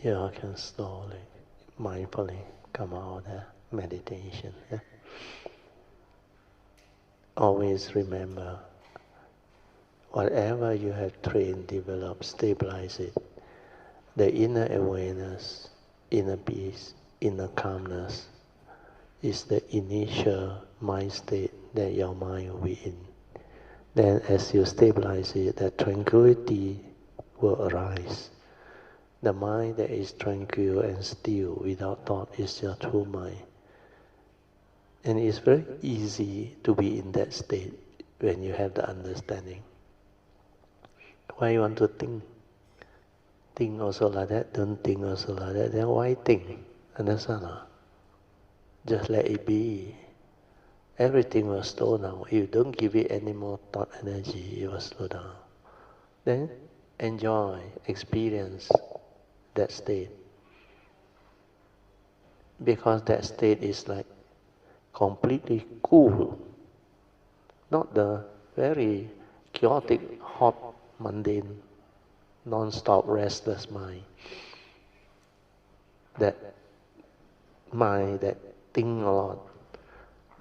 you can slowly, mindfully come out of the meditation. Yeah? Always remember, whatever you have trained, developed, stabilize it. The inner awareness, inner peace, inner calmness is the initial mind state that your mind will be in. Then as you stabilize it, that tranquility will arise. The mind that is tranquil and still without thought is your true mind. And it's very easy to be in that state when you have the understanding. Why you want to think? Think also like that, don't think also like that, then why think? Understand? Just let it be. Everything will slow down. If you don't give it any more thought energy, it will slow down. Then enjoy, experience that state. Because that state is like completely cool. Not the very chaotic, hot, mundane, non-stop restless mind. That mind that think a lot,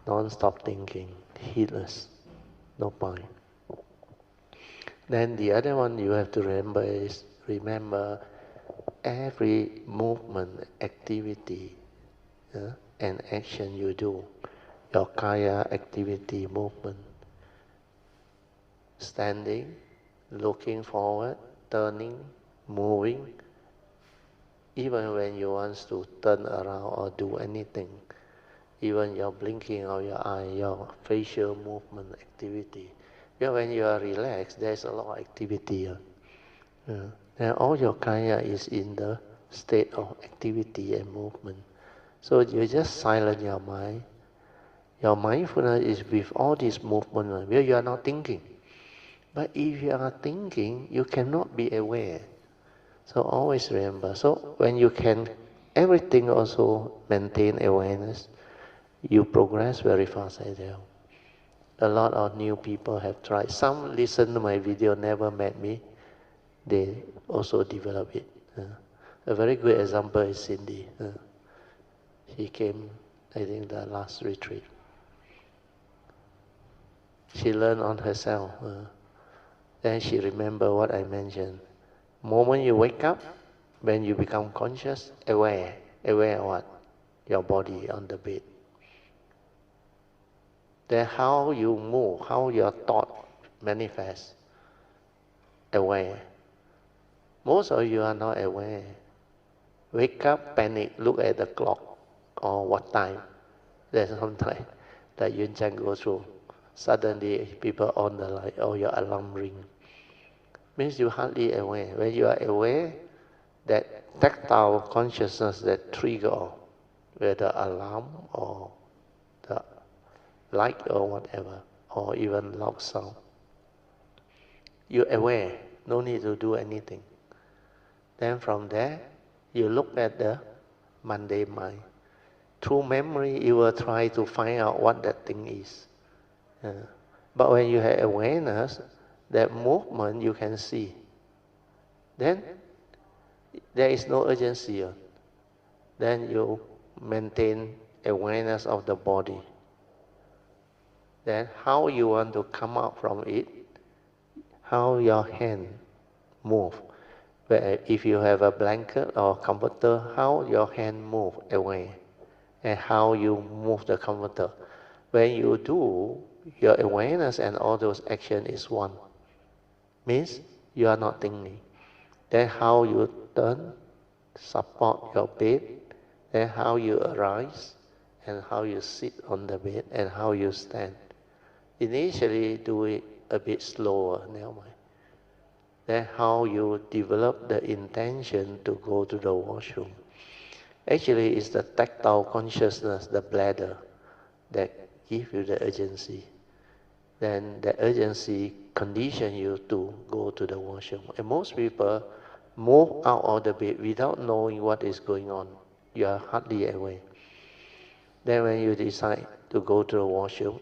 non-stop thinking, heedless, no point. Then the other one you have to remember is, remember every movement, activity, and action you do, your kaya activity, movement, standing, looking forward, turning, moving, even when you want to turn around or do anything, even your blinking of your eye, your facial movement activity. Yeah, when you are relaxed, there's a lot of activity. And all your kaya is in the state of activity and movement. So you just silence your mind. Your mindfulness is with all this movement where you are not thinking. But if you are thinking, you cannot be aware. So always remember. So when you can, everything also maintain awareness, you progress very fast as well. A lot of new people have tried. Some listen to my video, never met me. They also develop it. A very good example is Cindy. She came, I think, the last retreat. She learned on herself. Then she remembered what I mentioned. Moment you wake up, when you become conscious, aware of what? Your body on the bed. Then how you move, how your thought manifests, aware. Most of you are not aware. Wake up, panic, look at the clock, or what time. There's sometimes that Yun Chan go through. Suddenly people on the light, or your alarm ring. Means you hardly aware. When you are aware, that tactile consciousness that trigger, whether alarm or the light or whatever, or even loud sound, you're aware, no need to do anything. Then from there, you look at the mundane mind. Through memory, you will try to find out what that thing is. But when you have awareness, that movement you can see. Then there is no urgency. Then you maintain awareness of the body. Then how you want to come out from it, how your hand move. If you have a blanket or comforter, how your hand move away, and how you move the comforter. When you do, your awareness and all those action is one. Means you are not thinking. Then how you turn, support your bed, then how you arise, and how you sit on the bed, and how you stand. Initially do it a bit slower, never mind. Then how you develop the intention to go to the washroom. Actually, it's the tactile consciousness, the bladder, that gives you the urgency. Then the urgency condition you to go to the washroom. And most people move out of the bed without knowing what is going on. You are hardly aware. Then when you decide to go to the washroom,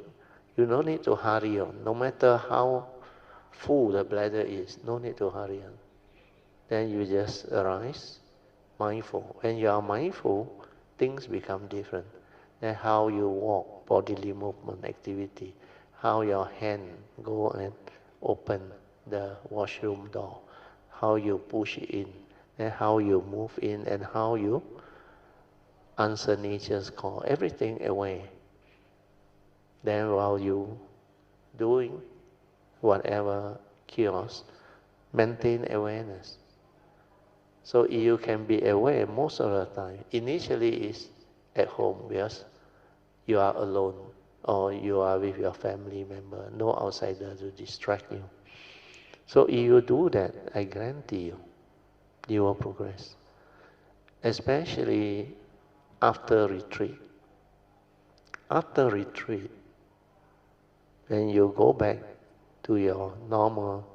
you don't need to hurry on. No matter how full the bladder is, no need to hurry on. Then you just arise, mindful. When you are mindful, things become different. Then how you walk, bodily movement, activity, how your hand go and open the washroom door, how you push in, and how you move in, and how you answer nature's call, everything away. Then while you doing whatever cures, maintain awareness. So you can be aware most of the time. Initially is at home because you are alone or you are with your family member, no outsider to distract you. So if you do that, I guarantee you will progress. Especially after retreat. After retreat, when you go back to your normal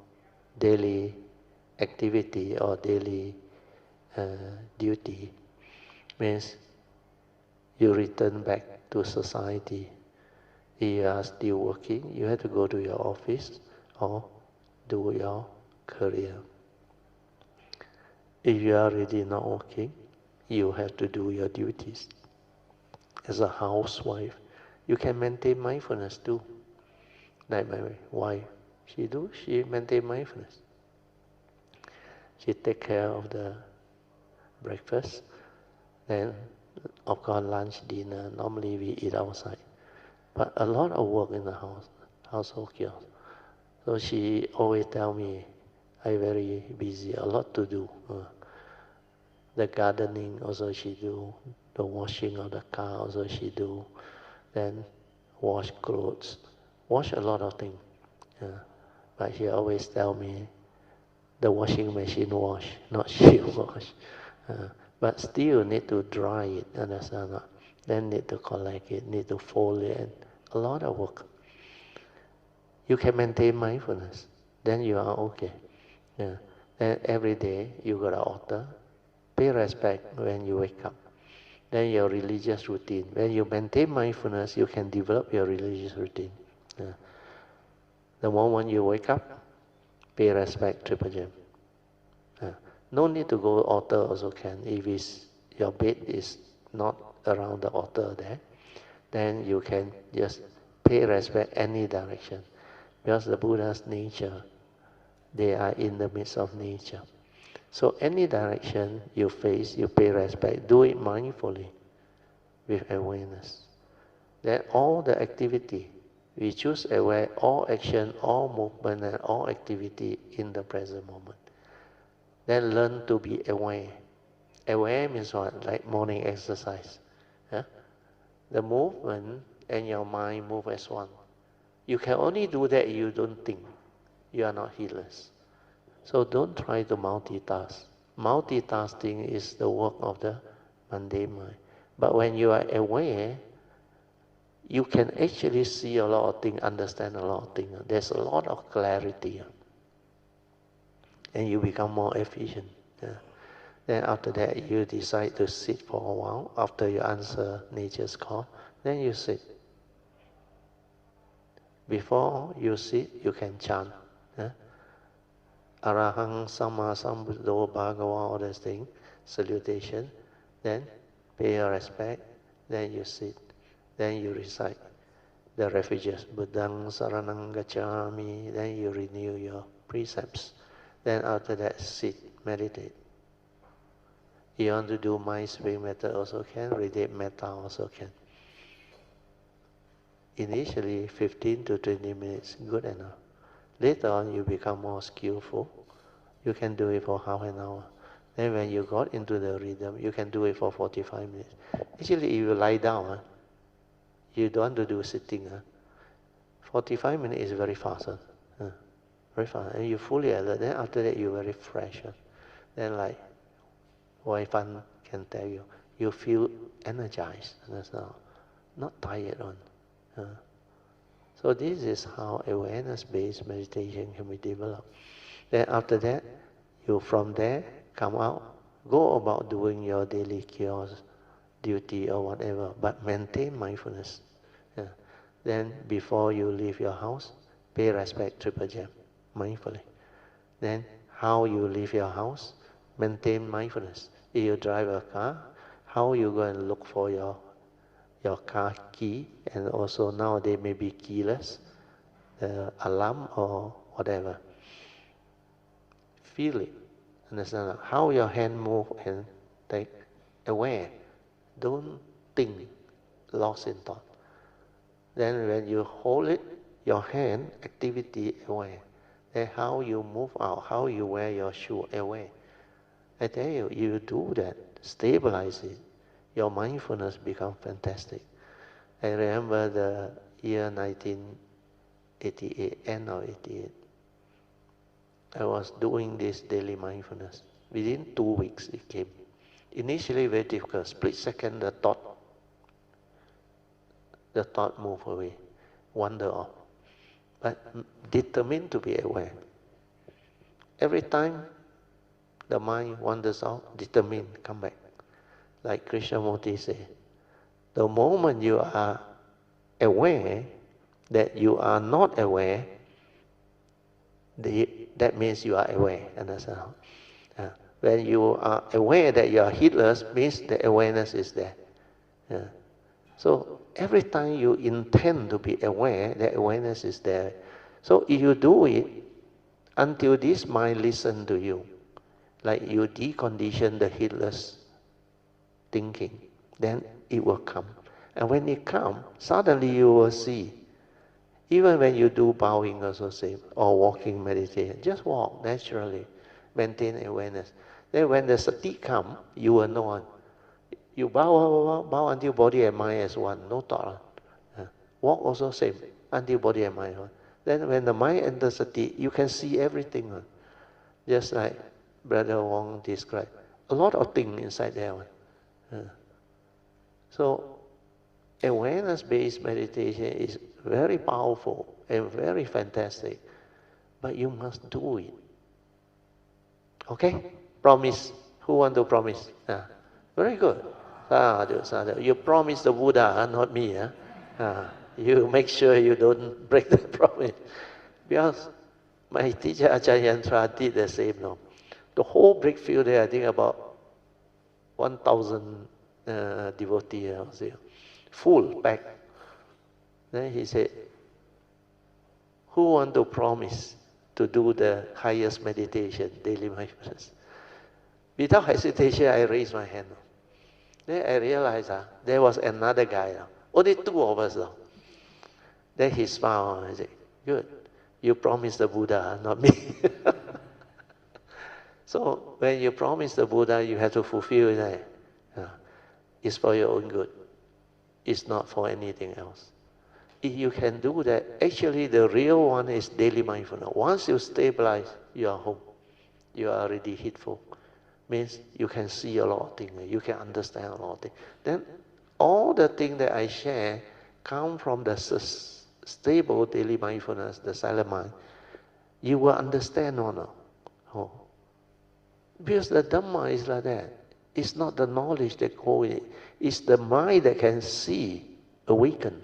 daily activity or daily duty, means you return back to society. If you are still working, you have to go to your office or do your career. If you are already not working, you have to do your duties. As a housewife, you can maintain mindfulness too. Like my wife, she maintain mindfulness. She take care of the breakfast, then of course lunch, dinner, normally we eat outside. But a lot of work in the house, household chores. So she always tell me, I very busy, a lot to do. The gardening also she do, the washing of the car also she do, then wash clothes, wash a lot of things. But she always tell me, the washing machine wash, not she wash. But still need to dry it, understand? Then need to collect it, need to fold it, and a lot of work. You can maintain mindfulness, then you are okay. Then every day you got an altar, pay respect when you wake up. Then your religious routine. When you maintain mindfulness, you can develop your religious routine. The moment you wake up, pay respect, Triple Gem. No need to go altar also can. If your bed is not around the altar there, then you can just pay respect any direction. Because the Buddha's nature, they are in the midst of nature. So any direction you face, you pay respect. Do it mindfully with awareness. Then all the activity, we choose aware, all action, all movement, and all activity in the present moment. Then learn to be aware. Aware means what? Like morning exercise. The movement and your mind move as one. You can only do that if you don't think. You are not healers. So don't try to multitask. Multitasking is the work of the mundane mind. But when you are aware, you can actually see a lot of things, understand a lot of things. There's a lot of clarity. And you become more efficient. Then after that, you decide to sit for a while. After you answer nature's call, then you sit. Before you sit, you can chant. Arahang Sama Sambuddho Bhagava, all those things, salutation. Then pay your respect. Then you sit. Then you recite the refuges. Buddhang Saranang Gacchami. Then you renew your precepts. Then after that, sit, meditate. You want to do mind spring method also can, radiate metta also can. Initially, 15 to 20 minutes, good enough. Later on, you become more skillful. You can do it for half an hour. Then when you got into the rhythm, you can do it for 45 minutes. Actually, if you lie down, you don't want to do sitting. 45 minutes is very fast. Very fast. And you fully alert. Then after that, you're very fresh. Then like Wai Fan can tell you, you feel energized. That's not tired on. So this is how awareness-based meditation can be developed. Then after that, you from there come out, go about doing your daily cures, duty or whatever, but maintain mindfulness. Then before you leave your house, pay respect Triple Gem, mindfully. Then how you leave your house, maintain mindfulness. If you drive a car, how you going to look for your car key? And also nowadays maybe keyless, alarm or whatever. Feel it. Understand how your hand move and take aware. Don't think, lost in thought. Then when you hold it, your hand, activity aware. Then how you move out, how you wear your shoe aware. I tell you, you do that, stabilize it, your mindfulness becomes fantastic. I remember the year 1988, end of 88. I was doing this daily mindfulness. Within 2 weeks it came. Initially very difficult, split second the thought move away, wander off. But determined to be aware. Every time the mind wanders out, determined, come back. Like Krishnamurti said, the moment you are aware that you are not aware, that means you are aware. Understand? When you are aware that you are heedless, means the awareness is there. So every time you intend to be aware, the awareness is there. So if you do it until this mind listens to you, like you decondition the heedless thinking, then it will come. And when it comes, suddenly you will see. Even when you do bowing also same, or walking meditation, just walk naturally, maintain awareness. Then when the sati comes, you will know. You bow until body and mind as one, no thought. Walk also same, until body and mind one. Then when the mind enters sati, you can see everything. Just like Brother Wong described. A lot of things inside there. So awareness-based meditation is very powerful and very fantastic. But you must do it. Okay? Promise. Who want to promise? Very good. Sadhu, sadhu. You promise the Buddha, not me. You make sure you don't break the promise. Because my teacher Acharya Yantra did the same. No? The whole breakfield there, I think about 1,000 devotees, full pack. Then he said, who want to promise to do the highest meditation, daily mindfulness? Without hesitation, I raised my hand. Then I realized there was another guy. Only two of us. Then he smiled and said, good, you promised the Buddha, not me. So when you promise the Buddha, you have to fulfill it. It's for your own good. It's not for anything else. If you can do that, actually the real one is daily mindfulness. Once you stabilize, you are home. You are already heedful. Means you can see a lot of things. You can understand a lot of things. Then all the things that I share come from the stable daily mindfulness, the silent mind. You will understand or not. Because the Dhamma is like that. It's not the knowledge that goes in it. It's the mind that can see, awaken.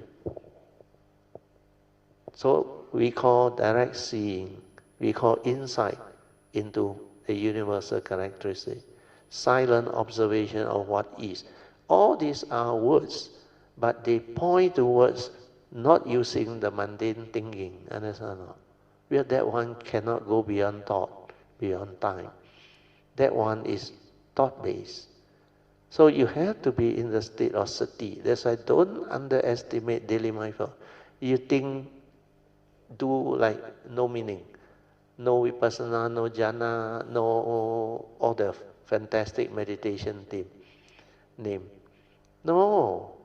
So we call direct seeing. We call insight into a universal characteristic. Silent observation of what is. All these are words, but they point towards not using the mundane thinking. Understand or not? Because that one cannot go beyond thought, beyond time. That one is thought-based. So you have to be in the state of sati. That's why don't underestimate daily mindfulness. You think, do like no meaning. No vipassana, no jhana, no all the fantastic meditation name. No.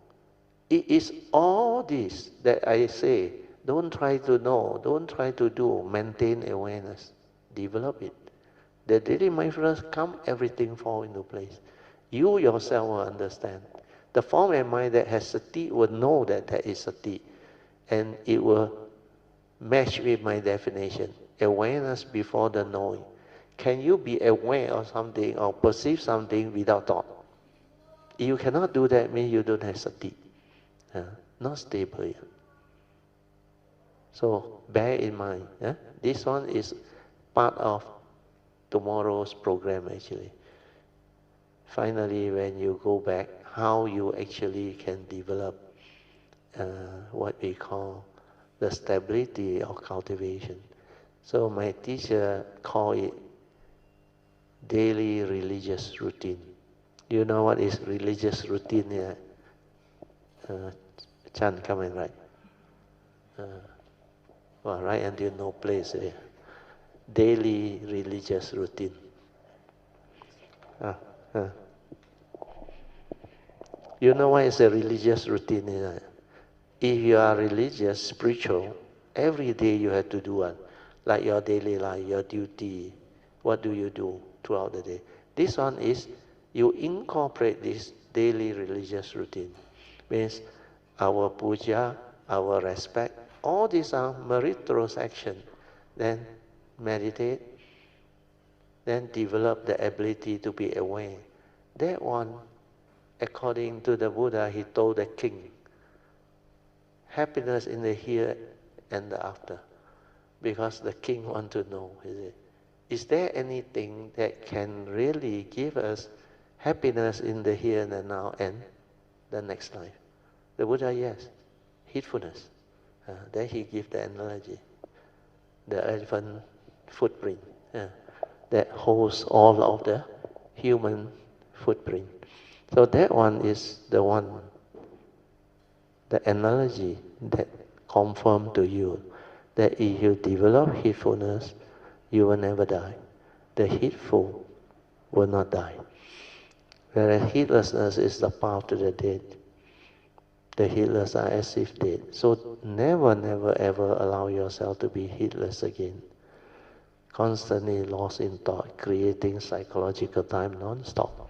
It is all this that I say. Don't try to know. Don't try to do. Maintain awareness. Develop it. The daily mindfulness come, everything fall into place. You yourself will understand. The form and mind that has sati will know that that is sati. And it will match with my definition. Awareness before the knowing. Can you be aware of something or perceive something without thought? If you cannot do that, means you don't have sati. Not stable yet. So bear in mind. This one is part of tomorrow's program actually. finally, when you go back, how you actually can develop what we call the stability of cultivation. So my teacher called it daily religious routine. You know what is religious routine here? Chan, come and write. Well, write until no place here. Daily religious routine. You know what is a religious routine? If you are religious, spiritual, every day you have to do one. Like your daily life, your duty. What do you do throughout the day? This one is, you incorporate this daily religious routine. Means our puja, our respect, all these are meritorious action. Then meditate, then develop the ability to be aware. That one, according to the Buddha, he told the king, happiness in the here and the after. Because the king wants to know, is there anything that can really give us happiness in the here and the now and the next life? The Buddha, yes, heedfulness. Then he gives the analogy, the elephant footprint that holds all of the human footprint. So that one is the one, the analogy that confirms to you that if you develop heedfulness, you will never die. The heedful will not die. Whereas heedlessness is the path to the dead. The heedless are as if dead. So never, never, ever allow yourself to be heedless again. Constantly lost in thought, creating psychological time non-stop.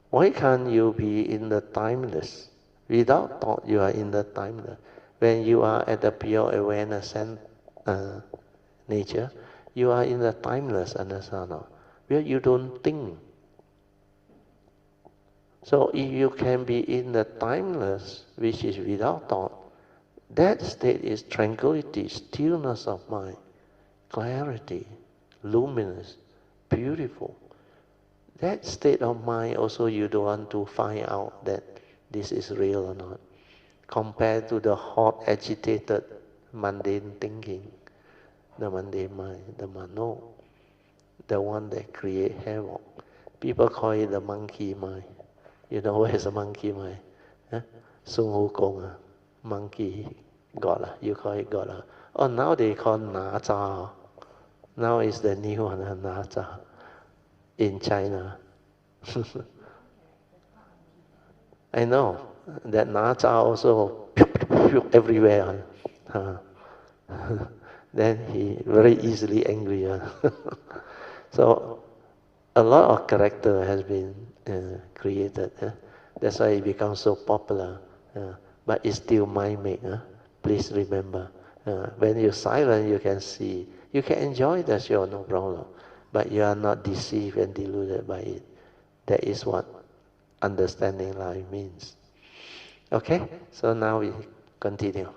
Why can't you be in the timeless? Without thought, you are in the timeless. When you are at the pure awareness and nature, you are in the timeless, understand? Where you don't think. So if you can be in the timeless, which is without thought, that state is tranquility, stillness of mind, clarity, luminous, beautiful. That state of mind also you don't want to find out that this is real or not. Compared to the hot, agitated, mundane thinking, the mundane mind, the mano, the one that create havoc. People call it the monkey mind. You know what is a monkey mind? Sun Wukong, monkey god. You call it god. Oh, now they call Na Zha. Now is the new one, Na Zha, in China. I know that Na Zha also everywhere. Then he very easily angry. So a lot of character has been created. That's why it becomes so popular. But it's still mind-made. Please remember. When you're silent, you can see. You can enjoy the show, no problem. But you are not deceived and deluded by it. That is what understanding life means. Okay? So now we continue.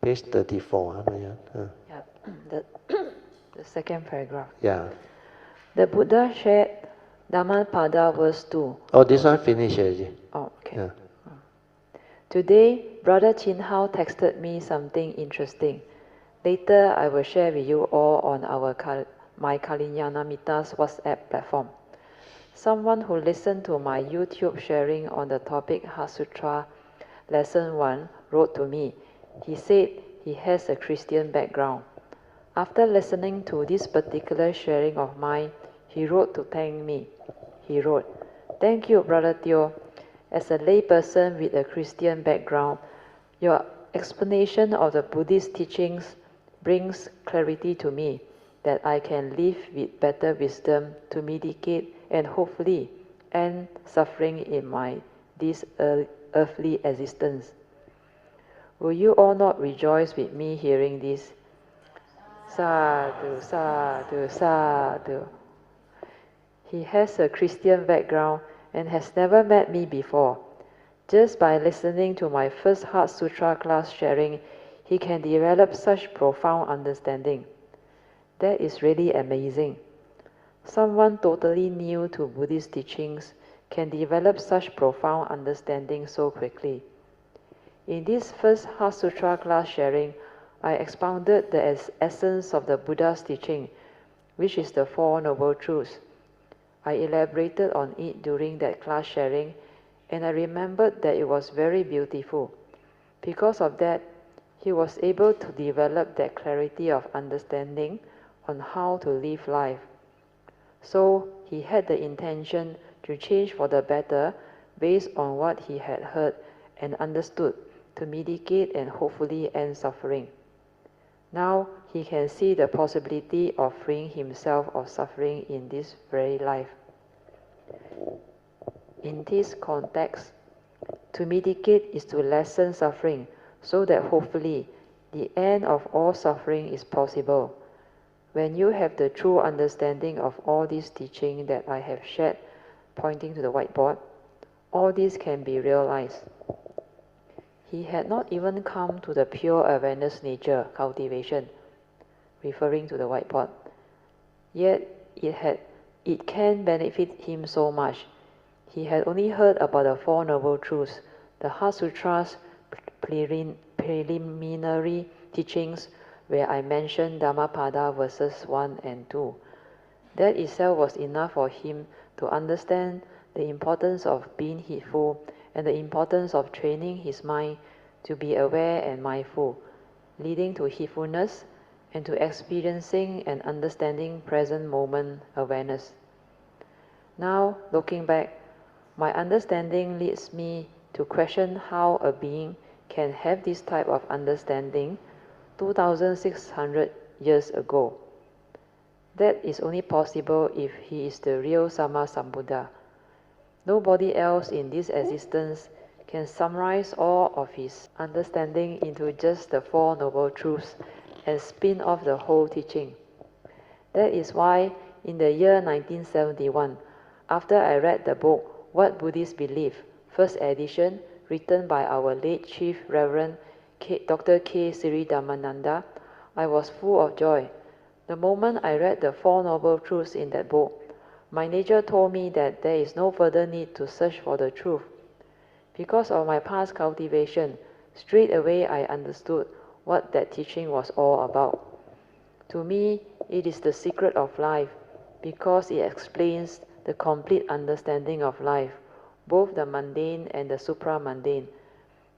Page 34. Yeah, the second paragraph. Yeah. The Buddha shared Dhammapada verse 2. Oh, this one finished already. Oh, okay. Yeah. Today, Brother Chin Hao texted me something interesting. Later, I will share with you all on my Kalyanamitta's WhatsApp platform. Someone who listened to my YouTube sharing on the topic Heart Sutra Lesson 1 wrote to me. He said he has a Christian background. After listening to this particular sharing of mine, he wrote to thank me. He wrote, "Thank you, Brother Teo. As a layperson with a Christian background, your explanation of the Buddhist teachings brings clarity to me that I can live with better wisdom to mitigate and hopefully end suffering in this earthly existence. Will you all not rejoice with me hearing this? Sadhu, sadhu, sadhu." He has a Christian background and has never met me before. Just by listening to my first Heart Sutra class sharing, he can develop such profound understanding. That is really amazing. Someone totally new to Buddhist teachings can develop such profound understanding so quickly. In this first Heart Sutra class sharing, I expounded the essence of the Buddha's teaching, which is the Four Noble Truths. I elaborated on it during that class sharing, and I remembered that it was very beautiful. Because of that, he was able to develop that clarity of understanding on how to live life. So he had the intention to change for the better based on what he had heard and understood to mitigate and hopefully end suffering. Now he can see the possibility of freeing himself of suffering in this very life. In this context, to mitigate is to lessen suffering so that hopefully the end of all suffering is possible. When you have the true understanding of all these teaching that I have shared, pointing to the whiteboard, all this can be realized. He had not even come to the pure awareness nature cultivation, referring to the whiteboard. Yet it can benefit him so much. He had only heard about the Four Noble Truths, the Heart Sutras preliminary teachings where I mentioned Dhammapada verses 1 and 2. That itself was enough for him to understand the importance of being heedful and the importance of training his mind to be aware and mindful, leading to heedfulness and to experiencing and understanding present moment awareness. Now, looking back, my understanding leads me to question how a being can have this type of understanding 2,600 years ago. That is only possible if he is the real Sammasambuddha. Nobody else in this existence can summarize all of his understanding into just the Four Noble Truths and spin off the whole teaching. That is why in the year 1971, after I read the book What Buddhists Believe, first edition, written by our late Chief Reverend Dr. K. Siridhammananda, I was full of joy. The moment I read the Four Noble Truths in that book, my nature told me that there is no further need to search for the truth. Because of my past cultivation, straight away I understood what that teaching was all about. To me, it is the secret of life, because it explains the complete understanding of life, both the mundane and the supramundane.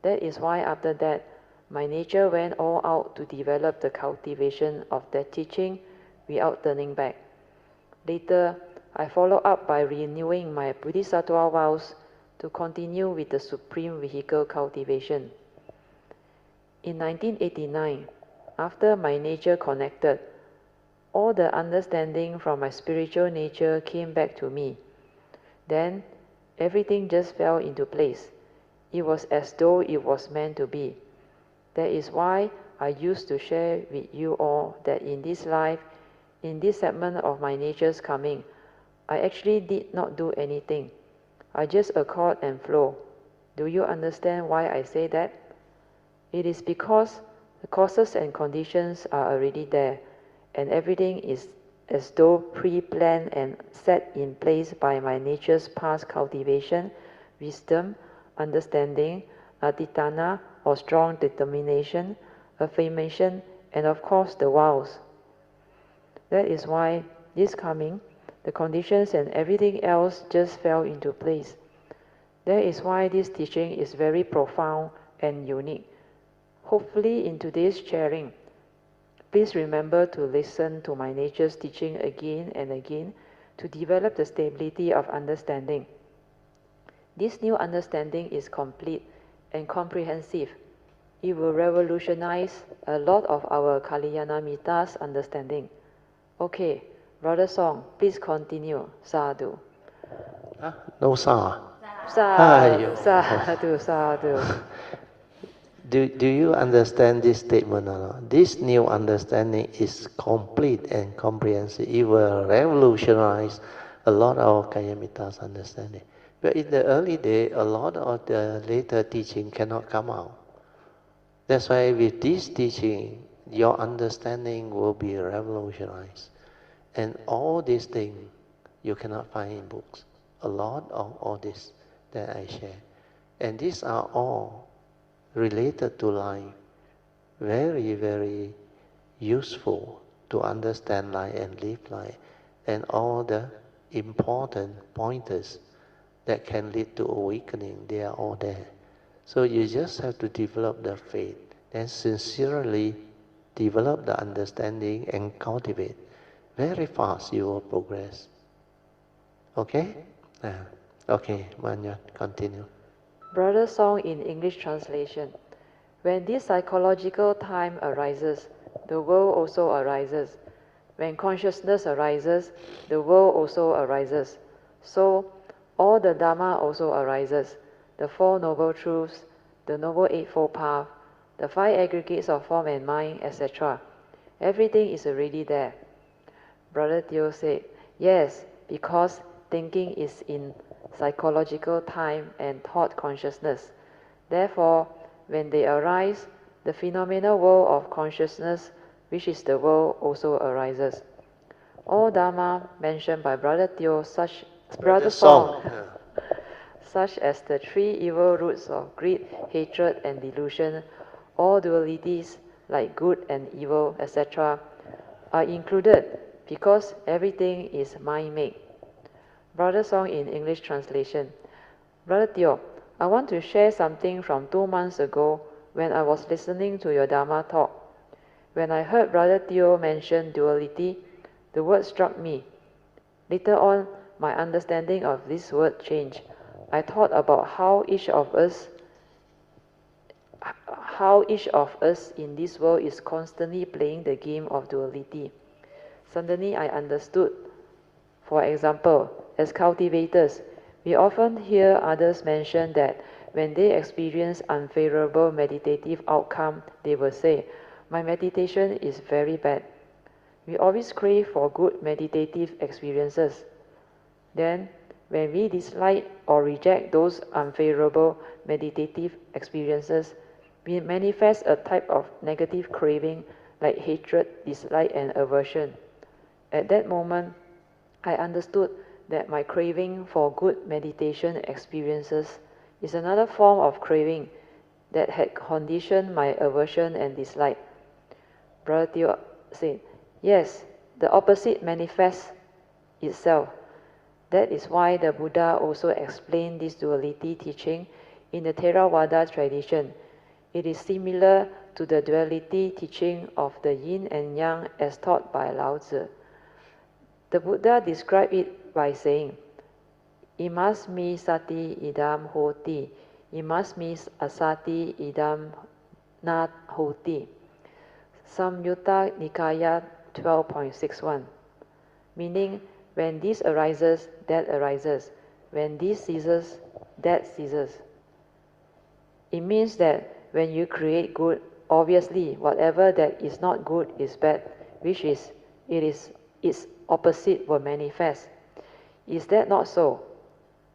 That is why after that, my nature went all out to develop the cultivation of that teaching without turning back. Later, I followed up by renewing my Bodhisattva vows to continue with the Supreme Vehicle cultivation. In 1989, after my nature connected, all the understanding from my spiritual nature came back to me. Then, everything just fell into place. It was as though it was meant to be. That is why I used to share with you all that in this life, in this segment of my nature's coming, I actually did not do anything. I just accord and flow. Do you understand why I say that? It is because the causes and conditions are already there, and everything is as though pre-planned and set in place by my nature's past cultivation, wisdom, understanding, adhitthana or strong determination, affirmation, and of course the vows. That is why this coming, the conditions and everything else just fell into place. That is why this teaching is very profound and unique. Hopefully in today's sharing, please remember to listen to my nature's teaching again and again to develop the stability of understanding. This new understanding is complete and comprehensive. It will revolutionize a lot of our Kalyanamitta's understanding. Okay, Brother Song, please continue. Sadhu. No sa. Sadhu, sadhu, sadhu. Do you understand this statement or not? This new understanding is complete and comprehensive. It will revolutionize a lot of Kalyanamitta's understanding. But in the early day, a lot of the later teaching cannot come out. That's why with this teaching, your understanding will be revolutionized. And all these things you cannot find in books. A lot of all this that I share. And these are all related to life. Very, very useful to understand life and live life. And all the important pointers that can lead to awakening, they are all there. So you just have to develop the faith and sincerely develop the understanding and cultivate. Very fast you will progress. Okay? Okay, Manya, continue. Brother Song in English translation. When this psychological time arises, the world also arises. When consciousness arises, the world also arises. So, all the Dharma also arises. The Four Noble Truths, the Noble Eightfold Path, the Five Aggregates of Form and Mind, etc. Everything is already there. Brother Teo said, yes, because thinking is in psychological time and thought consciousness. Therefore, when they arise, the phenomenal world of consciousness, which is the world, also arises. All Dharma mentioned by Brother Teo, Brother Song, such as the three evil roots of greed, hatred, and delusion, all dualities like good and evil, etc., are included because everything is mind-made. Brother Song in English translation. Brother Teo, I want to share something from 2 months ago when I was listening to your Dharma talk. When I heard Brother Teo mention duality, the word struck me. Later on, my understanding of this word changed. I thought about how each of us in this world is constantly playing the game of duality. Suddenly I understood. For example, as cultivators, we often hear others mention that when they experience unfavorable meditative outcome, they will say, my meditation is very bad. We always crave for good meditative experiences. Then, when we dislike or reject those unfavorable meditative experiences, we manifest a type of negative craving like hatred, dislike, and aversion. At that moment, I understood that my craving for good meditation experiences is another form of craving that had conditioned my aversion and dislike. Brother Teo said, yes, the opposite manifests itself. That is why the Buddha also explained this duality teaching in the Theravada tradition. It is similar to the duality teaching of the yin and yang as taught by Lao Tzu. The Buddha described it by saying, Imasmi sati idam hoti, imasmi asati idam nat hoti. Samyutta Nikaya 12.61. Meaning, when this arises, that arises. When this ceases, that ceases. It means that when you create good, obviously whatever that is not good is bad, which is its opposite will manifest. Is that not so?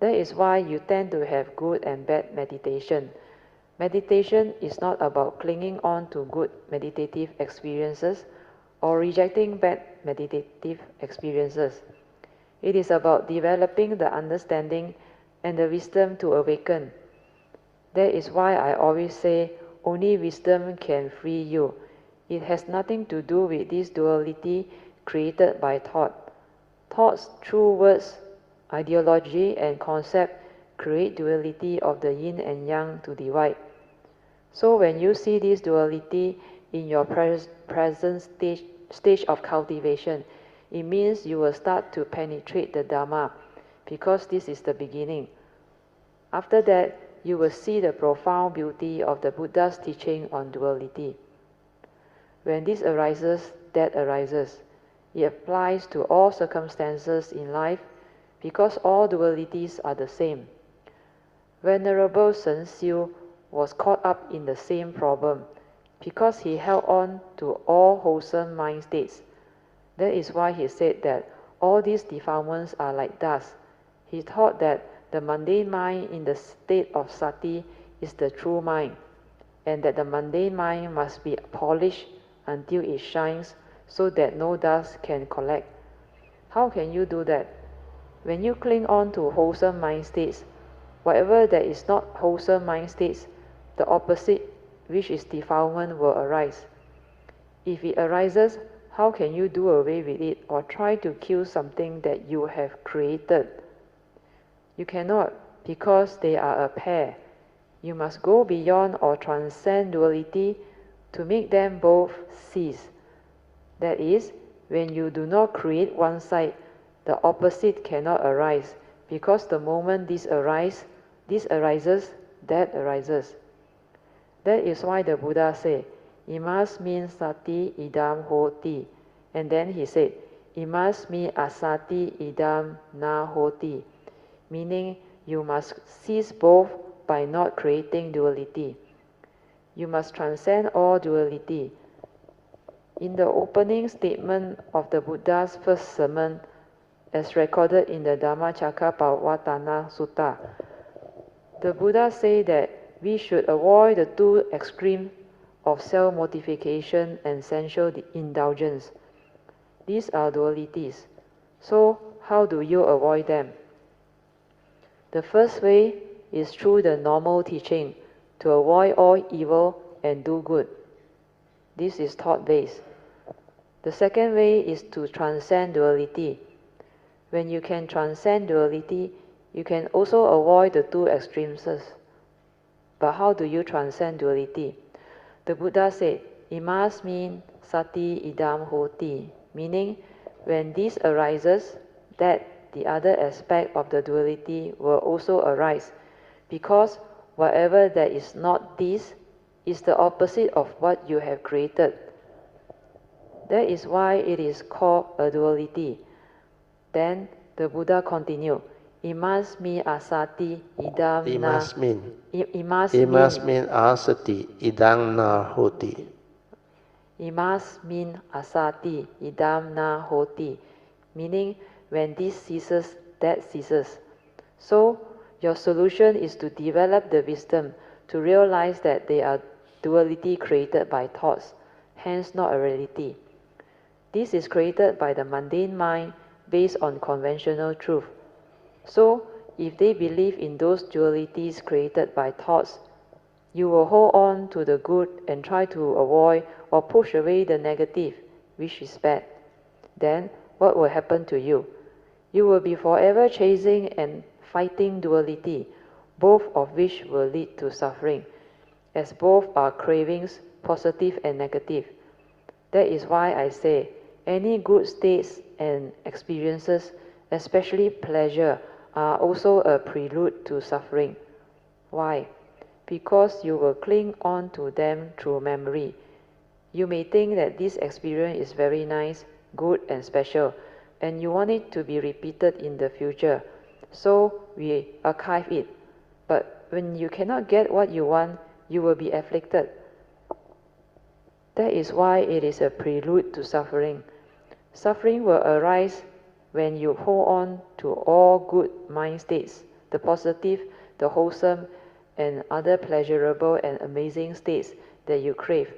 That is why you tend to have good and bad meditation. Meditation is not about clinging on to good meditative experiences or rejecting bad meditative experiences. It is about developing the understanding and the wisdom to awaken. That is why I always say only wisdom can free you. It has nothing to do with this duality created by thought. Thoughts through words, ideology, and concept create duality of the yin and yang to divide. So when you see this duality in your present stage of cultivation, it means you will start to penetrate the Dharma, because this is the beginning. After that, you will see the profound beauty of the Buddha's teaching on duality. When this arises, that arises. It applies to all circumstances in life, because all dualities are the same. Venerable Sis Soo was caught up in the same problem, because he held on to all wholesome mind states. That is why he said that all these defilements are like dust. He thought that the mundane mind in the state of sati is the true mind, and that the mundane mind must be polished until it shines so that no dust can collect. How can you do that? When you cling on to wholesome mind states, whatever that is not wholesome mind states, the opposite, which is defilement, will arise. If it arises, how can you do away with it or try to kill something that you have created? You cannot, because they are a pair. You must go beyond or transcend duality to make them both cease. That is, when you do not create one side, the opposite cannot arise, because the moment this arises, that arises. That is why the Buddha said, Imas min sati idam hoti. And then he said, Imas min asati idam na hoti. Meaning, you must cease both by not creating duality. You must transcend all duality. In the opening statement of the Buddha's first sermon, as recorded in the Dhammacakkappavattana Sutta, the Buddha said that we should avoid the two extremes of self-mortification and sensual indulgence. These are dualities. So, how do you avoid them? The first way is through the normal teaching to avoid all evil and do good. This is thought-based. The second way is to transcend duality. When you can transcend duality, you can also avoid the two extremes. But how do you transcend duality? The Buddha said, Imas min sati idam hoti, meaning when this arises, that the other aspect of the duality will also arise, because whatever that is not this is the opposite of what you have created. That is why it is called a duality. Then the Buddha continued, Imas min asati idam na. Imas min asati idam na hoti. Imas min asati idam na hoti. Meaning, when this ceases, that ceases. So, your solution is to develop the wisdom to realize that they are duality created by thoughts, hence not a reality. This is created by the mundane mind based on conventional truth. So, if they believe in those dualities created by thoughts, you will hold on to the good and try to avoid or push away the negative, which is bad. Then, what will happen to you? You will be forever chasing and fighting duality, both of which will lead to suffering, as both are cravings, positive and negative. That is why I say, any good states and experiences, especially pleasure, are also a prelude to suffering. Why? Because you will cling on to them through memory. You may think that this experience is very nice, good and special, and you want it to be repeated in the future. So we archive it. But when you cannot get what you want, you will be afflicted. That is why it is a prelude to suffering. Suffering will arise when you hold on to all good mind states, the positive, the wholesome, and other pleasurable and amazing states that you crave,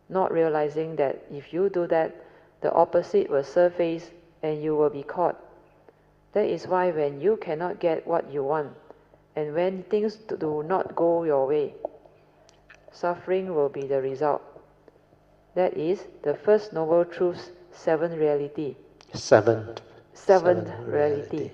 not realizing that if you do that, the opposite will surface and you will be caught. That is why when you cannot get what you want, and when things do not go your way, suffering will be the result. That is the first noble truth's seventh reality. Seventh reality.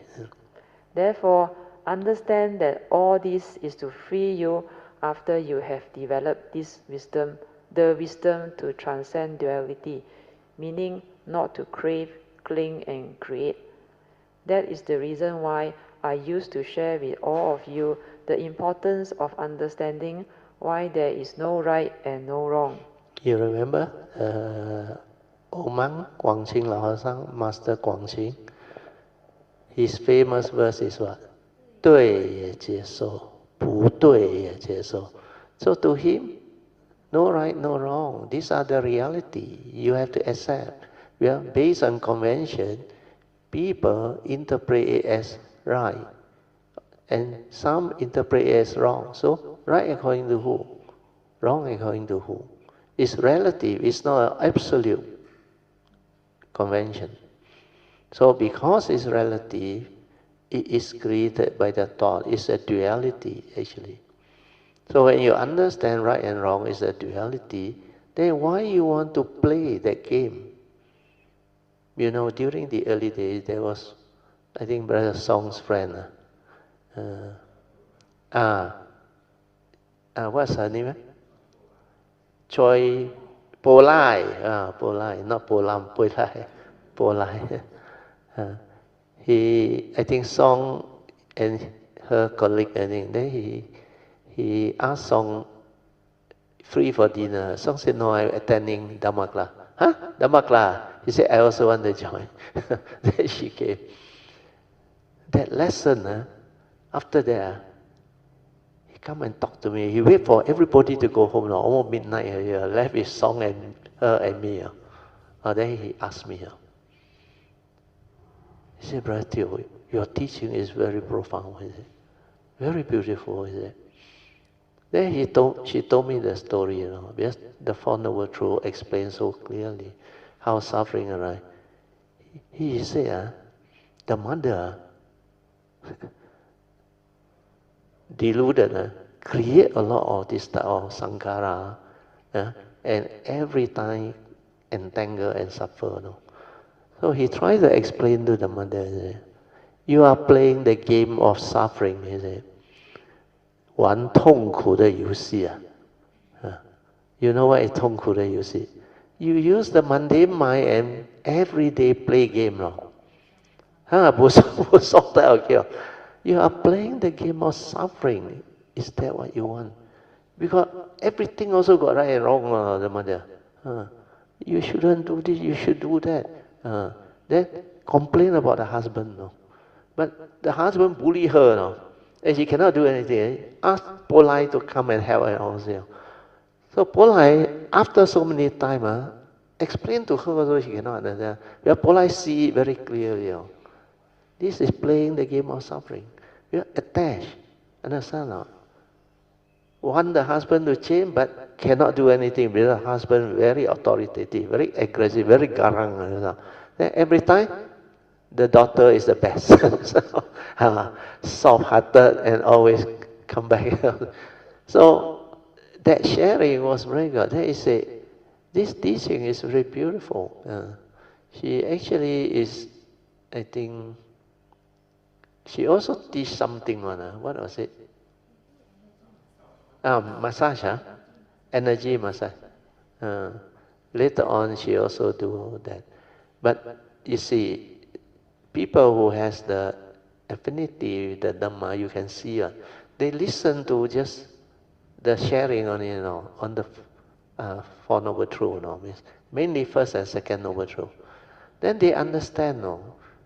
Therefore, understand that all this is to free you after you have developed this wisdom, the wisdom to transcend duality, meaning not to crave, cling and create. That is the reason why I used to share with all of you the importance of understanding why there is no right and no wrong. You remember old monk Guangxing Lao Master Guangxing? His famous verse is what? 对也接受，不对也接受. So to him, no right, no wrong. These are the reality. You have to accept. Well, based on convention, people interpret it as right, and some interpret it as wrong. So, right according to who? Wrong according to who? It's relative. It's not an absolute convention. So, because it's relative, it is created by the thought. It's a duality, actually. So when you understand right and wrong is a duality, then why you want to play that game? You know, during the early days, there was, I think, Brother Song's friend. What's her name? Choi Polai. Polai, not Polam, Polai. Polai. I think Song and her colleague, I think, then he asked Song free for dinner. Song said, no, I'm attending Dhamma class. Huh? Dhamma class? He said, I also want to join. Then she came. That lesson, after that, he come and talk to me. He wait for everybody to go home, almost midnight. Left with Song and her and me. Then he asked me, he said, Brother Teo, your teaching is very profound, is it? Very beautiful, is it? Then she told me the story, because the Four Noble Truths explains so clearly how suffering arises. He said, the mother deluded, create a lot of this type of sankhara, and every time entangle and suffer. So he tried to explain to the mother, you are playing the game of suffering, he said. 玩痛苦的游戏啊。You know what is 痛苦的游戏? You use the mundane mind and every day play game. You are playing the game of suffering. Is that what you want? Because everything also got right and wrong, the mother. You shouldn't do this, you should do that. Then complain about the husband. But the husband bully her. And she cannot do anything. Ask Polai to come and help her also. So Polai, after so many times, explain to her also she cannot understand. But Polai see it very clearly. This is playing the game of suffering. We are attached. Understand? Want the husband to change, but cannot do anything because the husband very authoritative, very aggressive, very garang. Then every time, the daughter is the best. Soft-hearted and always come back. So that sharing was very good. Then he said, this teaching is very beautiful. She actually is, I think, she also teach something. What was it? Massage, energy massage. Later on, she also do that. But you see, people who has the affinity, the Dhamma, you can see, they listen to just the sharing on the Four Noble Truths, mainly first and second Noble Truth. Then they understand,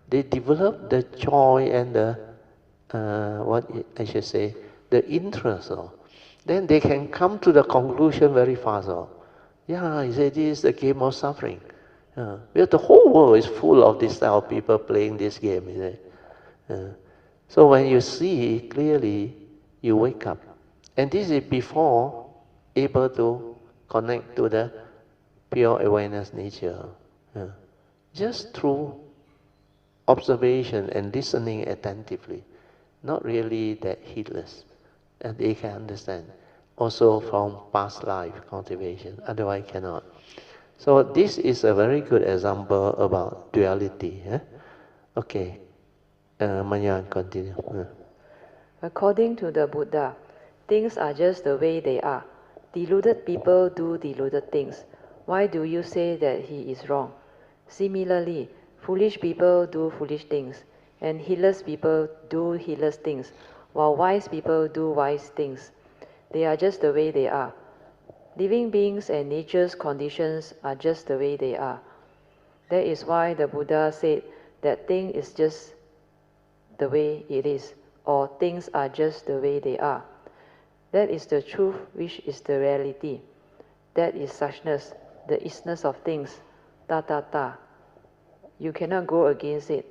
they develop the joy and the, what I should say, the interest. Then they can come to the conclusion very fast. Yeah, he said this is the game of suffering. Because the whole world is full of this type of people playing this game. So when you see clearly, you wake up. And this is before able to connect to the pure awareness nature. Just through observation and listening attentively, not really that heedless. And they can understand. Also from past life cultivation, otherwise cannot. So this is a very good example about duality. Okay, Maya, continue. According to the Buddha, things are just the way they are. Deluded people do deluded things. Why do you say that he is wrong? Similarly, foolish people do foolish things, and heedless people do heedless things, while wise people do wise things. They are just the way they are. Living beings and nature's conditions are just the way they are. That is why the Buddha said that thing is just the way it is, or things are just the way they are. That is the truth, which is the reality. That is suchness, the isness of things, ta. You cannot go against it.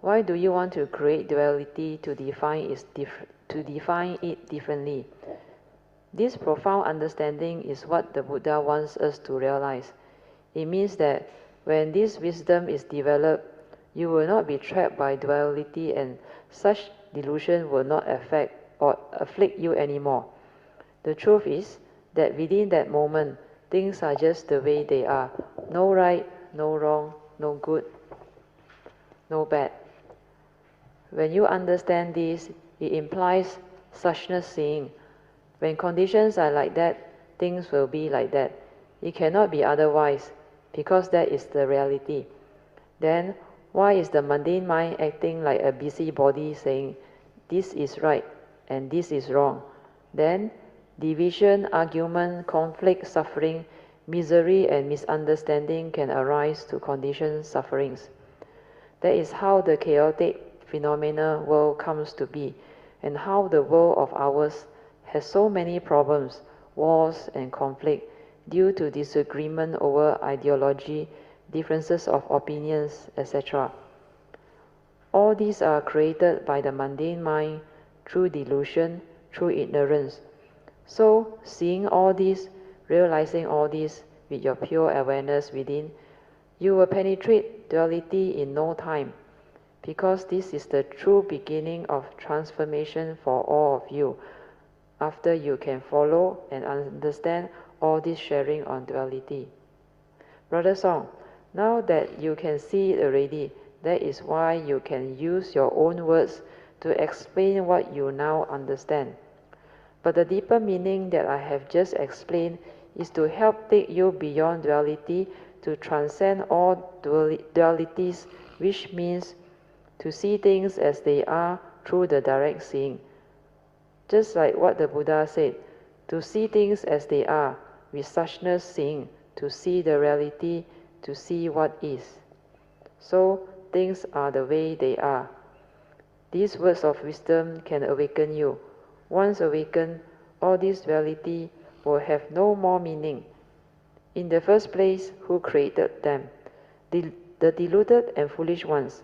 Why do you want to create duality to define it differently? This profound understanding is what the Buddha wants us to realize. It means that when this wisdom is developed, you will not be trapped by duality and such delusion will not affect or afflict you anymore. The truth is that within that moment, things are just the way they are. No right, no wrong, no good, no bad. When you understand this, it implies suchness seeing. When conditions are like that, things will be like that. It cannot be otherwise, because that is the reality. Then, why is the mundane mind acting like a busybody saying, this is right and this is wrong? Then, division, argument, conflict, suffering, misery and misunderstanding can arise to conditioned sufferings. That is how the chaotic phenomena world comes to be, and how the world of ours has so many problems, wars and conflict, due to disagreement over ideology, differences of opinions, etc. All these are created by the mundane mind through delusion, through ignorance. So, seeing all this, realizing all this with your pure awareness within, you will penetrate duality in no time, because this is the true beginning of transformation for all of you, after you can follow and understand all this sharing on duality. Brother Song, now that you can see it already, that is why you can use your own words to explain what you now understand. But the deeper meaning that I have just explained is to help take you beyond duality, to transcend all dualities, which means to see things as they are through the direct seeing. Just like what the Buddha said, to see things as they are, with suchness seeing, to see the reality, to see what is. So, things are the way they are. These words of wisdom can awaken you. Once awakened, all this duality will have no more meaning. In the first place, who created them? The deluded and foolish ones.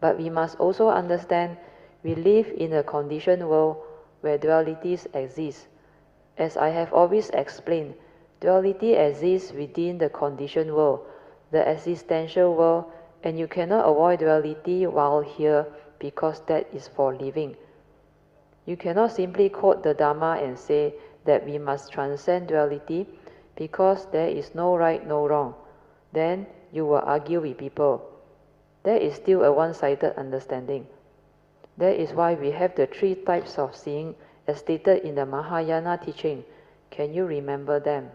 But we must also understand we live in a conditioned world where dualities exist. As I have always explained, duality exists within the conditioned world, the existential world, and you cannot avoid duality while here because that is for living. You cannot simply quote the Dharma and say that we must transcend duality because there is no right, no wrong. Then you will argue with people. That is still a one-sided understanding. That is why we have the 3 types of seeing as stated in the Mahayana teaching. Can you remember them?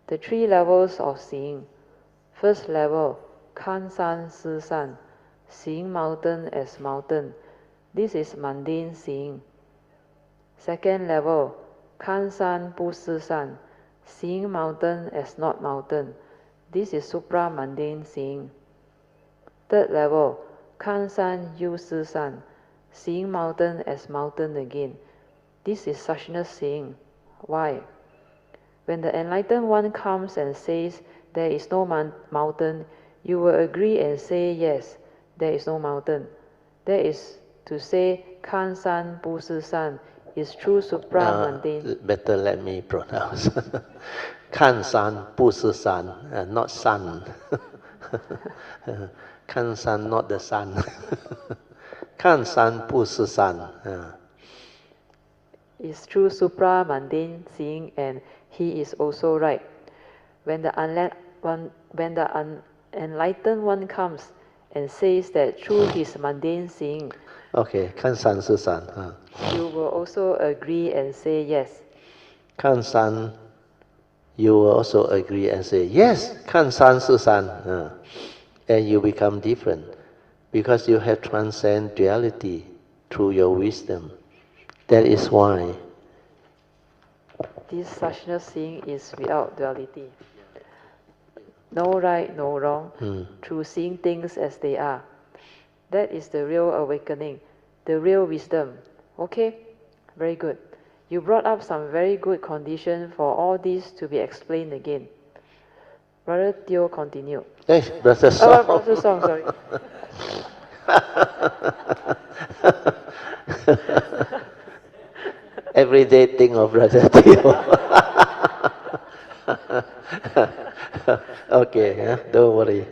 The 3 levels of seeing. First level, kan san si san, seeing mountain as mountain. This is mundane seeing. Second level, kan san bu si san, seeing mountain as not mountain. This is supra-mundane seeing. Third level, kan san yu si san, seeing mountain as mountain again. This is suchness seeing. Why? When the enlightened one comes and says there is no mountain, you will agree and say yes, there is no mountain. That is to say, kan san bu si san is true supra-mundane. Better let me pronounce. Kan san bu si san, not sun. Kan san, not the sun. Kan san bu si san. Is true supra-mundane seeing, and he is also right. When the enlightened one comes and says that through his mundane seeing, okay, kan san si san. You will also agree and say yes. Kan san, you will also agree and say yes, kan san si san. And you become different because you have transcended duality through your wisdom. That is why this suchness seeing is without duality. No right, no wrong, through seeing things as they are. That is the real awakening, the real wisdom. Okay? Very good. You brought up some very good conditions for all this to be explained again. Brother Teo continue. Hey, Brother Song. Brother Song, sorry. Every day think of Brother Teo. Okay, don't worry.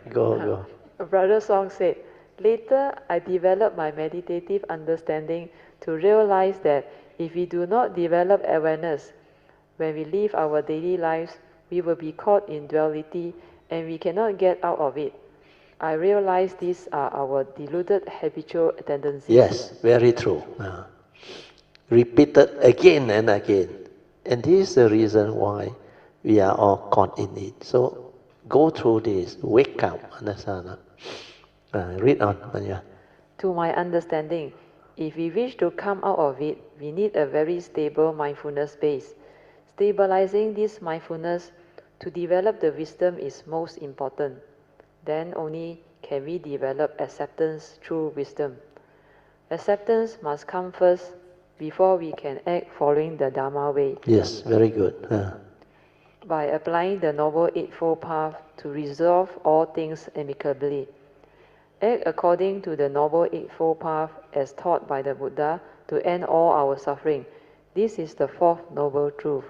Go. Brother Song said, Later, I developed my meditative understanding to realize that if we do not develop awareness, when we live our daily lives, we will be caught in duality and we cannot get out of it. I realize these are our deluded habitual tendencies. Yes, very true. Repeated again and again. And this is the reason why we are all caught in it. So go through this, wake up, understand? Read on, Manya. To my understanding, if we wish to come out of it, we need a very stable mindfulness base. Stabilizing this mindfulness to develop the wisdom is most important. Then only can we develop acceptance through wisdom. Acceptance must come first before we can act following the Dharma way. Yes, very good. By applying the Noble Eightfold Path to resolve all things amicably. Act according to the Noble Eightfold Path as taught by the Buddha to end all our suffering. This is the fourth noble truth.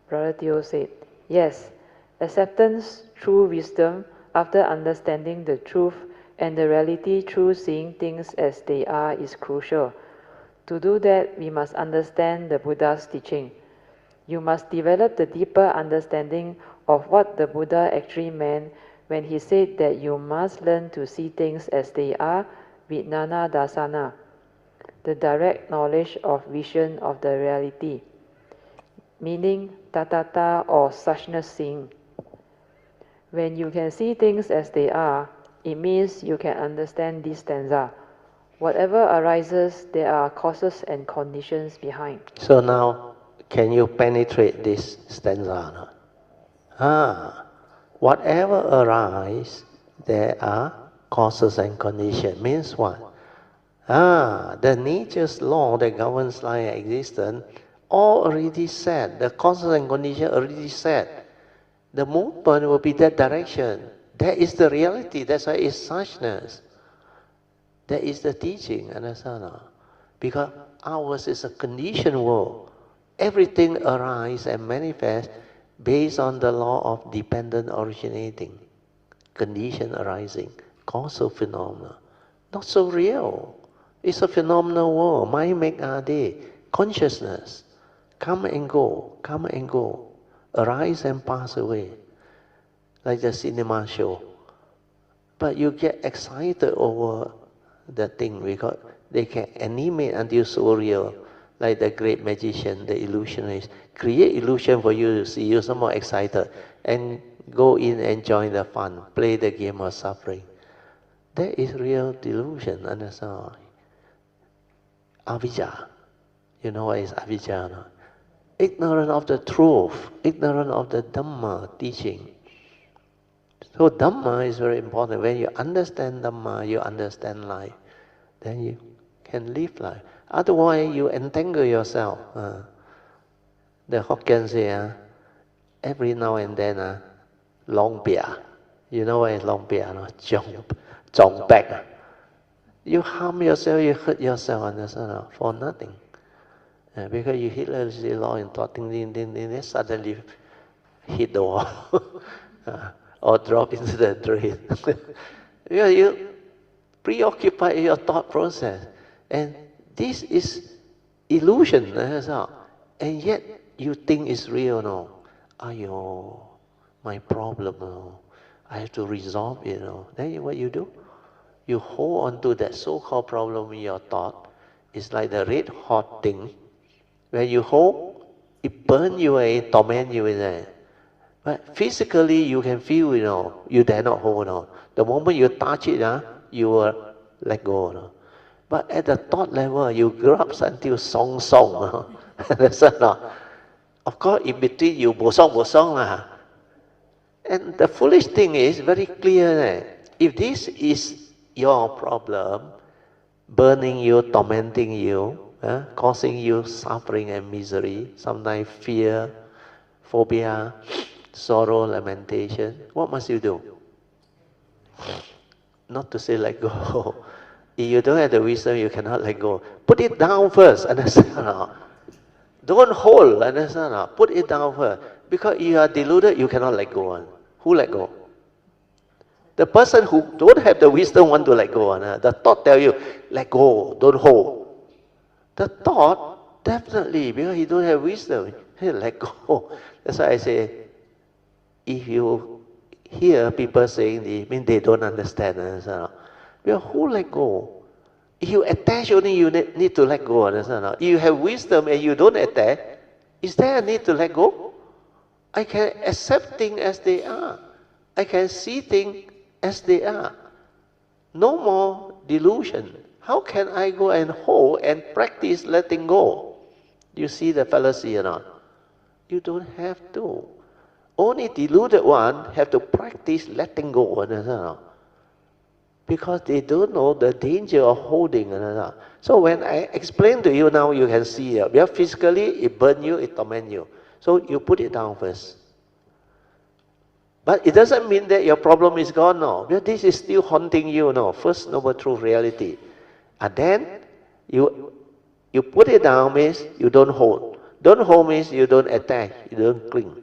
Brother Teo said, yes, acceptance through wisdom after understanding the truth and the reality through seeing things as they are is crucial. To do that, we must understand the Buddha's teaching. You must develop the deeper understanding of what the Buddha actually meant when he said that you must learn to see things as they are, vijnana dasana, the direct knowledge of vision of the reality, meaning tathata or suchness seeing. When you can see things as they are, it means you can understand this stanza. Whatever arises, there are causes and conditions behind. So now, can you penetrate this stanza? Whatever arises, there are causes and conditions. Means what? The nature's law that governs life and existence, all already set. The causes and conditions already set. The movement will be that direction. That is the reality. That's why it's suchness. That is the teaching, understand? Because ours is a conditioned world. Everything arises and manifests based on the law of dependent originating, condition arising, causal phenomena. Not so real. It's a phenomenal world. Mind make our day. Consciousness. Come and go. Come and go. Arise and pass away. Like the cinema show. But you get excited over the thing because they can animate until so real. Like the great magician, the illusionist. Create illusion for you to see. You're somewhat excited. And go in and join the fun. Play the game of suffering. That is real delusion, understand? Avijja. You know what is avijja? No? Ignorant of the truth, ignorant of the Dhamma teaching. So Dhamma is very important. When you understand Dhamma, you understand life. Then you can live life. Otherwise, you entangle yourself. The Hokkien say, every now and then, long pia. You know what is long pia? No? Zhong back. You harm yourself, you hurt yourself, understand? For nothing. Because you hit the law and thought, then suddenly hit the wall or drop into the drain. Because you preoccupy your thought process. And this is illusion. And yet you think it's real, no? Ayo, my problem, no? I have to resolve it, no? Then what you do? You hold on to that so-called problem in your thought. It's like the red hot thing. When you hold, it burns you away, torment you in there. But physically, you can feel, you dare not hold on. The moment you touch it, you will let go. But at the thought level, you grasp until song. Understand? Of course, in between, you bosong. And the foolish thing is very clear. If this is your problem, burning you, tormenting you, causing you suffering and misery, sometimes fear, phobia, sorrow, lamentation, what must you do? Not to say let go. If you don't have the wisdom, you cannot let go. Put it down first, understand? Don't hold, understand? Put it down first. Because you are deluded, you cannot let go. Who let go? The person who don't have the wisdom want to let go. The thought tell you, let go, don't hold. The thought, definitely, because he don't have wisdom, he let go. That's why I say, if you hear people saying this, mean they don't understand. Because who let go? If you attach, only you need to let go. If you have wisdom and you don't attach, is there a need to let go? I can accept things as they are. I can see things as they are. No more delusion. How can I go and hold and practice letting go? You see the fallacy or not? You don't have to. Only deluded one have to practice letting go. Because they don't know the danger of holding. So when I explain to you now, you can see. Because physically, it burns you, it torments you. So you put it down first. But it doesn't mean that your problem is gone, no. Because this is still haunting you, no. First Noble Truth reality. And then you put it down means you don't hold. Don't hold means you don't attach, you don't cling.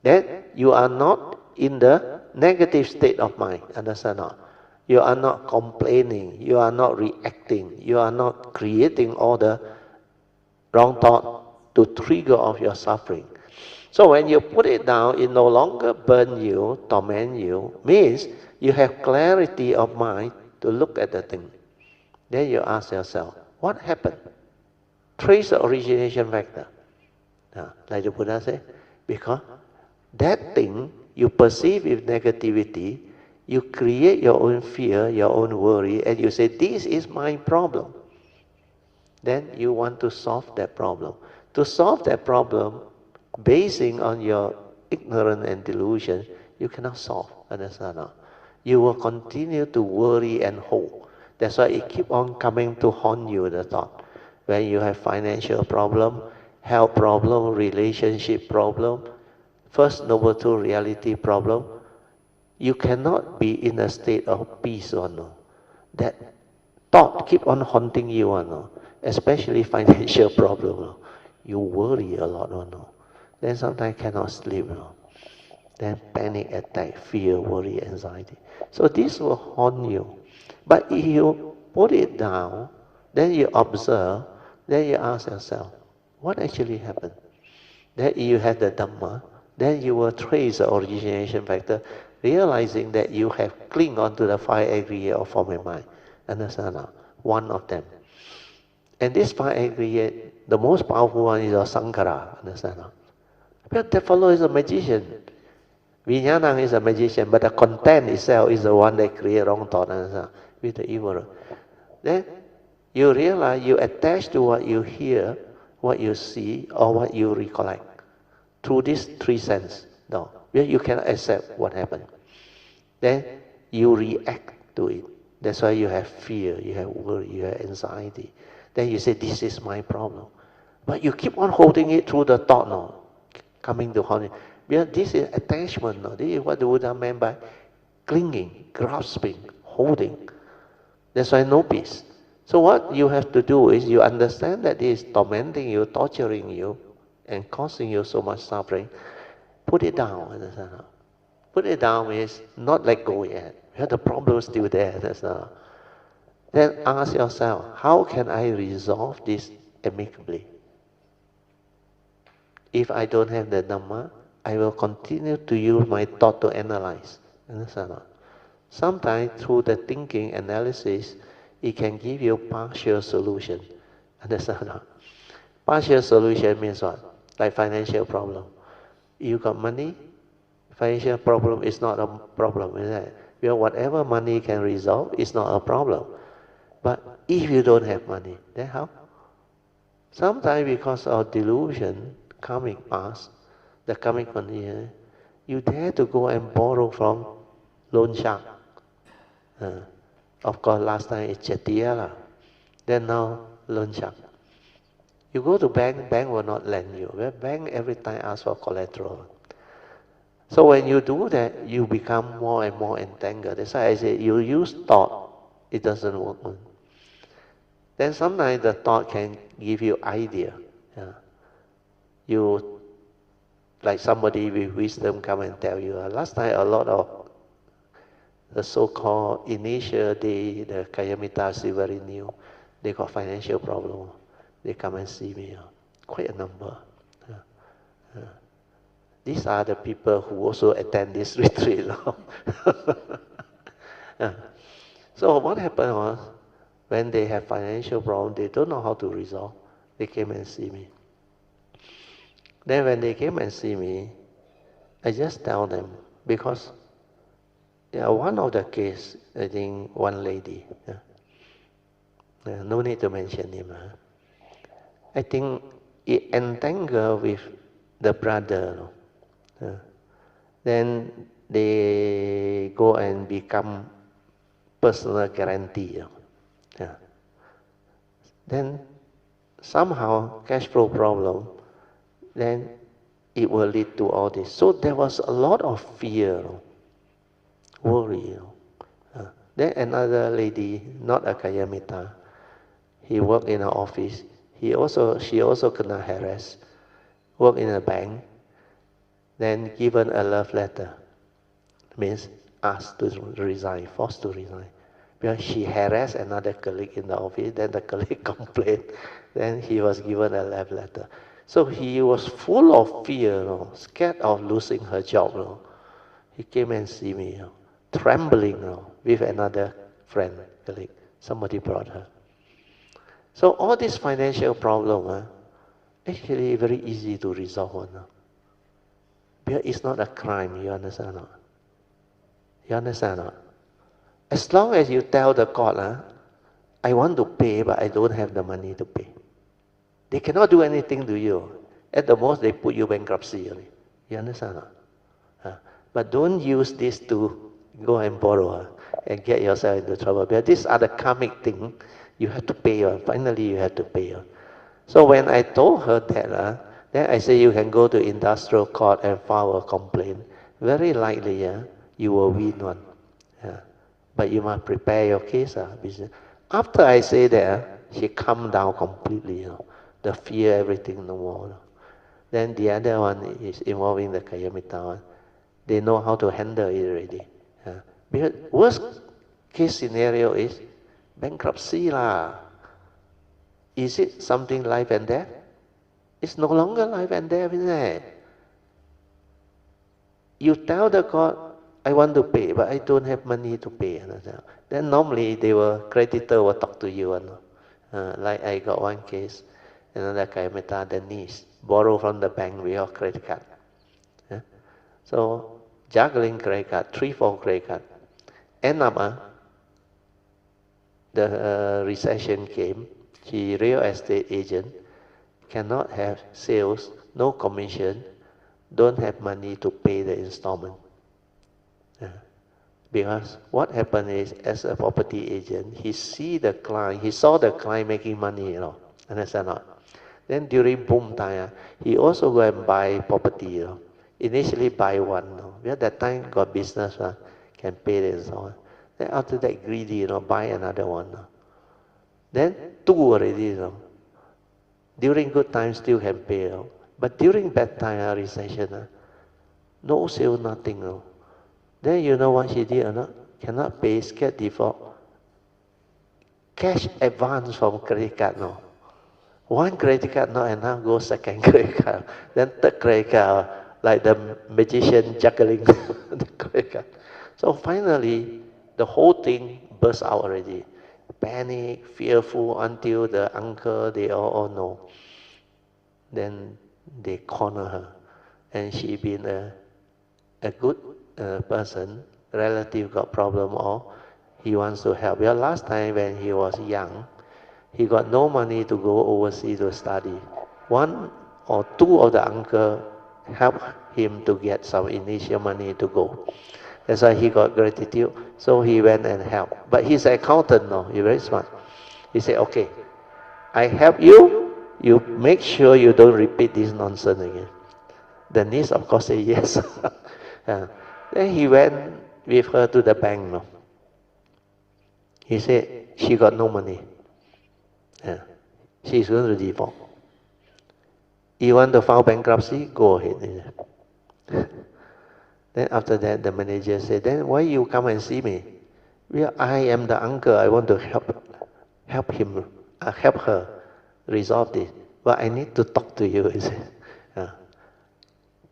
Then you are not in the negative state of mind, understand not? You are not complaining, you are not reacting, you are not creating all the wrong thought to trigger off your suffering. So when you put it down, it no longer burn you, torment you, means you have clarity of mind to look at the thing. Then you ask yourself, what happened? Trace the origination factor. Like the Buddha said, because that thing you perceive with negativity, you create your own fear, your own worry, and you say, this is my problem. Then you want to solve that problem. To solve that problem, basing on your ignorance and delusion, you cannot solve. Understand? You will continue to worry and hold. That's why it keep on coming to haunt you, the thought. When you have financial problem, health problem, relationship problem, first Noble Truth reality problem, you cannot be in a state of peace or no. That thought keep on haunting you or no. Especially financial problem. No? You worry a lot or no. Then sometimes cannot sleep. No? Then panic attack, fear, worry, anxiety. So this will haunt you. But if you put it down, then you observe, then you ask yourself, what actually happened? Then you have the Dhamma, then you will trace the origination factor, realizing that you have clinged onto the five aggregate of form and mind. Understand now? One of them. And this five aggregate, the most powerful one is a Sankara. Understand now? But that fellow is a magician. Vijnana is a magician, but the content itself is the one that creates wrong thought, understand? With the evil. Then you realize you attach to what you hear, what you see, or what you recollect through these three senses. No, you cannot accept what happened. Then you react to it. That's why you have fear, you have worry, you have anxiety. Then you say, this is my problem. But you keep on holding it through the thought, no, coming to haunt it. Because this is attachment, no. This is what the Buddha meant by clinging, grasping, holding. That's why no peace. So what you have to do is you understand that it is tormenting you, torturing you, and causing you so much suffering. Put it down. Understand? Put it down means not let go yet. The problem is still there. Then ask yourself, how can I resolve this amicably? If I don't have the Dhamma, I will continue to use my thought to analyze. Understand? Sometimes through the thinking analysis, it can give you partial solution. Understand? Partial solution means what? Like financial problem. You got money, financial problem is not a problem, isn't it? Because whatever money can resolve is not a problem. But if you don't have money, then how? Sometimes because of delusion, karmic past, the karmic condition, you dare to go and borrow from loan shark. Of course, last time it's Chetia, then now loan shark. You go to bank will not lend you. Well, bank every time asks for collateral. So when you do that, you become more and more entangled. That's why I say you use thought, it doesn't work. Then sometimes the thought can give you idea. Yeah. You, like somebody with wisdom come and tell you, last time a lot of the so-called initial day, the Kayamita is very new. They got financial problem. They come and see me, quite a number. These are the people who also attend this retreat. So what happened was, when they have financial problem, they don't know how to resolve. They came and see me. Then when they came and see me, I just tell them, because one of the case, I think one lady, no need to mention him. I think he entangled with the brother. Then they go and become personal guarantee. Then somehow cash flow problem, then it will lead to all this. So there was a lot of fear, worry. Then another lady, not a Kayamita, he worked in an office. She also kena harass. Worked in a bank. Then given a love letter, means asked to resign, forced to resign. Because she harassed another colleague in the office, then the colleague complained, then he was given a love letter. So he was full of fear, scared of losing her job. He came and see me, trembling with another friend, colleague. Somebody brought her. So all this financial problem, actually very easy to resolve. Because it's not a crime, you understand or not? You understand or not? As long as you tell the court, I want to pay, but I don't have the money to pay. They cannot do anything to you. At the most, they put you bankruptcy. You understand or not? But don't use this to go and borrow and get yourself into trouble. Because these are the karmic thing. You have to pay. Finally, you have to pay. So when I told her that, then I say you can go to industrial court and file a complaint. Very likely, you will win one. But you must prepare your case. After I say that, she calmed down completely. The fear, everything, no more. Then the other one is involving the Kayamita one. They know how to handle it already. Because worst case scenario is bankruptcy lah. Is it something life and death? It's no longer life and death, isn't it? You tell the court, I want to pay, but I don't have money to pay. Then normally creditor will talk to you. Like I got one case, another Kayamita, the niece, borrow from the bank with your credit card. So juggling credit card, 3-4 credit card. End up, the recession came. She real estate agent, cannot have sales, no commission, don't have money to pay the installment. Because what happened is, as a property agent, he saw the client making money, understand or not? Then during boom time, he also go and buy property, Initially buy one, because that time got business, can pay the installment. Then after that greedy, buy another one. Then 2 already, During good time still can pay, but during bad time, recession, no sale, nothing. Then you know what she did or not? Cannot pay, scared default. Cash advance from credit card, One credit card not enough, go second credit card. Then third credit card, like the magician juggling the credit card. So finally, the whole thing burst out already. Panic, fearful, until the uncle, they all know. Then they corner her. And she been a good person, relative got problem, or he wants to help. Because last time when he was young, he got no money to go overseas to study. 1 or 2 of the uncle helped him to get some initial money to go. That's why he got gratitude. So he went and helped. But he's an accountant now. He's very smart. He said, okay, I help you. You make sure you don't repeat this nonsense again. The niece, of course, said yes. Then he went with her to the bank. He said, she got no money. She's going to default. You want to file bankruptcy? Go ahead. Then after that, the manager said, then why you come and see me? Well, I am the uncle. I want to help her resolve this. But I need to talk to you, he said.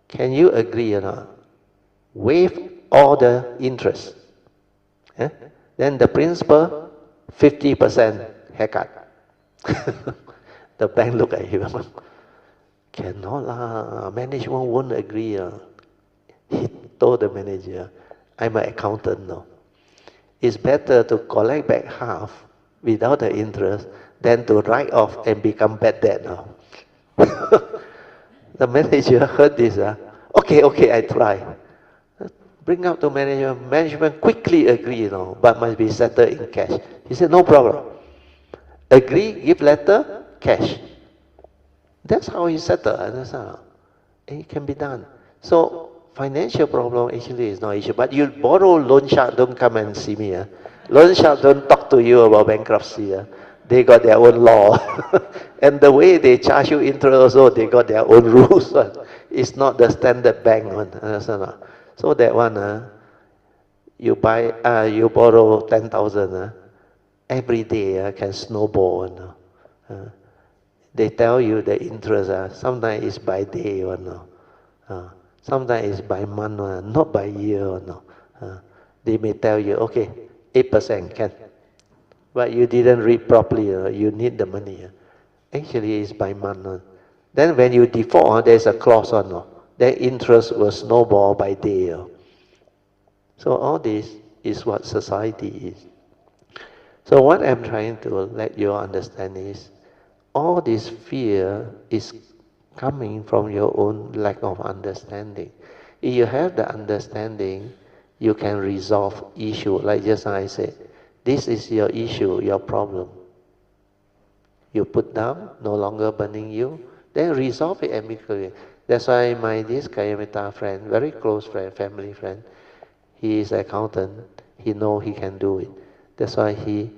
Can you agree or not? Waive all the interest. Then the principal, 50% haircut. The bank look at him. Cannot lah, management won't agree. He told the manager, I'm an accountant now. It's better to collect back half without the interest than to write off and become bad debt now. The manager heard this. Okay, I try. Bring up to management. Management quickly agree, but must be settled in cash. He said, no problem. Agree, give letter, cash. That's how he settled. And it can be done. So financial problem actually is no issue. But you borrow loan shark, don't come and see me. Loan shark don't talk to you about bankruptcy. They got their own law. And the way they charge you interest also, they got their own rules. It's not the standard bank one. So that one, you borrow 10,000. Every day can snowball. They tell you the interest. Sometimes it's by day one. Sometimes it's by month, not by year. They may tell you, okay, 8% can. But you didn't read properly, you need the money. Actually, it's by month. Then when you default, there's a clause on. Then interest will snowball by day. So all this is what society is. So what I'm trying to let you understand is, all this fear is coming from your own lack of understanding. If you have the understanding, you can resolve issue. Like just I said, this is your issue, your problem. You put down, no longer burning you, then resolve it amicably. That's why this Kayamita friend, very close friend, family friend, he is an accountant, he know he can do it. That's why he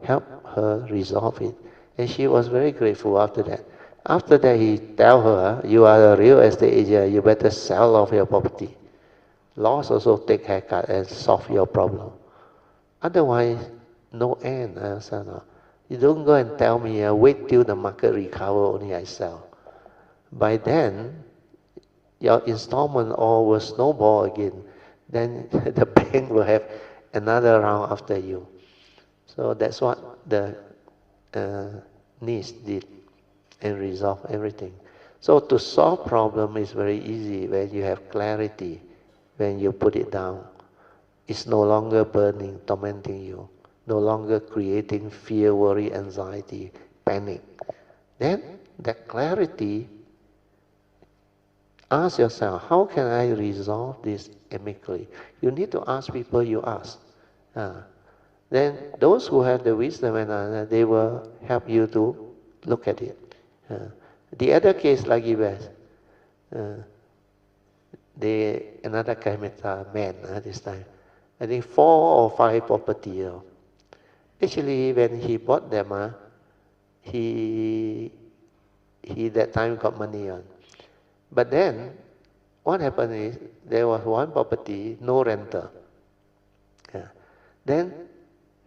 helped her resolve it. And she was very grateful after that. After that, he tell her, you are a real estate agent, you better sell off your property. Laws also take haircut and solve your problem. Otherwise, no end. You don't go and tell me, wait till the market recover, only I sell. By then, your installment all will snowball again. Then the bank will have another round after you. So that's what the niece did and resolve everything. So to solve problem is very easy when you have clarity, when you put it down. It's no longer burning, tormenting you, no longer creating fear, worry, anxiety, panic. Then that clarity, ask yourself, how can I resolve this amicably? You need to ask people you ask. Then those who have the wisdom and they will help you to look at it. The other case lagi best. Another Kaimeta man this time. I think 4 or 5 property. Actually, when he bought them, he that time got money on. But then, what happened is, there was one property, no renter. Then,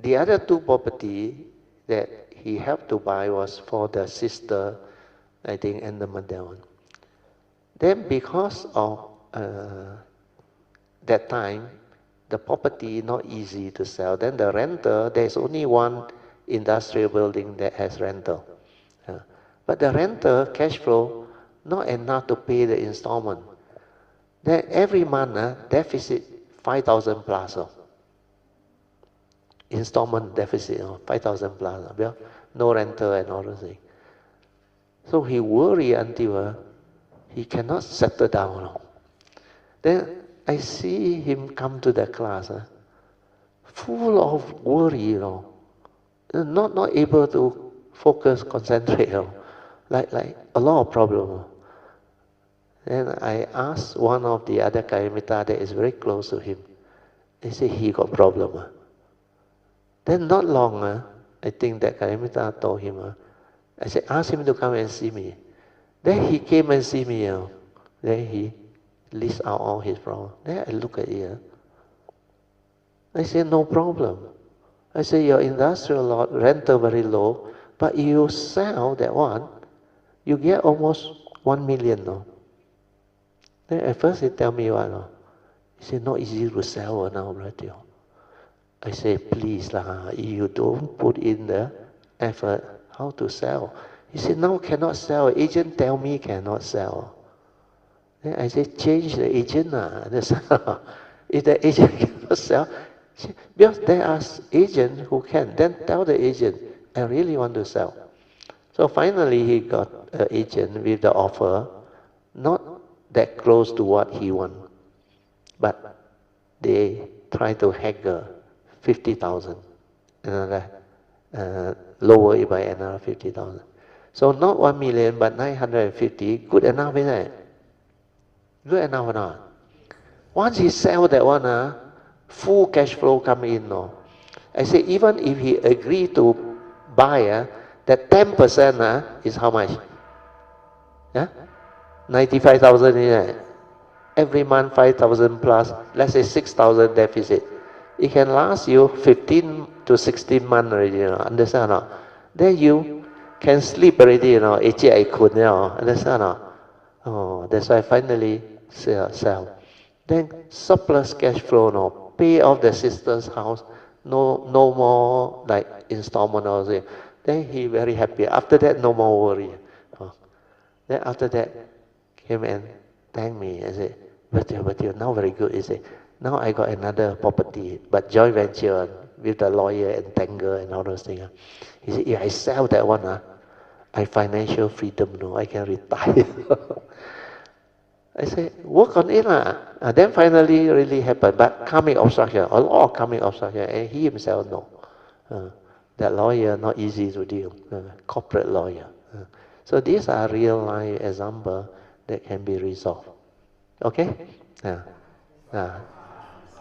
the other 2 property that he helped to buy was for the sister, I think, and the mother one. Then, because of that time, the property not easy to sell. Then the renter, there's only one industrial building that has rental. But the renter cash flow not enough to pay the installment. Then every month deficit 5,000 plus. Installment deficit 5,000 plus. No rental and all those things. So he worried until he cannot settle down. Then I see him come to the class, full of worry, not able to focus, concentrate, like a lot of problem. Then I asked one of the other Kayamita that is very close to him. He said he got problem. Then not long, I think that Kayamita told him, I said, ask him to come and see me. Then he came and see me. Then he list out all his problems. Then I look at it. I say, no problem. I say, your industrial lot, rental very low, but you sell that one, you get almost 1 million, no? Then at first he tell me what, no? He said, not easy to sell now, brother. I say, please lah, if you don't put in the effort, how to sell? He said, now cannot sell. Agent tell me cannot sell. Then I say, change the agent lah. If the agent cannot sell, because there are agents who can, then tell the agent, I really want to sell. So finally he got an agent with the offer, not that close to what he want, but they try to haggle 50,000, another lower it by another 50,000. So not 1 million, but 950. Good enough, isn't it? Good enough or not? Once he sell that one, full cash flow come in. No, I say even if he agree to buy, that 10% is how much? Yeah, 95,000 isn't it? Every month 5,000 plus. Let's say 6,000 deficit. It can last you 15 to 16 months already, understand or not? Then you can sleep already, actually I could, understand or not? Oh, that's why finally sell. Then surplus cash flow, pay off the sister's house, no more like installment or something. Then he very happy. After that, no more worry. Then after that, came and thanked me. I said, but you now very good. He said, now I got another property, but joint venture with the lawyer and tangle and all those things. He said, if I sell that one, I financial freedom, I can retire. I said, work on it lah. Then finally really happened, but karmic obstruction, a lot of karmic obstruction, and he himself know. That lawyer not easy to deal, corporate lawyer. So these are real life examples that can be resolved. Okay?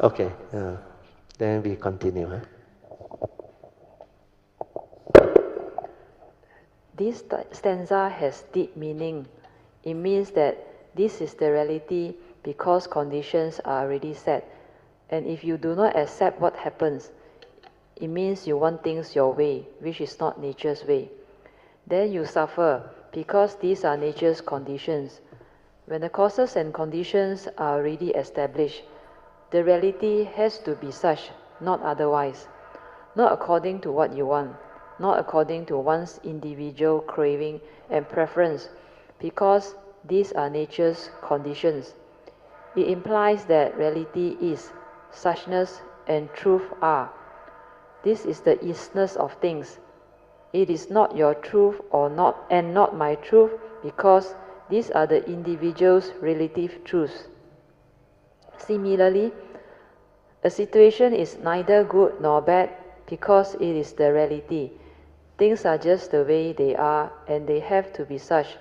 Okay. Then we continue. This stanza has deep meaning. It means that this is the reality because conditions are already set. And if you do not accept what happens, it means you want things your way, which is not nature's way. Then you suffer because these are nature's conditions. When the causes and conditions are already established, the reality has to be such, not otherwise, not according to what you want, not according to one's individual craving and preference, because these are nature's conditions. It implies that reality is, suchness and truth are. This is the isness of things. It is not your truth or not, and not my truth, because these are the individual's relative truths. Similarly, a situation is neither good nor bad because it is the reality. Things are just the way they are, and they have to be such.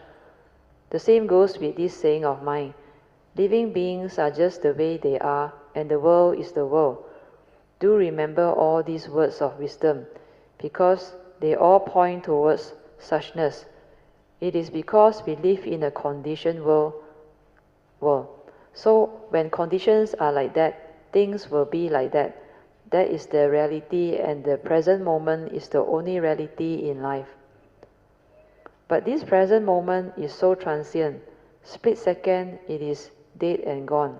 The same goes with this saying of mine. Living beings are just the way they are, and the world is the world. Do remember all these words of wisdom, because they all point towards suchness. It is because we live in a conditioned world. So when conditions are like that, things will be like that. That is the reality, and the present moment is the only reality in life. But this present moment is so transient. Split second, it is dead and gone.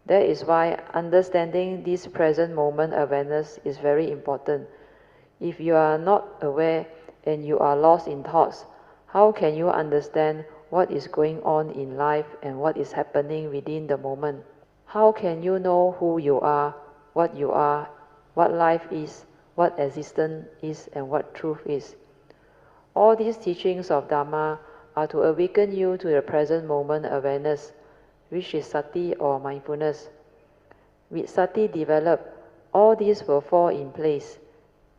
That is why understanding this present moment awareness is very important. If you are not aware and you are lost in thoughts, how can you understand what is going on in life and what is happening within the moment? How can you know who you are, what life is, what existence is, and what truth is? All these teachings of Dharma are to awaken you to the present moment awareness, which is sati or mindfulness. With sati developed, all these will fall in place.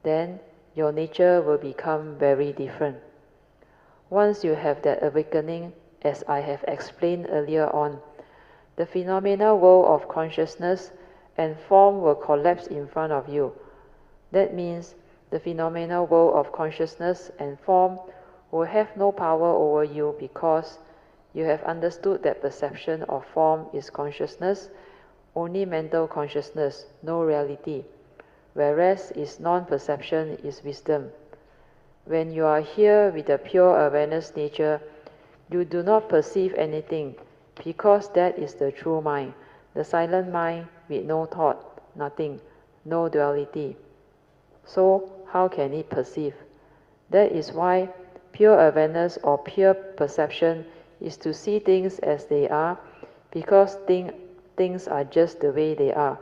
Then your nature will become very different. Once you have that awakening, as I have explained earlier on, the phenomenal world of consciousness and form will collapse in front of you. That means the phenomenal world of consciousness and form will have no power over you because You have understood that perception of form is consciousness, only mental consciousness, no reality, whereas is non-perception is wisdom. When you are here with the pure awareness nature, you do not perceive anything, because that is the true mind, the silent mind with no thought, nothing, no duality. So how can it perceive? That is why pure awareness or pure perception is to see things as they are, because things are just the way they are.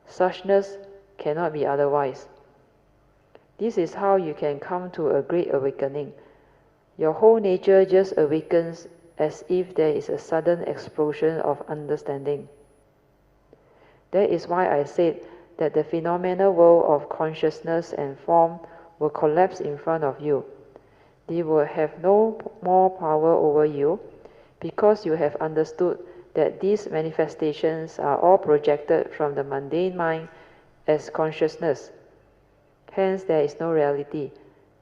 Suchness cannot be otherwise. This is how you can come to a great awakening. Your whole nature just awakens as if there is a sudden explosion of understanding. That is why I said that the phenomenal world of consciousness and form will collapse in front of you. They will have no more power over you, because you have understood that these manifestations are all projected from the mundane mind as consciousness. Hence there is no reality.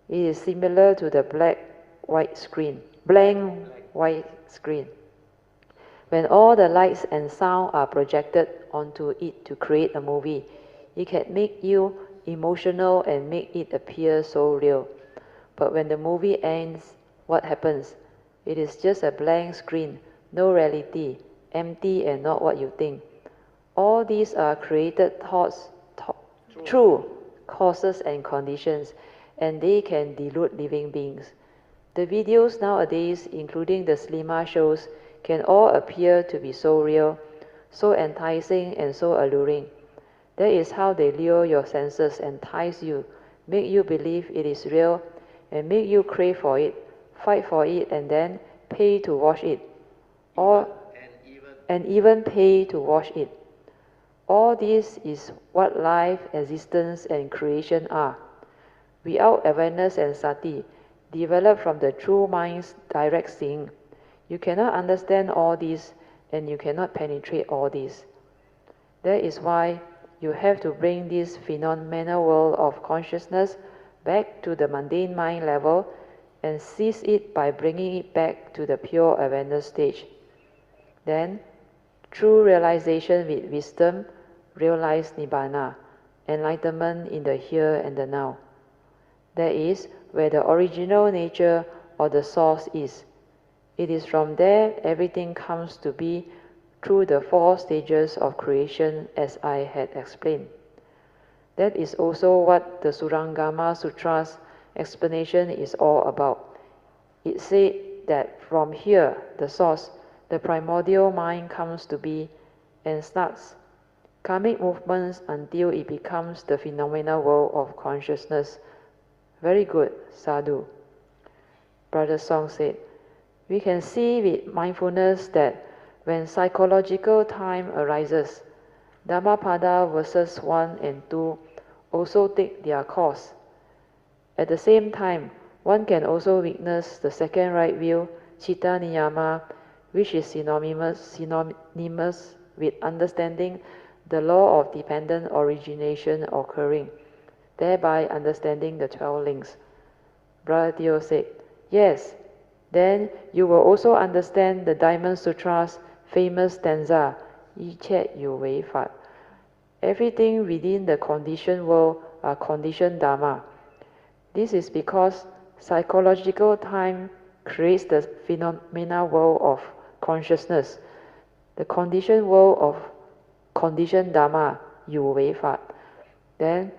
It is similar to the blank white screen. When all the lights and sound are projected onto it to create a movie, it can make you emotional and make it appear so real. But when the movie ends, what happens? It is just a blank screen, no reality, empty and not what you think. All these are created thoughts through causes and conditions, and they can delude living beings. The videos nowadays, including the cinema shows, can all appear to be so real, so enticing and so alluring. That is how they lure your senses, entice you, make you believe it is real, and make you crave for it, fight for it, and then pay to watch it, and even pay to watch it. All this is what life, existence, and creation are. Without awareness and sati, developed from the true mind's direct seeing, you cannot understand all this, and you cannot penetrate all this. That is why you have to bring this phenomenal world of consciousness back to the mundane mind level and seize it by bringing it back to the pure awareness stage. Then, through realization with wisdom, realize Nibbana, enlightenment in the here and the now. That is where the original nature or the source is. It is from there everything comes to be through the 4 stages of creation as I had explained. That is also what the Surangama Sutra's explanation is all about. It said that from here, the source, the primordial mind comes to be and starts karmic movements until it becomes the phenomenal world of consciousness. Very good, sadhu. Brother Song said, we can see with mindfulness that when psychological time arises, Dhammapada verses 1 and 2 also take their course. At the same time, one can also witness the second right view, Citta Niyama, which is synonymous with understanding the law of dependent origination occurring, thereby understanding the 12 links. Brother Theo said, yes, then you will also understand the Diamond Sutra's famous stanza, 一切有为法. Everything within the conditioned world are conditioned Dharma. This is because psychological time creates the phenomena world of consciousness, the conditioned world of conditioned Dharma, 有为法. Then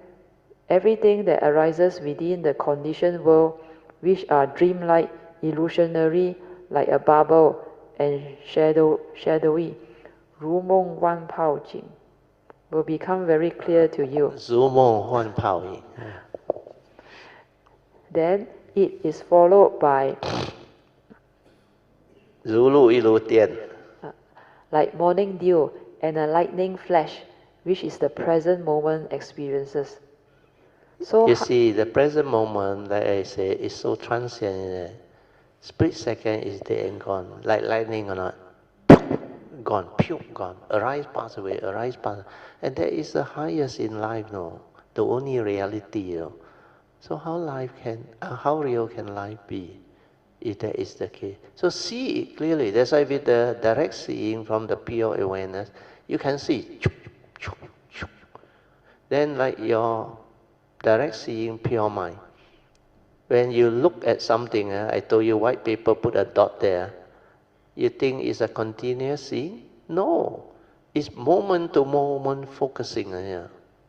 everything that arises within the conditioned world, which are dreamlike, illusionary, like a bubble, and shadowy, 如梦幻泡影, will become very clear to you. 如梦幻泡影. Then it is followed by 如露亦如电. Like morning dew and a lightning flash, which is the present moment experiences. So You see, the present moment, like I say, is so transient. Split second is there and gone, like lightning or not. Gone, pew, gone. Arise, pass away, arise, pass. And that is the highest in life, no? The only reality, you know. So how real can life be? if that is the case. So see it clearly. That's why with the direct seeing from the pure awareness, you can see. Then like your direct seeing pure mind. When you look at something, I told you white paper, put a dot there. You think it's a continuous seeing? No. It's moment to moment focusing.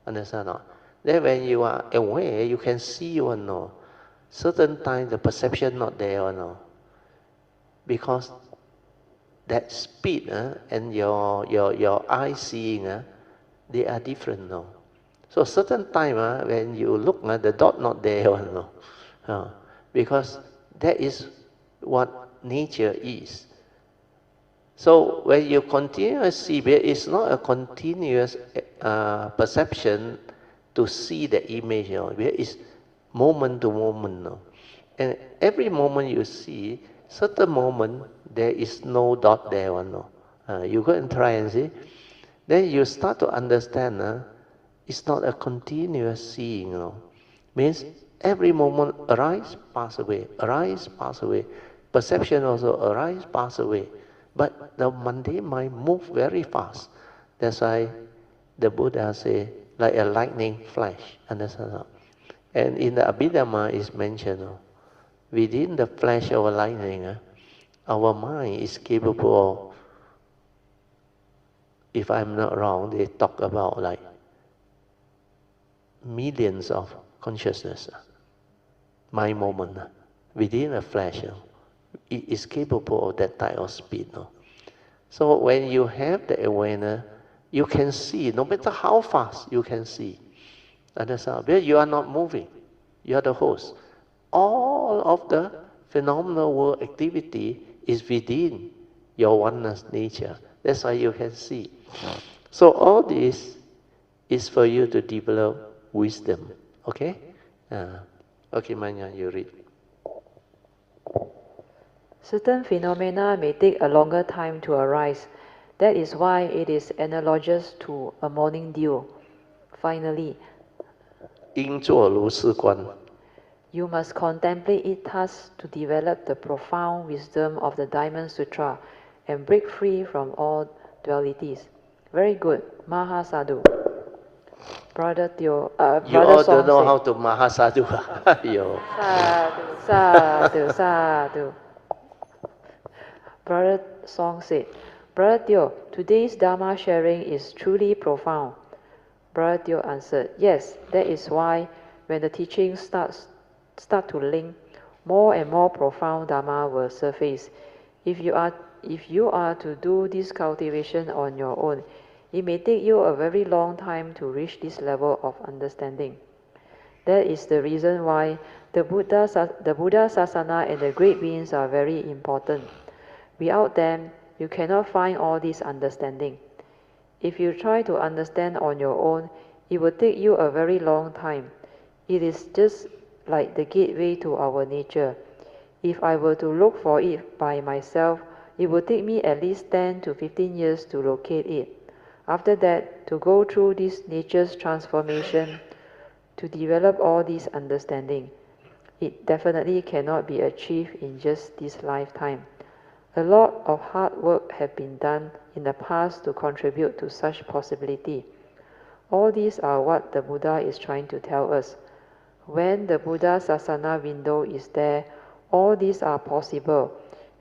Understand or not? Then when you are aware, you can see or no. Certain time the perception not there or no. Because that speed and your eye seeing, they are different now. So certain time when you look, the dot not there or no. Because that is what nature is. So when you continuously see, it's not a continuous perception to see the image. It's moment to moment. And every moment you see, certain moment there is no dot there. You go and try and see. Then you start to understand it's not a continuous seeing. Means every moment arise, pass away, arise, pass away. Perception also arise, pass away. But the mundane mind move very fast. That's why the Buddha say like a lightning flash. Understand? And in the Abhidhamma is mentioned, within the flash of a lightning, our mind is capable of, if I'm not wrong, they talk about like millions of consciousness, mind moment, within a flash. It is capable of that type of speed. So when you have the awareness, you can see, no matter how fast you can see. Understand? Because you are not moving. You are the host. All of the phenomenal world activity is within your oneness nature. That's why you can see. So all this is for you to develop wisdom. Okay? Okay, Manya, you read. Certain phenomena may take a longer time to arise. That is why it is analogous to a morning dew. Finally, 应作如是观。 you must contemplate it thus to develop the profound wisdom of the Diamond Sutra and break free from all dualities. Very good. Maha Sadhu. Brother Teo, You Brother all Song don't know said, how to mahasadu. Sadhu, Sadhu, Sadhu. Brother Song said, Brother Teo, today's Dharma sharing is truly profound. Brother Teo answered, yes, that is why when the teaching start to link, more and more profound Dharma will surface. If you are to do this cultivation on your own, it may take you a very long time to reach this level of understanding. That is the reason why the Buddha Sasana and the great beings are very important. Without them, you cannot find all this understanding. If you try to understand on your own, it will take you a very long time. It is just like the gateway to our nature. If I were to look for it by myself, it would take me at least 10 to 15 years to locate it. After that, to go through this nature's transformation, to develop all this understanding, it definitely cannot be achieved in just this lifetime. A lot of hard work have been done in the past to contribute to such possibility. All these are what the Buddha is trying to tell us. When the Buddha Sasana window is there, all these are possible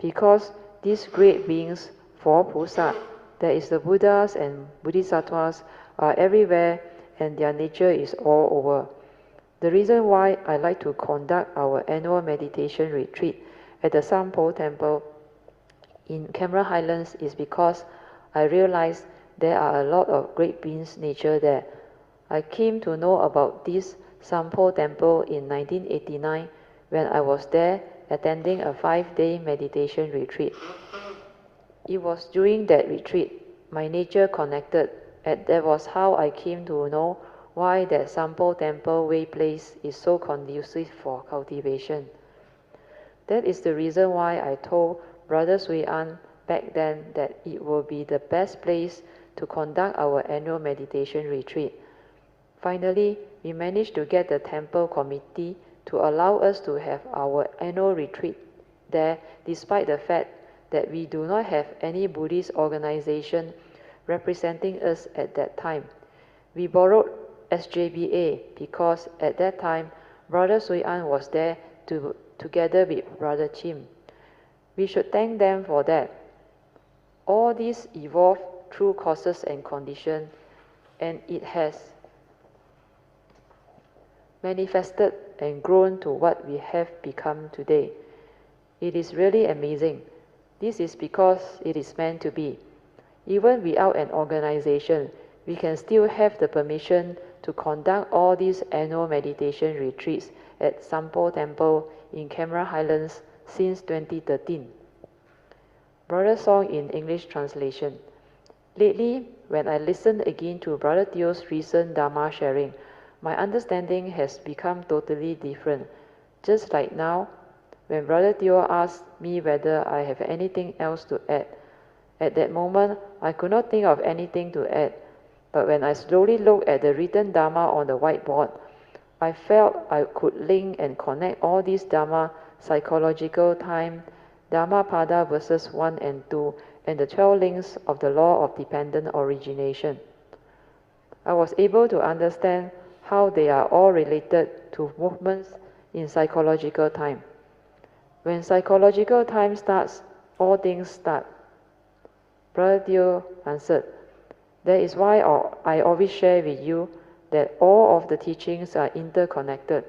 because these great beings, four菩萨, that is the Buddhas and Bodhisattvas, are everywhere and their nature is all over. The reason why I like to conduct our annual meditation retreat at the Sampo Temple in Cameron Highlands is because I realized there are a lot of great beings nature there. I came to know about this Sampo Temple in 1989 when I was there attending a 5-day meditation retreat. It was during that retreat my nature connected, and that was how I came to know why that Sampo Temple way place is so conducive for cultivation. That is the reason why I told Brother Sui An back then that it will be the best place to conduct our annual meditation retreat. Finally, we managed to get the temple committee to allow us to have our annual retreat there despite the fact that we do not have any Buddhist organization representing us at that time. We borrowed SJBA because at that time Brother Sui An was there together with Brother Chim. We should thank them for that. All this evolved through causes and conditions, and it has manifested and grown to what we have become today. It is really amazing. This is because it is meant to be. Even without an organization, we can still have the permission to conduct all these annual meditation retreats at Sampo Temple in Cameron Highlands since 2013. Brother Song in English translation. Lately, when I listened again to Brother Teo's recent Dharma sharing, my understanding has become totally different. Just like now, when Brother Teo asked me whether I have anything else to add, at that moment, I could not think of anything to add. But when I slowly looked at the written Dharma on the whiteboard, I felt I could link and connect all these Dharma, psychological time, Dhammapada verses 1 and 2, and the 12 links of the law of dependent origination. I was able to understand how they are all related to movements in psychological time. When psychological time starts, all things start. Brother Teo answered, that is why I always share with you that all of the teachings are interconnected.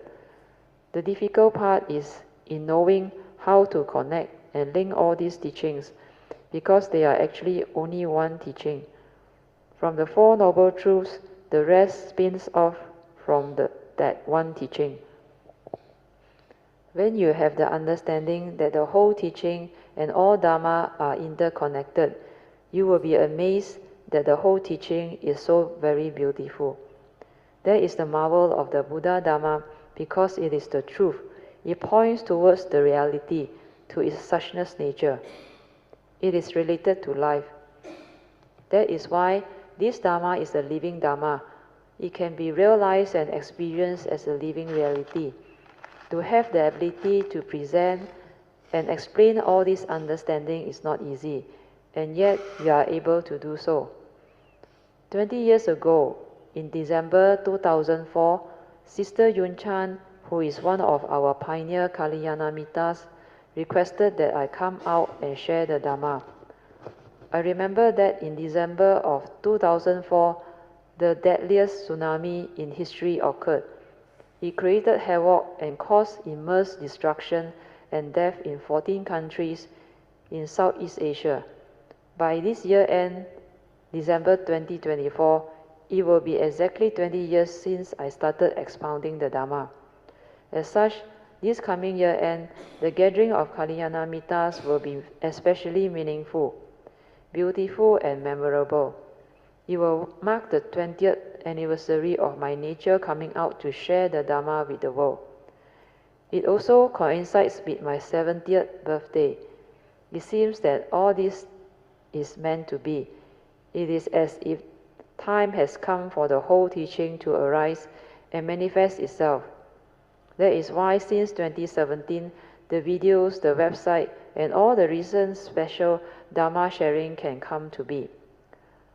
The difficult part is in knowing how to connect and link all these teachings, because they are actually only one teaching. From the Four Noble Truths, the rest spins off from that one teaching. When you have the understanding that the whole teaching and all Dharma are interconnected, you will be amazed that the whole teaching is so very beautiful. That is the marvel of the Buddha Dharma, because it is the truth. It points towards the reality, to its suchness nature. It is related to life. That is why this Dharma is a living Dharma. It can be realized and experienced as a living reality. To have the ability to present and explain all this understanding is not easy, and yet we are able to do so. 20 years ago, in December 2004, Sister Yun Chan, who is one of our pioneer Kalyanamitas, requested that I come out and share the Dharma. I remember that in December of 2004, the deadliest tsunami in history occurred. It created havoc and caused immense destruction and death in 14 countries in Southeast Asia. By this year end, December 2024, it will be exactly 20 years since I started expounding the Dharma. As such, this coming year end, the gathering of Kalyanamitas will be especially meaningful, beautiful and memorable. It will mark the 20th anniversary of my nature coming out to share the Dharma with the world. It also coincides with my 70th birthday. It seems that all this is meant to be. It is as if time has come for the whole teaching to arise and manifest itself. That is why since 2017, the videos, the website, and all the recent special Dharma sharing can come to be.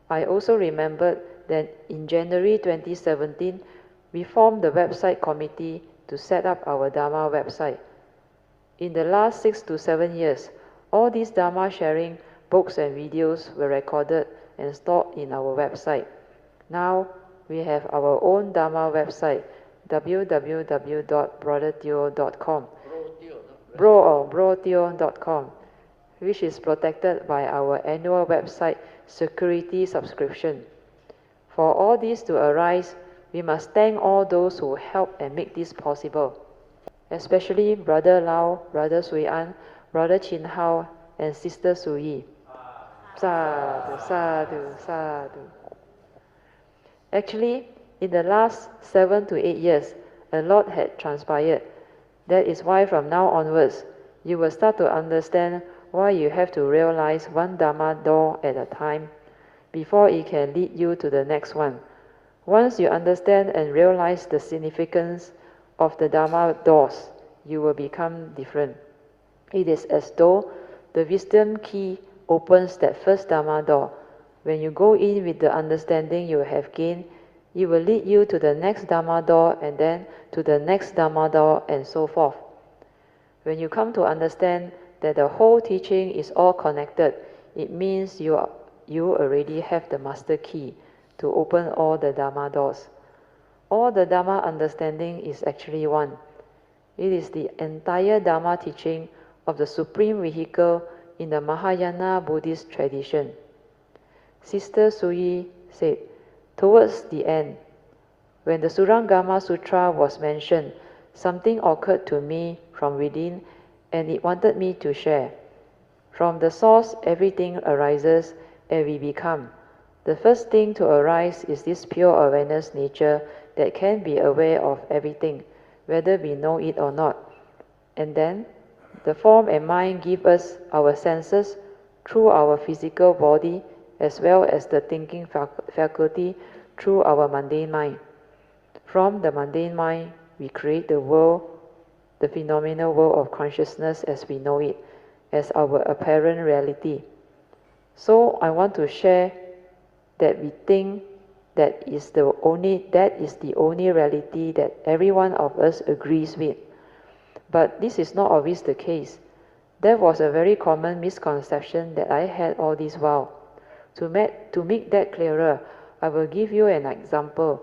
I also remembered that in January 2017, we formed the website committee to set up our Dharma website. In the last 6 to 7 years, all these Dharma sharing books and videos were recorded and stored in our website. Now, we have our own Dharma website, www.brotherteo.com, broteo.com, which is protected by our annual website security subscription. For all this to arise, we must thank all those who help and make this possible, especially Brother Lau, Brother Sui An, Brother Chin Hao, and Sister Soo Yee. Sadhu, sadhu, sadhu. Actually, in the last 7 to 8 years, a lot had transpired. That is why from now onwards, you will start to understand why you have to realize one Dharma door at a time before it can lead you to the next one. Once you understand and realize the significance of the Dharma doors, you will become different. It is as though the wisdom key opens that first Dharma door. When you go in with the understanding you have gained, it will lead you to the next Dharma door and then to the next Dharma door and so forth. When you come to understand that the whole teaching is all connected, it means you already have the master key to open all the Dharma doors. All the Dharma understanding is actually one. It is the entire Dharma teaching of the supreme vehicle in the Mahayana Buddhist tradition. Sister Soo Yee said, towards the end, when the Surangama Sutra was mentioned, something occurred to me from within and it wanted me to share. From the source, everything arises and we become. The first thing to arise is this pure awareness nature that can be aware of everything, whether we know it or not. And then, the form and mind give us our senses through our physical body as well as the thinking faculty through our mundane mind. From the mundane mind, we create the world, the phenomenal world of consciousness as we know it, as our apparent reality. So I want to share that we think that is the only reality that every one of us agrees with. But this is not always the case. That was a very common misconception that I had all this while. To make that clearer, I will give you an example.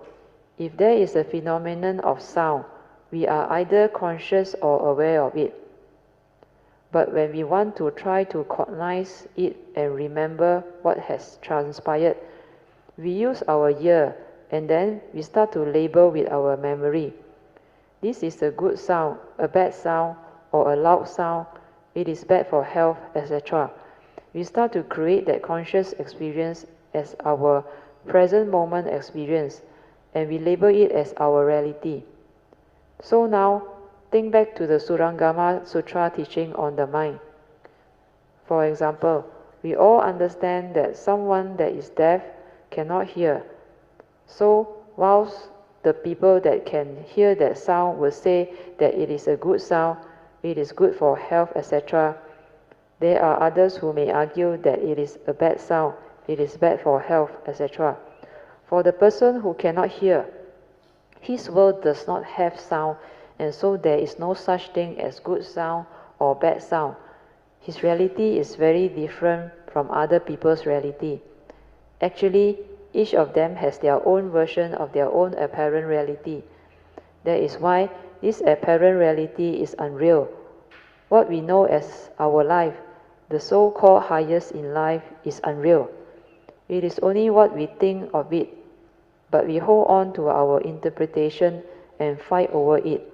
If there is a phenomenon of sound, we are either conscious or aware of it. But when we want to try to cognize it and remember what has transpired, we use our ear and then we start to label with our memory. This is a good sound, a bad sound, or a loud sound. It is bad for health, etc. We start to create that conscious experience as our present moment experience, and we label it as our reality. So now, think back to the Surangama Sutra teaching on the mind. For example, we all understand that someone that is deaf cannot hear. So, whilst the people that can hear that sound will say that it is a good sound, it is good for health, etc., there are others who may argue that it is a bad sound, it is bad for health, etc. For the person who cannot hear, his world does not have sound, and so there is no such thing as good sound or bad sound. His reality is very different from other people's reality. Actually, each of them has their own version of their own apparent reality. That is why this apparent reality is unreal. What we know as our life, the so-called highest in life, is unreal. It is only what we think of it, but we hold on to our interpretation and fight over it.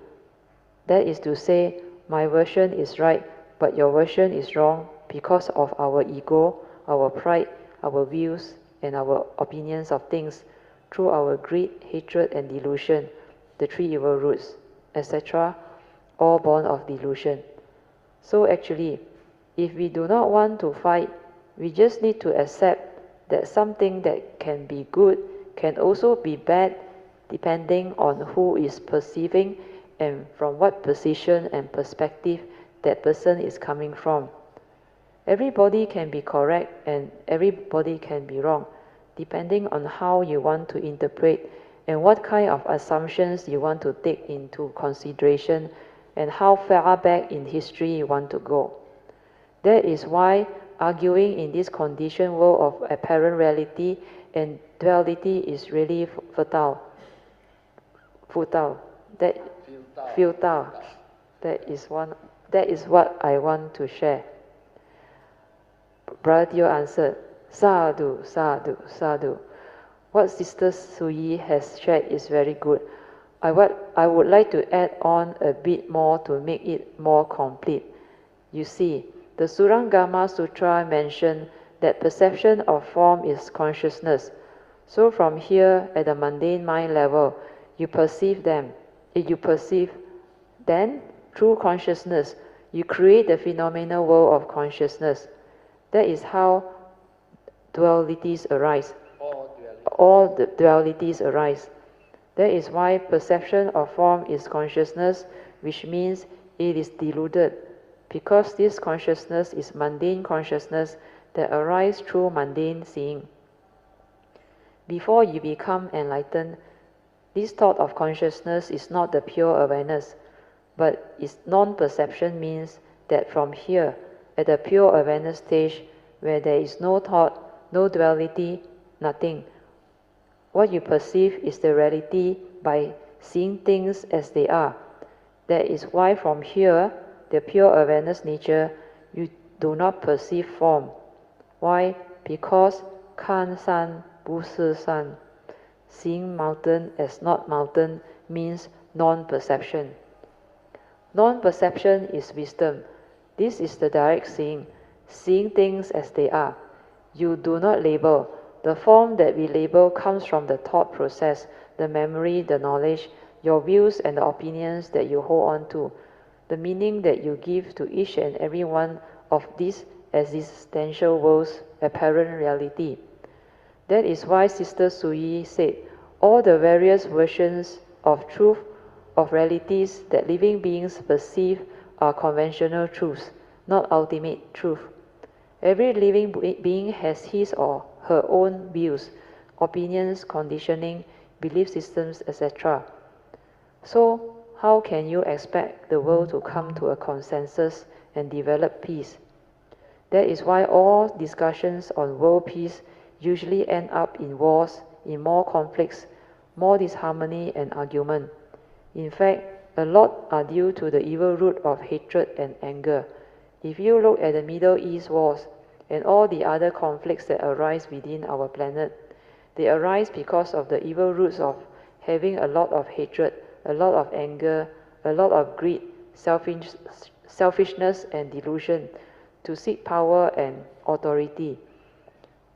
That is to say, my version is right, but your version is wrong because of our ego, our pride, our views, and our opinions of things through our greed, hatred, and delusion, the three evil roots, etc., all born of delusion. So actually, if we do not want to fight, we just need to accept that something that can be good can also be bad depending on who is perceiving and from what position and perspective that person is coming from. Everybody can be correct and everybody can be wrong, depending on how you want to interpret and what kind of assumptions you want to take into consideration and how far back in history you want to go. That is why arguing in this conditioned world of apparent reality and duality is really futile. That is what I want to share. Brother Teo answered, Sadhu, Sadhu, Sadhu. What Sister Soo Yee has shared is very good. I would like to add on a bit more to make it more complete. You see, the Surangama Sutra mentioned that perception of form is consciousness. So from here, at the mundane mind level, you perceive them. If you perceive, then through consciousness, you create the phenomenal world of consciousness. That is how dualities arise. All the dualities arise. That is why perception of form is consciousness, which means it is deluded. because this consciousness is mundane consciousness that arises through mundane seeing. Before you become enlightened, this thought of consciousness is not the pure awareness, but its non-perception means that from here, at the pure awareness stage, where there is no thought, no duality, nothing, what you perceive is the reality by seeing things as they are. That is why from here, the pure awareness nature, you do not perceive form. Why? Because 看山不是山. Seeing mountain as not mountain means non-perception. Non-perception is wisdom. This is the direct seeing, seeing things as they are. You do not label. The form that we label comes from the thought process, the memory, the knowledge, your views and the opinions that you hold on to, the meaning that you give to each and every one of these existential worlds' apparent reality. That is why Sister Soo Yee said, all the various versions of truth, of realities that living beings perceive are conventional truths, not ultimate truth. Every living being has his or her own views, opinions, conditioning, belief systems, etc. So, how can you expect the world to come to a consensus and develop peace? That is why all discussions on world peace usually end up in wars, in more conflicts, more disharmony and argument. In fact, a lot are due to the evil root of hatred and anger. If you look at the Middle East wars and all the other conflicts that arise within our planet, they arise because of the evil roots of having a lot of hatred, a lot of anger, a lot of greed, selfishness and delusion to seek power and authority.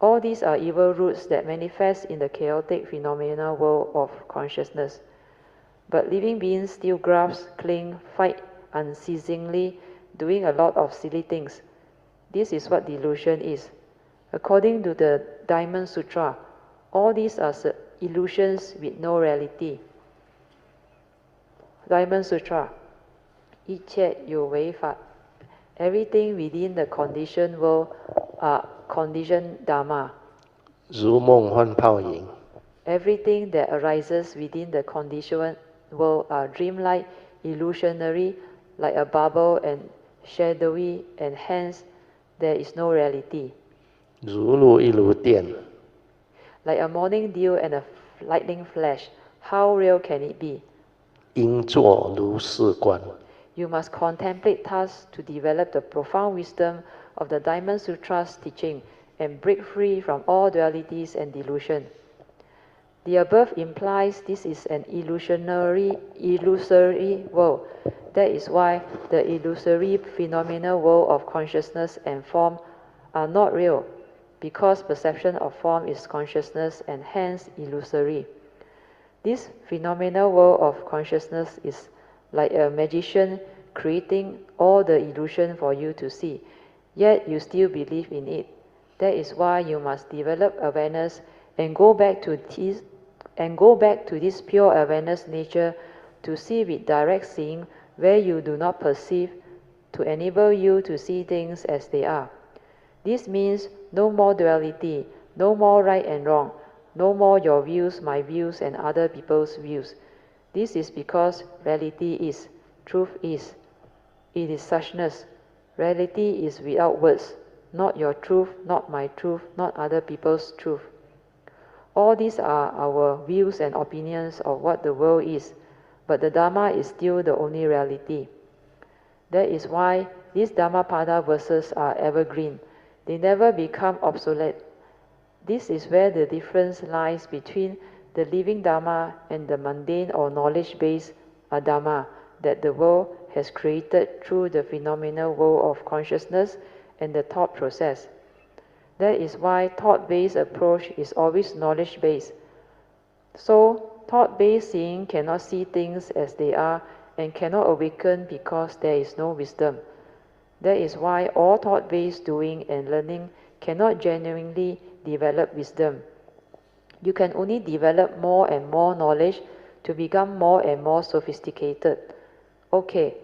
All these are evil roots that manifest in the chaotic phenomenal world of consciousness. But living beings still grasp, cling, fight unceasingly, doing a lot of silly things. This is what delusion is. According to the Diamond Sutra, all these are illusions with no reality. Diamond Sutra, 一切有为法. Everything within the conditioned world are conditioned dharma. 如梦幻泡影. Everything that arises within the conditioned world are dreamlike, illusionary, like a bubble and shadowy, and hence there is no reality. 如露亦如电. Like a morning dew and a lightning flash, how real can it be? 应作如是观. You must contemplate thus to develop the profound wisdom of the Diamond Sutra's teaching and break free from all dualities and delusion. The above implies this is an illusory world. That is why the illusory phenomenal world of consciousness and form are not real, because perception of form is consciousness and hence illusory. This phenomenal world of consciousness is like a magician creating all the illusion for you to see, yet you still believe in it. That is why you must develop awareness and go back to this pure awareness nature to see with direct seeing where you do not perceive, to enable you to see things as they are. This means no more duality, no more right and wrong, no more your views, my views, and other people's views. This is because reality is, truth is. It is suchness. Reality is without words, not your truth, not my truth, not other people's truth. All these are our views and opinions of what the world is, but the Dharma is still the only reality. That is why these Dhammapada verses are evergreen. They never become obsolete. This is where the difference lies between the living Dharma and the mundane or knowledge-based Dharma that the world has created through the phenomenal world of consciousness and the thought process. That is why thought-based approach is always knowledge-based. So, thought-based seeing cannot see things as they are and cannot awaken because there is no wisdom. That is why all thought-based doing and learning cannot genuinely develop wisdom. You can only develop more and more knowledge to become more and more sophisticated. Okay,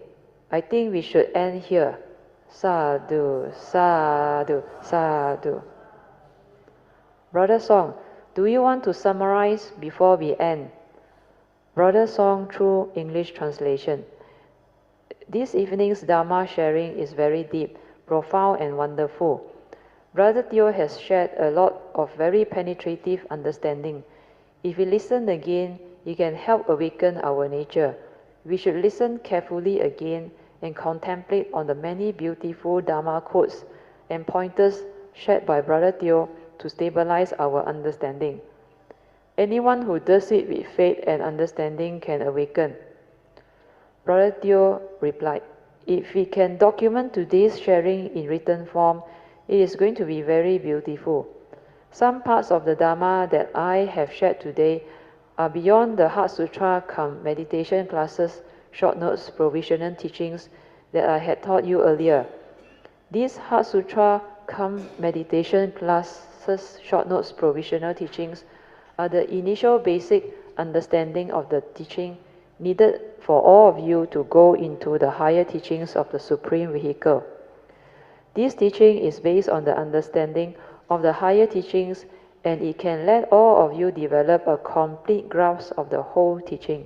I think we should end here. Sadhu, sadhu, sadhu. Brother Song, do you want to summarize before we end? Brother Song through English translation. This evening's Dharma sharing is very deep, profound and wonderful. Brother Teo has shared a lot of very penetrative understanding. If we listen again, it can help awaken our nature. We should listen carefully again and contemplate on the many beautiful Dharma quotes and pointers shared by Brother Teo to stabilize our understanding. Anyone who does it with faith and understanding can awaken. Brother Teo replied, if we can document today's sharing in written form, it is going to be very beautiful. Some parts of the Dharma that I have shared today are beyond the Heart Sutra cum meditation classes, short notes, provisional teachings that I had taught you earlier. These Heart Sutra cum meditation classes, short notes, provisional teachings are the initial basic understanding of the teaching needed for all of you to go into the higher teachings of the Supreme Vehicle. This teaching is based on the understanding of the higher teachings, and it can let all of you develop a complete grasp of the whole teaching.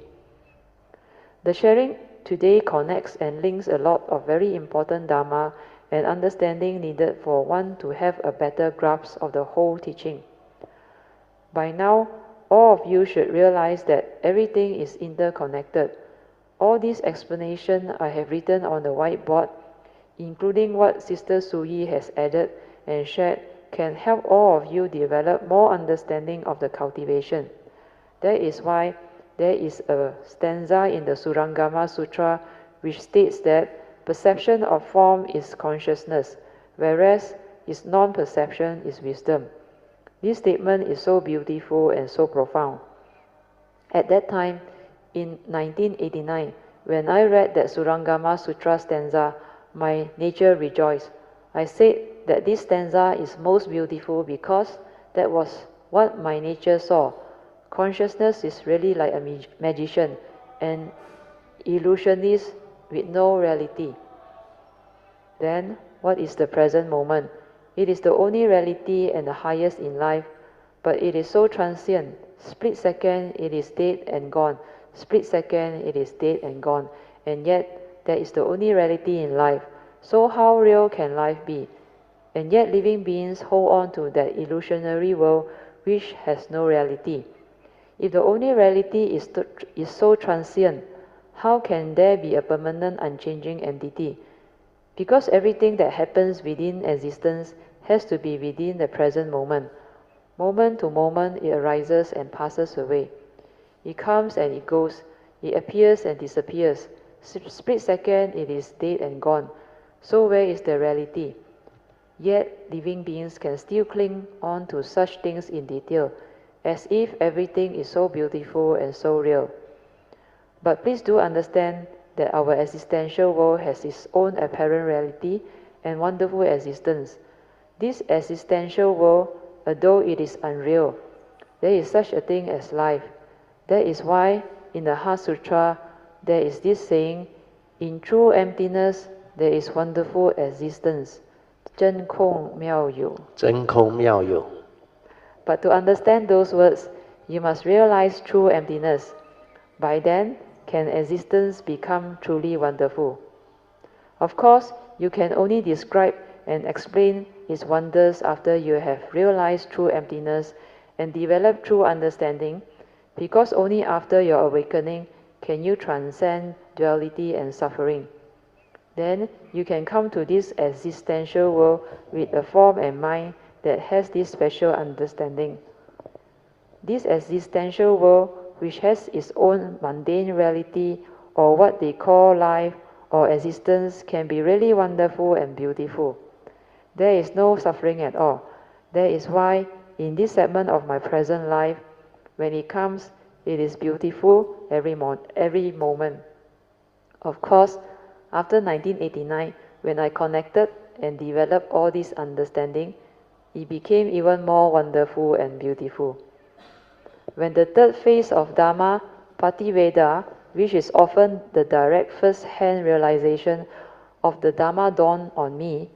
The sharing today connects and links a lot of very important Dharma and understanding needed for one to have a better grasp of the whole teaching. By now, all of you should realize that everything is interconnected. All these explanations I have written on the whiteboard, including what Sister Soo Yee has added and shared, can help all of you develop more understanding of the cultivation. That is why there is a stanza in the Surangama Sutra which states that perception of form is consciousness, whereas its non-perception is wisdom. This statement is so beautiful and so profound. At that time, in 1989, when I read that Surangama Sutra stanza, my nature rejoiced. I said that this stanza is most beautiful because that was what my nature saw. Consciousness is really like a magician, an illusionist with no reality. Then, what is the present moment? It is the only reality and the highest in life, but it is so transient. Split second, it is dead and gone. Split second, it is dead and gone. And yet, that is the only reality in life. So how real can life be? And yet living beings hold on to that illusionary world which has no reality. If the only reality is so transient, how can there be a permanent unchanging entity? Because everything that happens within existence has to be within the present moment. Moment to moment it arises and passes away. It comes and it goes. It appears and disappears. Split second it is dead and gone. So where is the reality? Yet living beings can still cling on to such things in detail, as if everything is so beautiful and so real. But please do understand that our existential world has its own apparent reality and wonderful existence. This existential world, although it is unreal, there is such a thing as life. That is why in the Heart Sutra there is this saying, in true emptiness there is wonderful existence. 真空妙有. 真空妙有. But to understand those words, you must realize true emptiness. By then, can existence become truly wonderful. Of course, you can only describe and explain its wonders after you have realized true emptiness and developed true understanding, because only after your awakening can you transcend duality and suffering. Then you can come to this existential world with a form and mind that has this special understanding. This existential world, which has its own mundane reality, or what they call life or existence, can be really wonderful and beautiful. There is no suffering at all. That is why in this segment of my present life, when it comes, it is beautiful every moment. Of course, after 1989, when I connected and developed all this understanding, it became even more wonderful and beautiful. When the third phase of Dharma, Pativeda, which is often the direct first-hand realization of the Dharma dawned on me,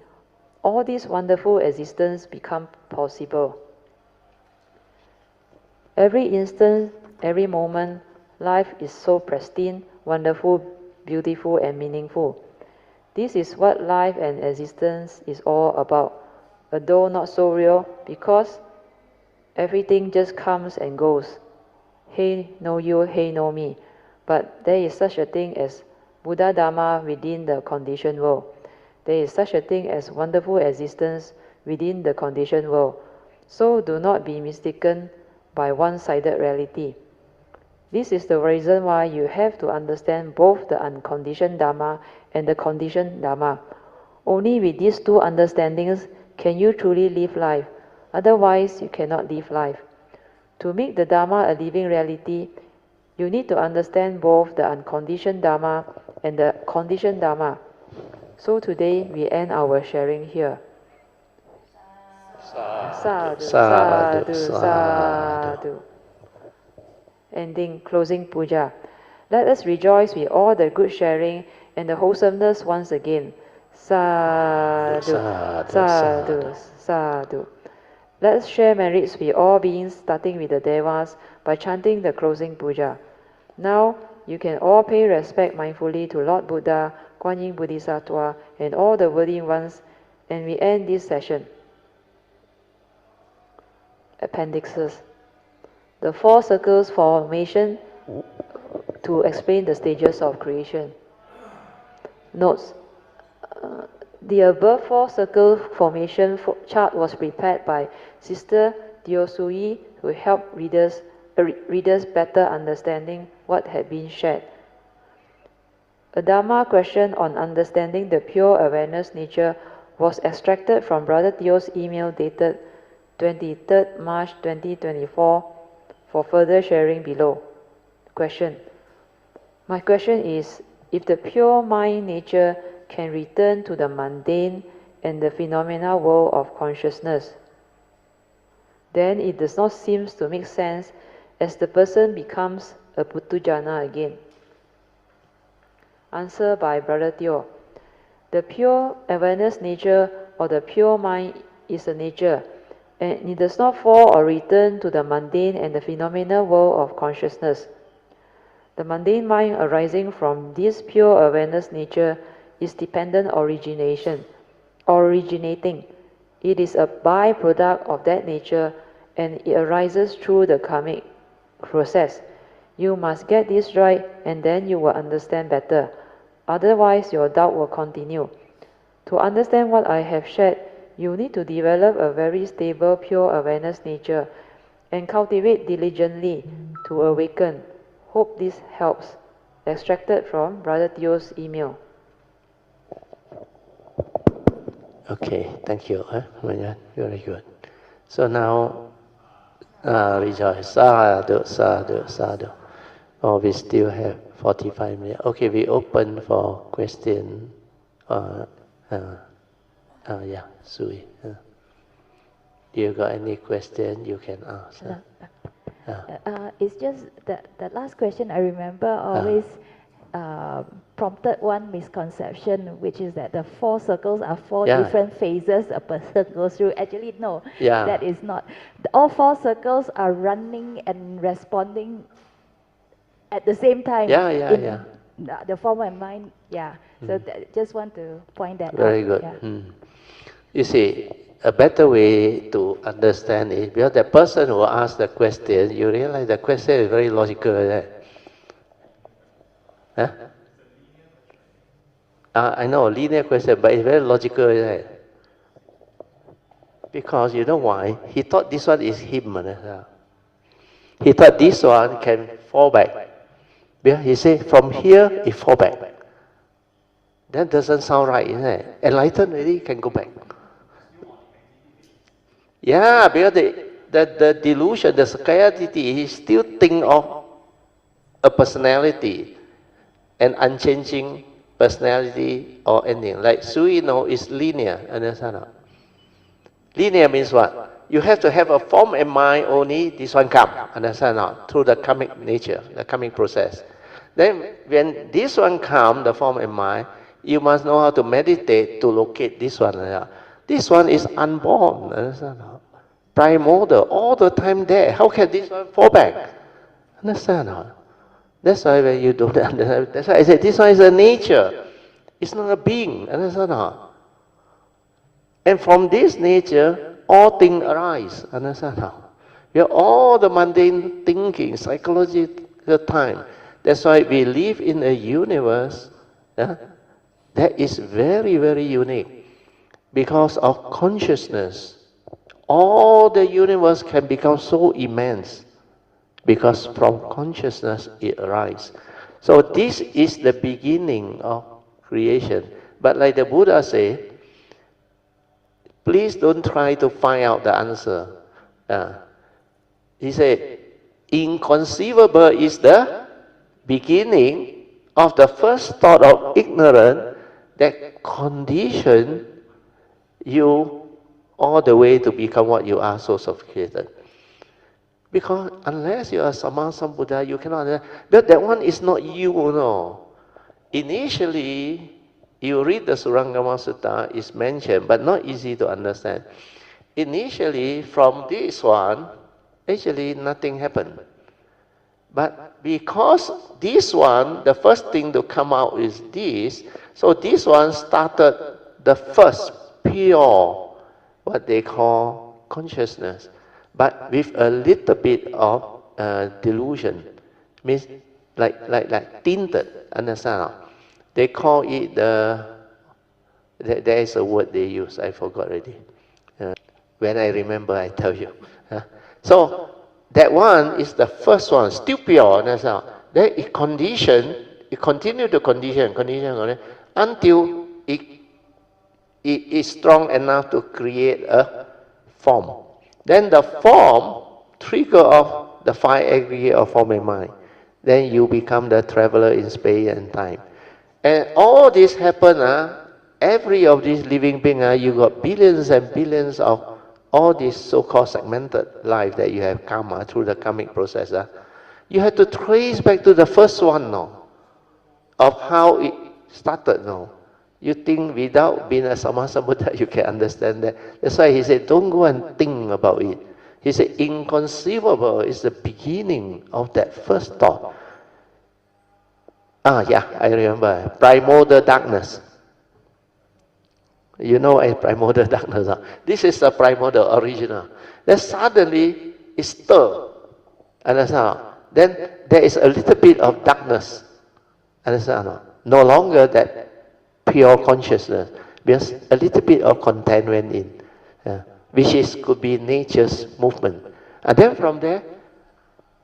all this wonderful existence become possible. Every instant, every moment, life is so pristine, wonderful, beautiful, and meaningful. This is what life and existence is all about, although not so real, because everything just comes and goes. Hey, no you, hey, no me. But there is such a thing as Buddha Dharma within the conditioned world. There is such a thing as wonderful existence within the conditioned world. So do not be mistaken by one-sided reality. This is the reason why you have to understand both the unconditioned Dharma and the conditioned Dharma. Only with these two understandings can you truly live life. Otherwise, you cannot live life. To make the Dharma a living reality, you need to understand both the unconditioned Dharma and the conditioned Dharma. So today we end our sharing here. Sadhu, sadhu, sadhu. Ending, closing puja. Let us rejoice with all the good sharing and the wholesomeness once again. Sadhu, sadhu, sadhu. Let us share merits with all beings, starting with the Devas, by chanting the closing puja. Now, you can all pay respect mindfully to Lord Buddha, Kuan Yin Bodhisattva, and all the worthy ones, and we end this session. Appendixes. The 4 circles formation to explain the stages of creation. Notes. The above 4 circle formation chart was prepared by Sister Sis Soo Yee to help readers better understanding what had been shared. A Dharma question on understanding the pure awareness nature was extracted from Brother Theo's email dated 23rd March 2024 for further sharing below. Question. My question is, if the pure mind nature can return to the mundane and the phenomena world of consciousness, then it does not seem to make sense as the person becomes a Putujana again. Answer by Brother Theo. The pure awareness nature or the pure mind is a nature, and it does not fall or return to the mundane and the phenomena world of consciousness. The mundane mind arising from this pure awareness nature is dependent originating. It is a byproduct of that nature, and it arises through the karmic process. You must get this right, and then you will understand better. Otherwise, your doubt will continue. To understand what I have shared, you need to develop a very stable, pure awareness nature and cultivate diligently to awaken. Hope this helps. Extracted from Brother Theo's email. Okay, thank you. Very good. So now, rejoice. Sadhu, sadhu, sadhu. Oh, we still have 45 minutes. Okay, we open for question. Yeah, Sui. You got any question you can ask? It's just that the last question I remember always prompted one misconception, which is that the 4 circles are 4 different phases a person goes through. Actually, no, that is not. All 4 circles are running and responding at the same time. The form and mind. So just want to point that out. Very good. You see, a better way to understand it, because the person who asked the question, you realize the question is very logical, right? Huh? I know, linear question, but it's very logical, right? Because you know why? He thought this one is him. He thought this one can fall back. Because he said, from here, it fall back. That doesn't sound right, isn't it? Enlightened already can go back. Yeah, because the delusion, the scarcity, he still think of a personality, an unchanging personality or anything. Like Sui, is linear, understand? Linear means what? You have to have a form and mind only, this one come, understand not? Through the karmic nature, the karmic process. Then when this one come, the form and mind, You must know how to meditate to locate this one. This one is unborn. Understand? Primordial, all the time there. How can this one fall back? Understand? That's why when you don't understand, that's why I say this one is a nature. It's not a being. Understand? And from this nature, all things arise. Understand? We have all the mundane thinking, psychological time. That's why we live in a universe that is very, very unique. Because of consciousness, all the universe can become so immense. Because from consciousness it arises. So this is the beginning of creation. But like the Buddha said, please don't try to find out the answer. He said, inconceivable is the beginning of the first thought of ignorance that condition you all the way to become what you are, so sophisticated. Because unless you are Sammasambuddha, you cannot understand. But that one is not you, no. Initially, you read the Surangama Sutta, is mentioned, but not easy to understand. Initially, from this one, actually nothing happened. But because this one, the first thing to come out is this, so this one started the first pure, what they call consciousness, but with a little bit of delusion, means like tinted, understand? They call it there is a word they use, I forgot already. When I remember, I tell you. So that one is the first one, still pure, understand? Then it continue to condition until it is strong enough to create a form. Then the form trigger of the five aggregate of form and mind. Then you become the traveler in space and time. And all this happen, every of these living being, you got billions and billions of all this so-called segmented life that you have come through the karmic process. You have to trace back to the first one, of how it started, You think without being a Sammasambuddha, you can understand that. That's why he said, don't go and think about it. He said, inconceivable is the beginning of that first thought. I remember. Primordial darkness. You know a primordial darkness. This is the primordial original. Then suddenly it stirred. Understand? Then there is a little bit of darkness. Understand? No longer that pure consciousness, because a little bit of content went in, which could be nature's movement. And then from there,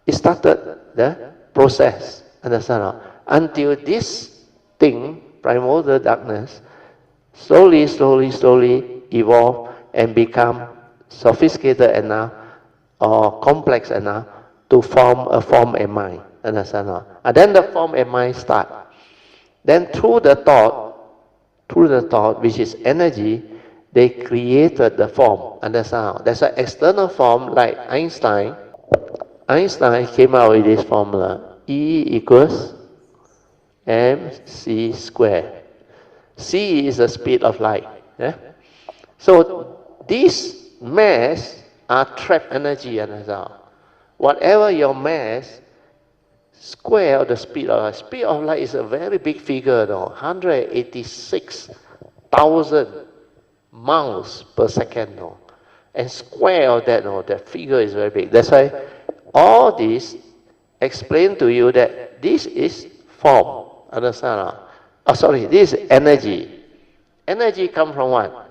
it started the process. Understand? Until this thing, primordial darkness, slowly evolve and become sophisticated enough or complex enough to form a form and mind. Understand? And then the form and mind start. Then through the thought, which is energy, they created the form. Understand? That's an external form, like Einstein. Einstein came out with this formula: E equals mc squared. C is the speed of light. So these mass are trapped energy. Whatever your mass, square of the speed of light. Speed of light is a very big figure, 186,000 miles per second. And square of that, that figure is very big. That's why all this explain to you that this is form. Understand? This is energy. Energy comes from what?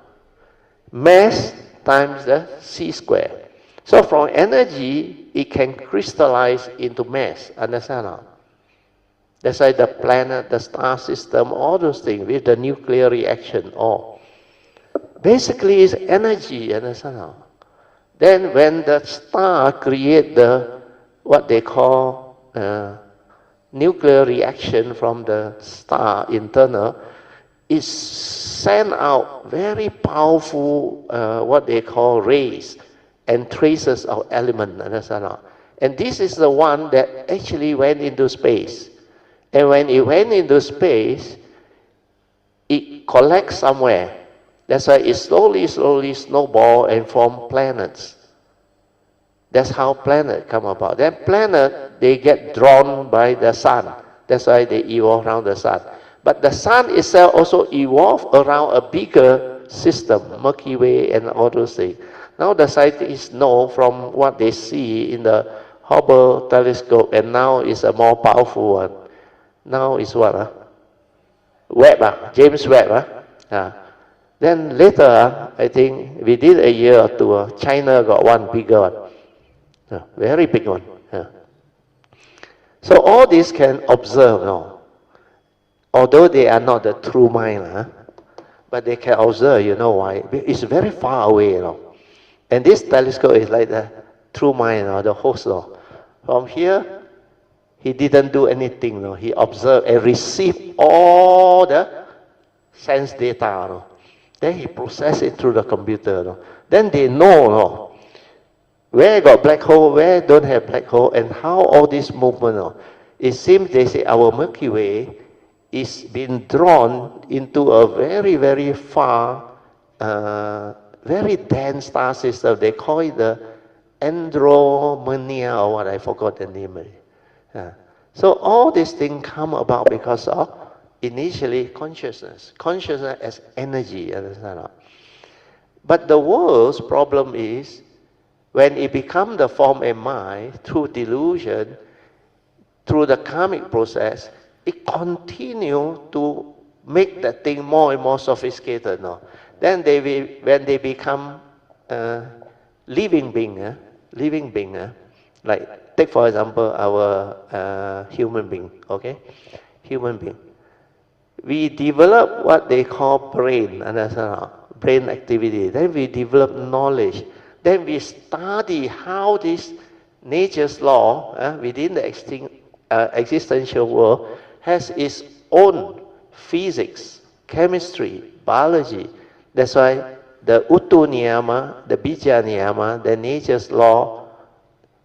Mass times the c square. So from energy, it can crystallize into mass. Understand? That's why the planet, the star system, all those things with the nuclear reaction, all. Basically, it's energy. Understand? Then when the star create what they call nuclear reaction from the star internal, it send out very powerful what they call rays and traces of element. Understand? And this is the one that actually went into space. And when it went into space, collects somewhere. That's why it slowly snowball and form planets. That's how planets come about. Then planet, they get drawn by the sun. That's why they evolve around the sun. But the sun itself also evolved around a bigger system, Milky Way and all those things. Now the scientists know from what they see in the Hubble telescope, and now it's a more powerful one. Now it's what? Webb, James Webb. Then later, I think within a year or two, China got one bigger one. Very big one. So all this can observe now. Although they are not the true mind, but they can observe, you know why? It's very far away, you know. And this telescope is like the true mind, the host. From here, he didn't do anything. No. He observed and received all the sense data. No. Then he processed it through the computer. No. Then they know where got black hole, where don't have black hole, and how all this movement. No. It seems they say our Milky Way is being drawn into a very, very far, very dense star system. They call it the Andromeda or what, I forgot the name. So all these things come about because of initially consciousness as energy, understand? But the world's problem is when it becomes the form of mind through delusion, through the karmic process, it continues to make that thing more and more sophisticated. No? Then when they become living being, like take for example our human being, okay? Human being. We develop what they call brain, understand? Brain activity. Then we develop knowledge. Then we study how this nature's law within the existential world has its own physics, chemistry, biology. That's why the Uttu Niyama, the Bija Niyama, the nature's law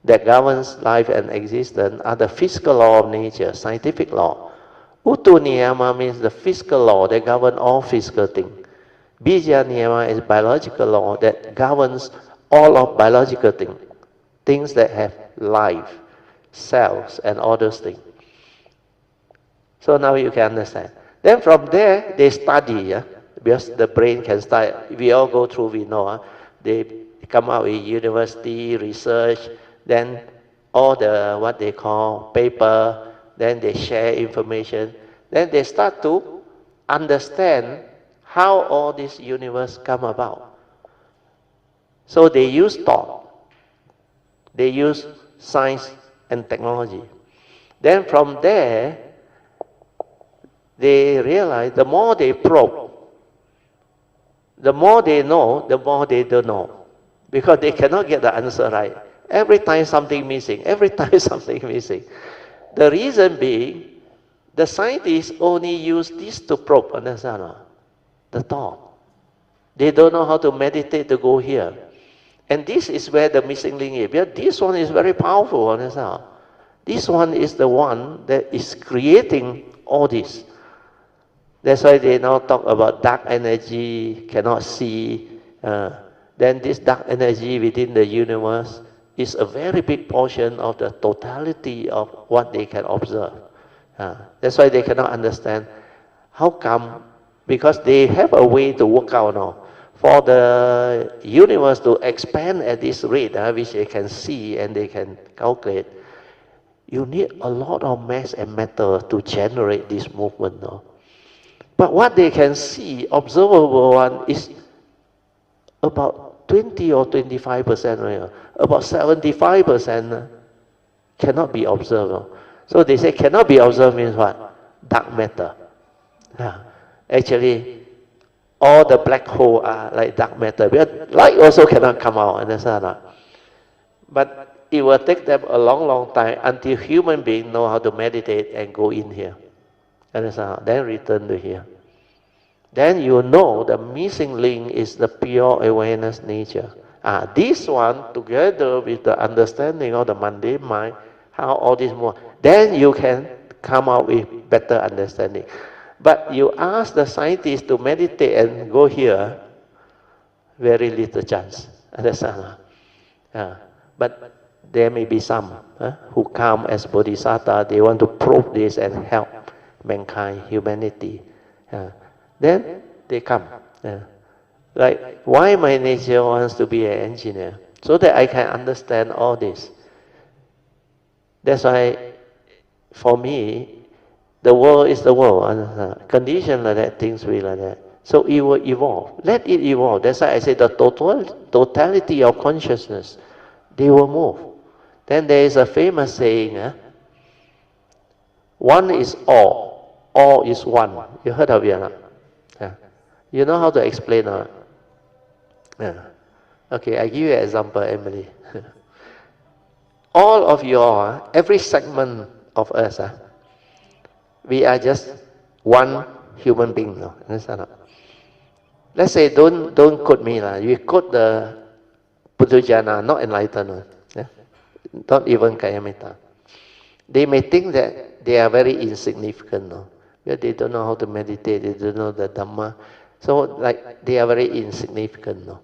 that governs life and existence are the physical law of nature, scientific law. Uttu Niyama means the physical law that governs all physical things. Bija Niyama is biological law that governs all of biological things, things that have life, cells, and all those things. So now you can understand. Then from there, they study, because the brain can start, we all go through, we know, they come out with university, research, then all the, what they call, paper, then they share information, then they start to understand how all this universe come about. So they use thought, they use science and technology. Then from there, they realize the more they probe, the more they know, the more they don't know. Because they cannot get the answer right. Every time something missing, every time something missing. The reason being, the scientists only use this to probe, understand? The thought. They don't know how to meditate to go here. And this is where the missing link is. Because this one is very powerful, understand? This one is the one that is creating all this. That's why they now talk about dark energy, cannot see. Then this dark energy within the universe is a very big portion of the totality of what they can observe. That's why they cannot understand how come, because they have a way to work out now. For the universe to expand at this rate, which they can see and they can calculate, you need a lot of mass and matter to generate this movement. No? But what they can see, observable one, is about 20 or 25%. Right? About 75% cannot be observed. No? So they say cannot be observed means what? Dark matter. Actually, all the black holes are like dark matter. Because light also cannot come out, understand? But it will take them a long, long time until human beings know how to meditate and go in here. Understand? Then return to here. Then you know the missing link is the pure awareness nature. This one, together with the understanding of the mundane mind, how all this more, then you can come out with better understanding. But you ask the scientists to meditate and go here, very little chance. Understand? But there may be some who come as bodhisattva, they want to probe this and help mankind, humanity. Then they come. Like, why my nature wants to be an engineer? So that I can understand all this. That's why, for me, the world is the world. Condition like that, things will like that. So it will evolve. Let it evolve. That's why I say the totality of consciousness, they will move. Then there is a famous saying, one is all is one. You heard of it? You know how to explain it? Okay, I give you an example, Emily. All of your, every segment of us, we are just one human being. No? Understand? Let's say, don't quote me. You quote the Putujana, not enlightened. Not even Kayamita. They may think that they are very insignificant. No? Because they don't know how to meditate, they don't know the Dhamma. So, like, they are very insignificant. No?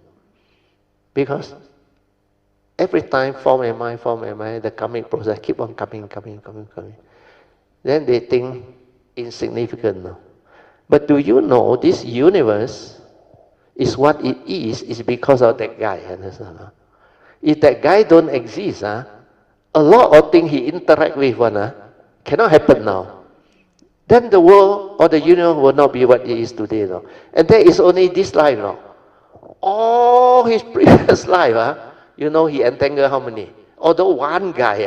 Because every time form and mind, the karmic process keep on coming. Then they think insignificant. No? But do you know this universe is what it is because of that guy? Understand? If that guy don't exist, a lot of things he interact with cannot happen now. Then the world or the universe will not be what it is today. No? And there is only this life. No? All his previous life, he entangled how many? Although one guy,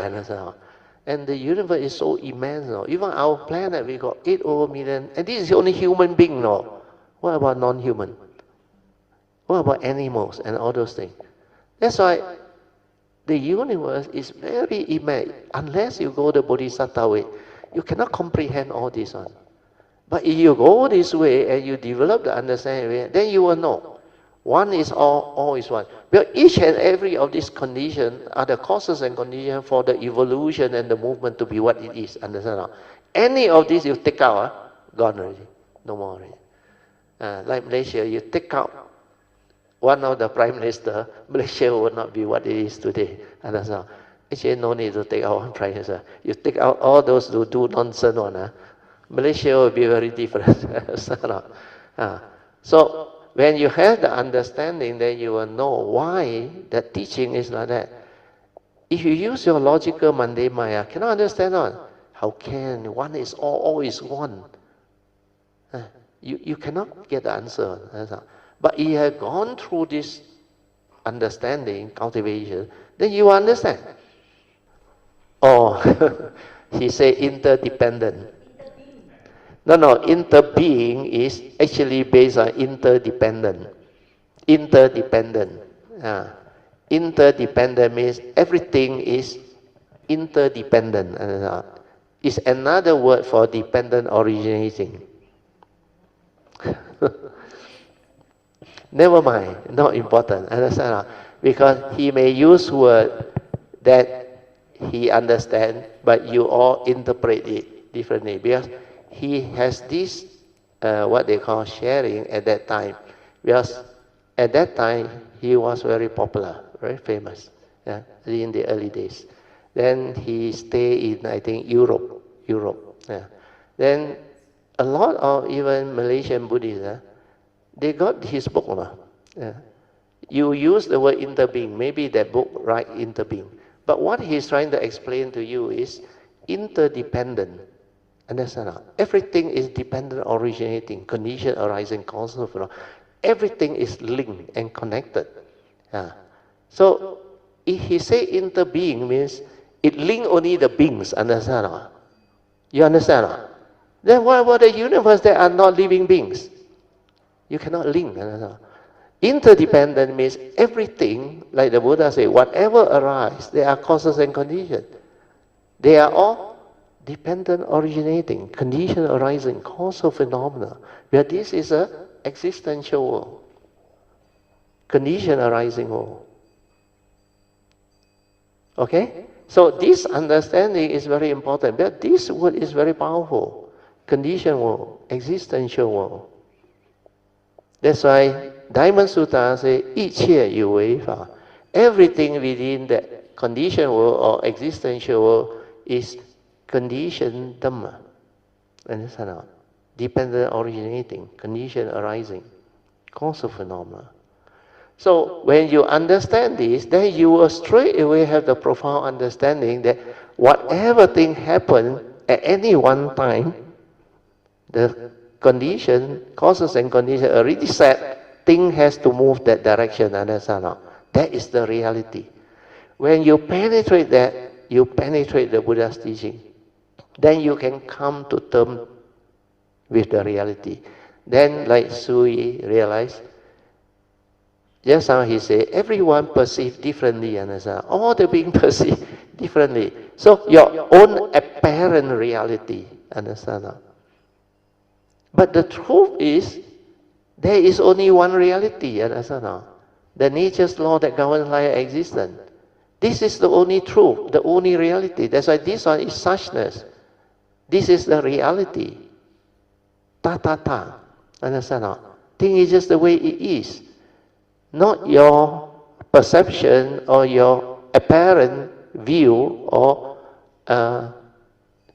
and the universe is so immense. No? Even our planet, we got 8 over million, and this is only human being. No? What about non-human? What about animals and all those things? That's why the universe is very immense. Unless you go the Bodhisattva way, you cannot comprehend all this one. But if you go this way and you develop the understanding, then you will know. One is all is one. But each and every of these conditions are the causes and conditions for the evolution and the movement to be what it is. Understand? Any of these you take out, gone already. No more already. Like Malaysia, you take out one of the prime minister, Malaysia will not be what it is today. Understand? Actually, no need to take out one prime minister. You take out all those who do nonsense one, Malaysia will be very different. So, when you have the understanding, then you will know why the teaching is like that. If you use your logical mundane mind, cannot understand one. How can one is all is one? You cannot get the answer. But if you have gone through this understanding, cultivation, then you understand. Oh, he said interdependent. No, interbeing is actually based on interdependent. Interdependent. Interdependent means everything is interdependent. It's another word for dependent originating. Never mind, not important. Understand? Because he may use word that he understands, but you all interpret it differently. Because he has this, what they call sharing at that time. Because at that time, he was very popular, very famous, in the early days. Then he stayed in, I think, Europe. Then a lot of even Malaysian Buddhists, they got his book. You use the word interbeing, maybe that book, right, interbeing. But what he's trying to explain to you is interdependent. Understand? Everything is dependent, originating, condition arising, cause of law. Everything is linked and connected. So if he say interbeing means it link only the beings. Understand? You understand? Then what about the universe that are not living beings? You cannot link. Interdependent means everything, like the Buddha said, whatever arises, there are causes and conditions. They are all dependent originating, condition arising, causal phenomena. Where this is an existential world. Condition arising world. Okay? So this understanding is very important. But this word is very powerful. conditioned world, existential world. That's why Diamond Sutta says, 一切有为法. Everything within that conditioned world or existential world is conditioned Dhamma. Understand or not? Dependent originating, condition arising, causal phenomena. So when you understand this, then you will straight away have the profound understanding that whatever thing happen at any one time, the condition, causes and condition already set, thing has to move that direction, understand or not? That is the reality. When you penetrate that, you penetrate the Buddha's teaching. Then you can come to terms with the reality. Then, like Soo Yee realized, just now he said, everyone perceives differently, understand? All the beings perceive differently. So your own apparent reality, understand? But the truth is, there is only one reality, understand? The nature's law that governs life existence. This is the only truth, the only reality. That's why this one is suchness. This is the reality. Ta ta ta. Understand? Thing is just the way it is. Not your perception or your apparent view or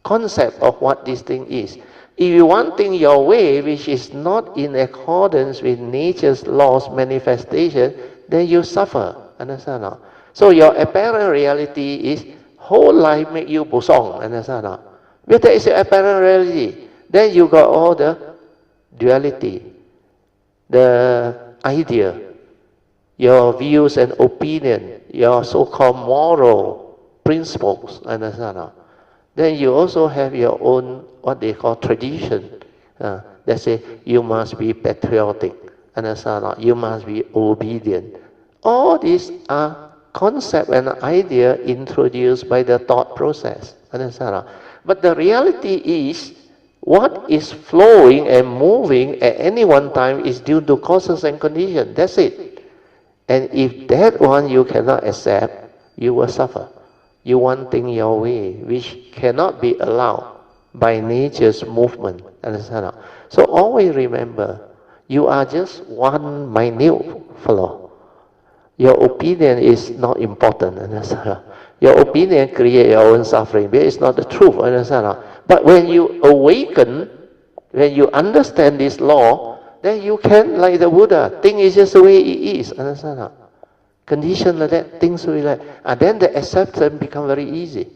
concept of what this thing is. If you want things your way, which is not in accordance with nature's laws manifestation, then you suffer. Understand? So your apparent reality is whole life make you busong. Understand? But that is your apparent reality. Then you got all the duality, the idea, your views and opinion, your so-called moral principles, understand? Then you also have your own, what they call tradition. That say, you must be patriotic, understand? You must be obedient. All these are concept and idea introduced by the thought process, understand? But the reality is, what is flowing and moving at any one time is due to causes and conditions. That's it. And if that one you cannot accept, you will suffer. You want things your way, which cannot be allowed by nature's movement. Understand? So always remember, you are just one minute flaw. Your opinion is not important. Understand? Your opinion creates your own suffering, but it's not the truth. Understand? But when you awaken, when you understand this law, then you can, like the Buddha, think is just the way it is. Understand? Condition like that, things will like, and then the acceptance become very easy.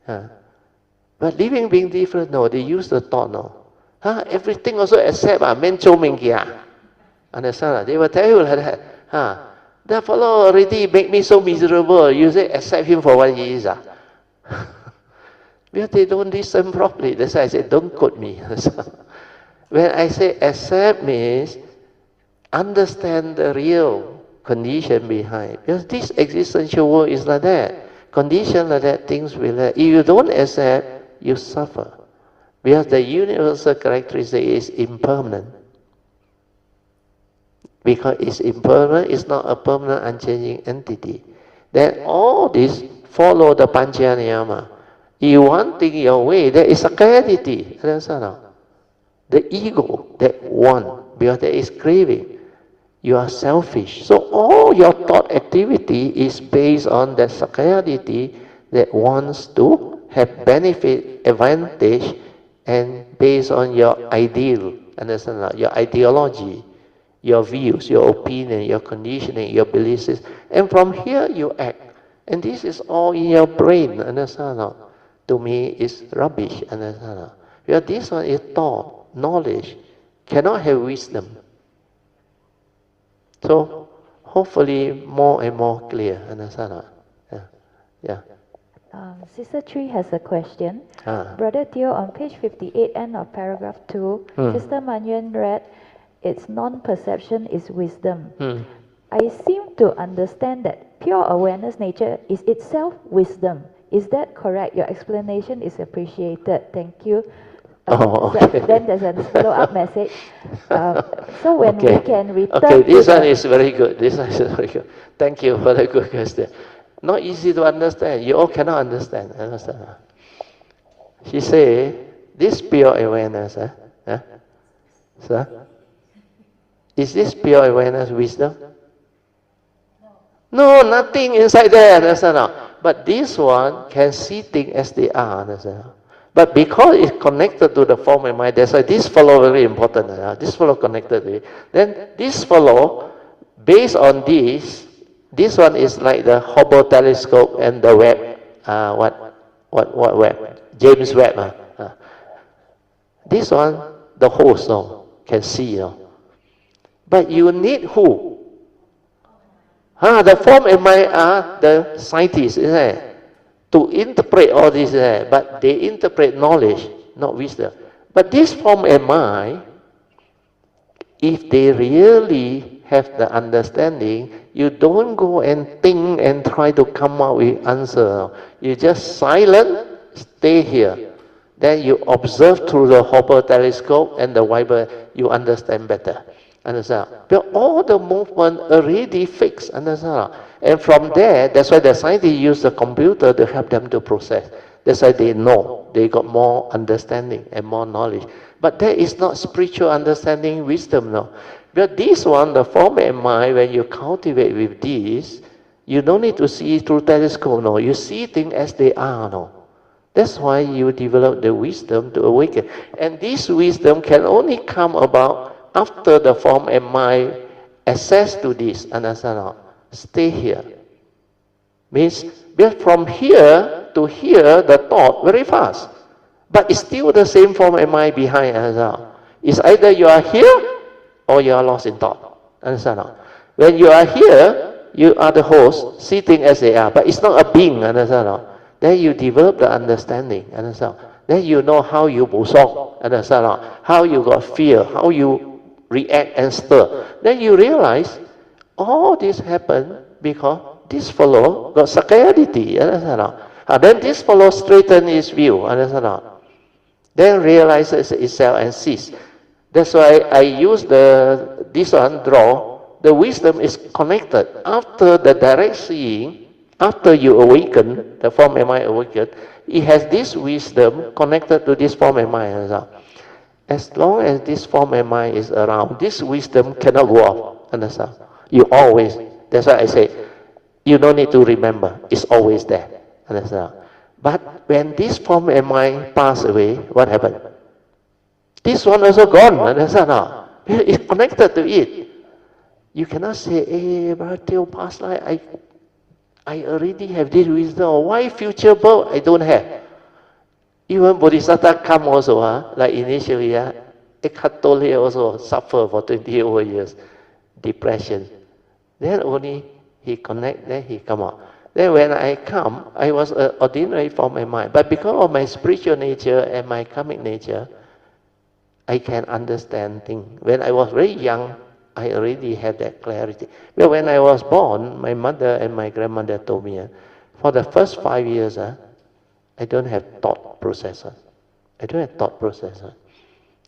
But living being different, no, they use the thought, no. Everything also accept, men chou ming kia. Understand? They will tell you like that. That fellow already make me so miserable. You say accept him for what he is. Because they don't listen properly. That's why I say don't quote me. When I say accept means understand the real condition behind. Because this existential world is like that. Condition like that, things will like. If you don't accept, you suffer. Because the universal characteristic is impermanent. Because it's impermanent, it's not a permanent, unchanging entity. Then all this follow the Pancha Niyama. If you want things your way, there is sakayaditi. Understand? The ego that want, because there is craving. You are selfish. So all your thought activity is based on that sakayaditi that wants to have benefit, advantage, and based on your ideal. Understand? Your ideology, your views, your opinion, your conditioning, your belief system. And from here you act. And this is all in your brain. Understand? To me, it's rubbish. Understand? Because this one is thought, knowledge, cannot have wisdom. So, hopefully, more and more clear. Understand? Yeah. Sister Chwee has a question. Brother Teo, on page 58, end of paragraph 2, Sister Manyan read, its non-perception is wisdom. I seem to understand that pure awareness nature is itself wisdom. Is that correct? Your explanation is appreciated. Thank you. Okay. Then there's a follow-up message. So when we can return. Okay, this one is very good. This one is very good. Thank you for the good question. Not easy to understand. You all cannot understand. She say, this pure awareness? Sir? Is this pure awareness wisdom? No, nothing inside there, understand? But this one can see things as they are, understand? But because it's connected to the form and mind, that's why this follow very important. This follow connected to it. Then this follow, based on this one is like the Hubble telescope and the Webb. What Webb? James Webb. This one, the host can see. But you need who? The form and mind are the scientists, isn't it? To interpret all this, but they interpret knowledge, not wisdom. But this form and mind, if they really have the understanding, you don't go and think and try to come up with answer. You just silent, stay here. Then you observe through the Hubble telescope and the Weber, you understand better. Understand? But all the movement already fixed, understand? And from there, that's why the scientists use the computer to help them to process. That's why they know, they got more understanding and more knowledge. But that is not spiritual understanding, wisdom, no. But this one, the form and mind, when you cultivate with this, you don't need to see through telescope, no. You see things as they are, no. That's why you develop the wisdom to awaken. And this wisdom can only come about after the form and mind access to this, understand? Stay here. Means, from here to here, the thought very fast. But it's still the same form and mind behind, understand? It's either you are here or you are lost in thought. Understand? When you are here, you are the host, sitting as they are. But it's not a being, understand? Then you develop the understanding, understand? Then you know how you busok, understand? How you got fear, how you react and stir. Then you realize all this happened because this fellow got sakayaditi, understand? Then this fellow straighten his view, understand? Then realizes itself and cease. That's why I use this one, draw. The wisdom is connected. After the direct seeing, after you awaken, the form and mind awaken, it has this wisdom connected to this form and mind. As long as this form and mind is around, this wisdom cannot go off. Understand? You always, that's why I say, you don't need to remember. It's always there. Understand? But when this form and mind pass away, what happened? This one also gone. Understand? It's connected to it. You cannot say, hey, brother, till past life, I already have this wisdom. Why future birth I don't have? Even Bodhisattva come also, like initially, Eckhart Tolle also suffer for 20 over years, depression. Then only he connect, then he come out. Then when I come, I was an ordinary form of mind. But because of my spiritual nature and my karmic nature, I can understand things. When I was very young, I already had that clarity. But when I was born, my mother and my grandmother told me, for the first 5 years, I don't have thought processor. I don't have thought processor.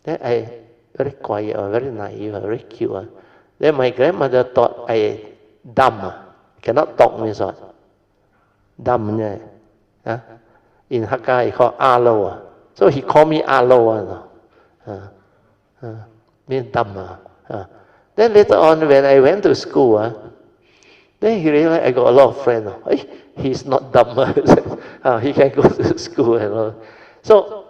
Then I very quiet, very naive, very cute. Then my grandmother thought I dumb. Cannot talk means what? Dumb. In Hakka, he called Alo. So he called me Alo. Means dumb. Then later on, when I went to school, then he realized I got a lot of friends. He's not dumb. He can go to school and all. So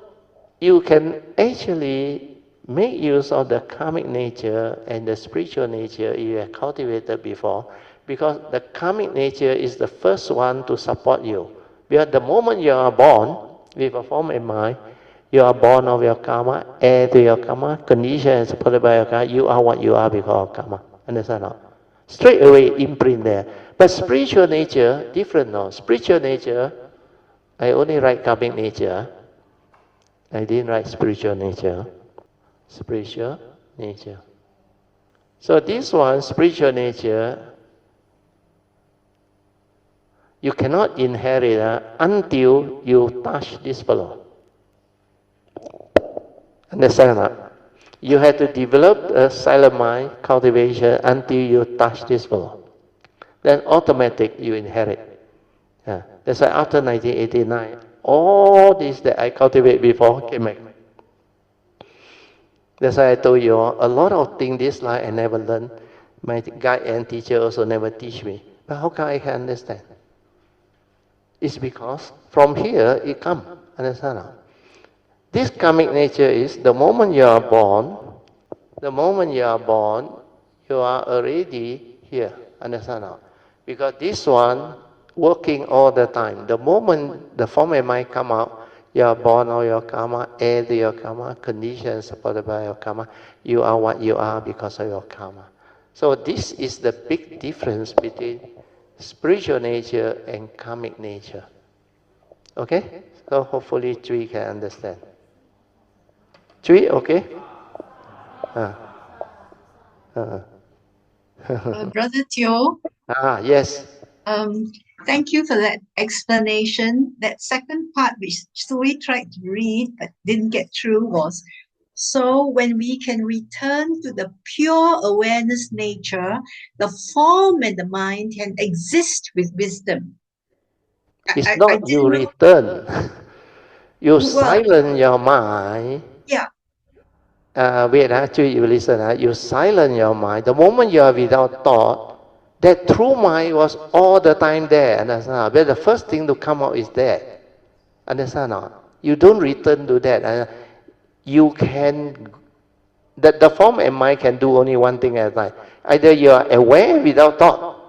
you can actually make use of the karmic nature and the spiritual nature you have cultivated before, because the karmic nature is the first one to support you. Because the moment you are born with a form and mind, you are born of your karma, heir to your karma, conditioned and supported by your karma. You are what you are because of karma. Understand or not? Straight away imprint there. But spiritual nature, different now. Spiritual nature, I only write karmic nature. I didn't write spiritual nature. Spiritual nature. So this one, spiritual nature, you cannot inherit until you touch this fellow. Understand or not? You have to develop a silent mind cultivation until you touch this fellow. Then automatic you inherit. That's why after 1989, all this that I cultivate before came back. That's why I told you a lot of things this life I never learned. My guide and teacher also never teach me. But how come I can understand? It's because from here it comes. Understand? This karmic nature is the moment you are born, the moment you are born, you are already here. Understand? Because this one working all the time. The moment the form and mind come out, you are born of your karma, add to your karma, conditions supported by your karma. You are what you are because of your karma. So this is the big difference between spiritual nature and karmic nature. Okay? So hopefully Chwee can understand. Chwee, okay? Brother Teo, Yes. thank you for that explanation. That second part, which Sui tried to read but didn't get through, was so when we can return to the pure awareness nature, the form and the mind can exist with wisdom. It's I not you didn't know. return. You Well, silence your mind. yeah, Wait, actually, you listen. You silence your mind. The moment you are without thought, that true mind was all the time there. Understand? But the first thing to come out is that. Understand? You don't return to that. You can. The form and mind can do only one thing at a time. Either you are aware without thought,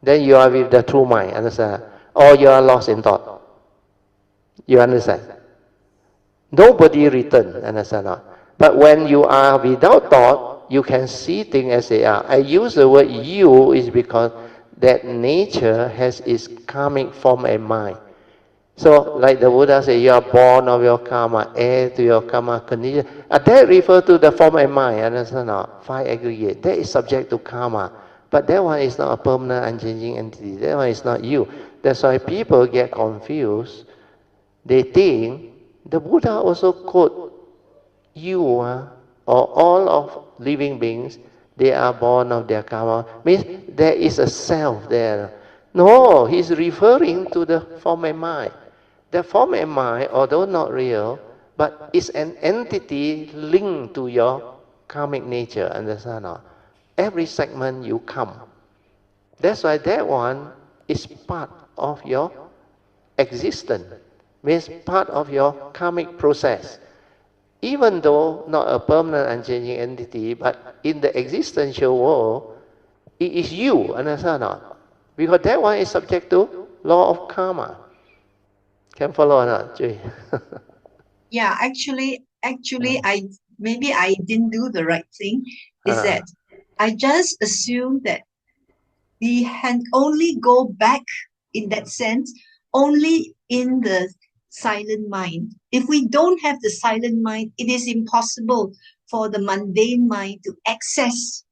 then you are with the true mind. Understand? Or you are lost in thought. You understand? Nobody return, understand? But when you are without thought, you can see things as they are. I use the word you is because that nature has its karmic form and mind. So, like the Buddha said, you are born of your karma, heir to your karma condition. That refers to the form and mind, understand? Five aggregate. That is subject to karma. But that one is not a permanent, unchanging entity. That one is not you. That's why people get confused. They think the Buddha also quote you or all of living beings, they are born of their karma. Means there is a self there. No, he's referring to the form and mind. The form and mind, although not real, but it's an entity linked to your karmic nature, understand? Every segment you come. That's why that one is part of your existence, means part of your karmic process. Even though not a permanent unchanging entity, but in the existential world, it is you, understand or not? Because that one is subject to law of karma. Can follow or not, Jay? yeah, actually, I didn't do the right thing. Is uh, that I just assumed that we can only go back in that sense only in the silent mind. If we don't have the silent mind, it is impossible for the mundane mind to access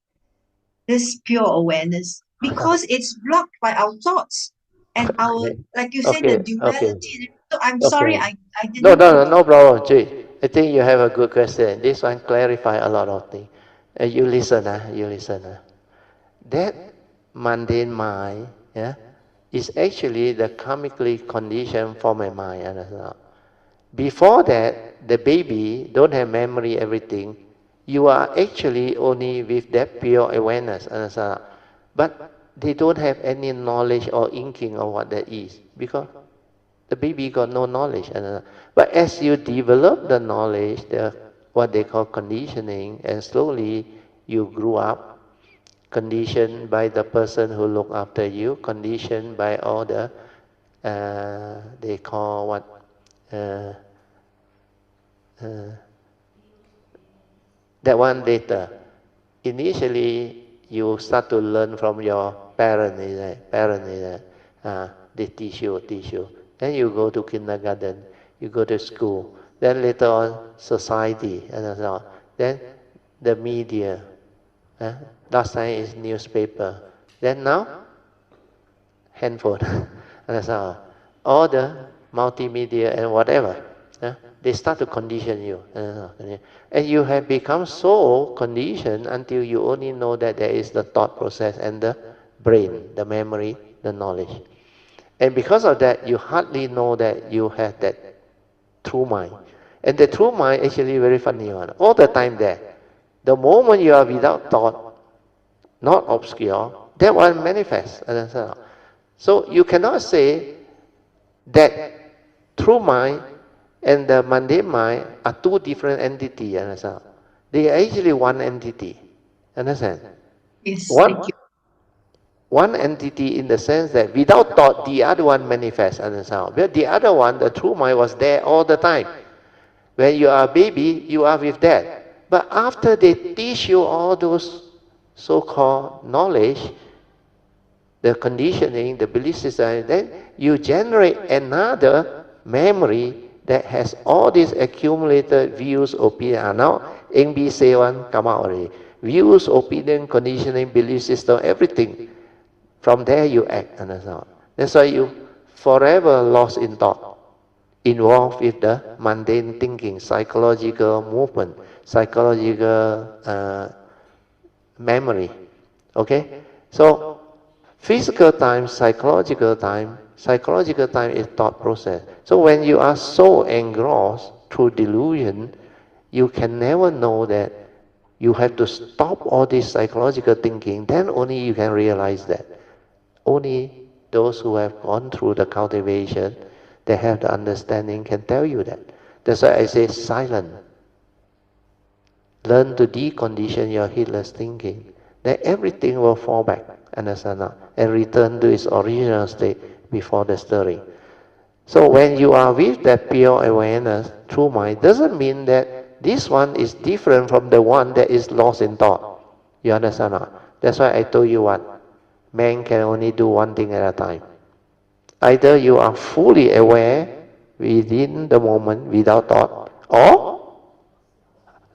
this pure awareness because it's blocked by our thoughts and our, okay, like you said, the okay, okay, duality. So I'm sorry, okay. I No, didn't no, put. no, no problem, Jay. I think you have a good question. This one clarify a lot of things. You listen, you listen. That mundane mind, yeah, is actually the karmically conditioned form of mind. Understand? Before that, the baby don't have memory, everything. You are actually only with that pure awareness. Understand? But they don't have any knowledge or inking of what that is because the baby got no knowledge. But as you develop the knowledge, the what they call conditioning, and slowly you grew up, conditioned by the person who look after you, conditioned by all the they call what uh, uh, that one later. Initially, you start to learn from your parent, is it? Parent, is it? They teach you. Then you go to kindergarten, you go to school. Then later on, society, and so on. Then the media. Uh, Last time is newspaper. Then now, handphone. And so on. All the multimedia and whatever. They start to condition you. And you have become so conditioned until you only know that there is the thought process and the brain, the memory, the knowledge. And because of that, you hardly know that you have that true mind. And the true mind actually very funny one. All the time there. The moment you are without thought, not obscure, that one manifests. Understand? So you cannot say that true mind and the mundane mind are two different entities. Understand? They are actually one entity. Understand? Yes, One, thank you. one entity in the sense that without thought, the other one manifests. Understand? But the other one, the true mind, was there all the time. When you are a baby, you are with that. But after they teach you all those so-called knowledge, the conditioning, the belief system, then you generate another memory that has all these accumulated views, opinion. Now, NB7 come out already. Views, opinion, conditioning, belief system, everything. From there you act, understand? That's why you forever lost in thought, involved with the mundane thinking, psychological movement, psychological memory. Okay? So, physical time, psychological time is thought process. So when you are so engrossed through delusion, you can never know that you have to stop all this psychological thinking. Then only you can realize that. Only those who have gone through the cultivation, they have the understanding, can tell you that. That's why I say silent. Learn to decondition your heedless thinking. Then everything will fall back, understand now, and return to its original state before the stirring. So when you are with that pure awareness, true mind, doesn't mean that this one is different from the one that is lost in thought. You understand now? That's why I told you what. Man can only do one thing at a time. Either you are fully aware within the moment without thought, or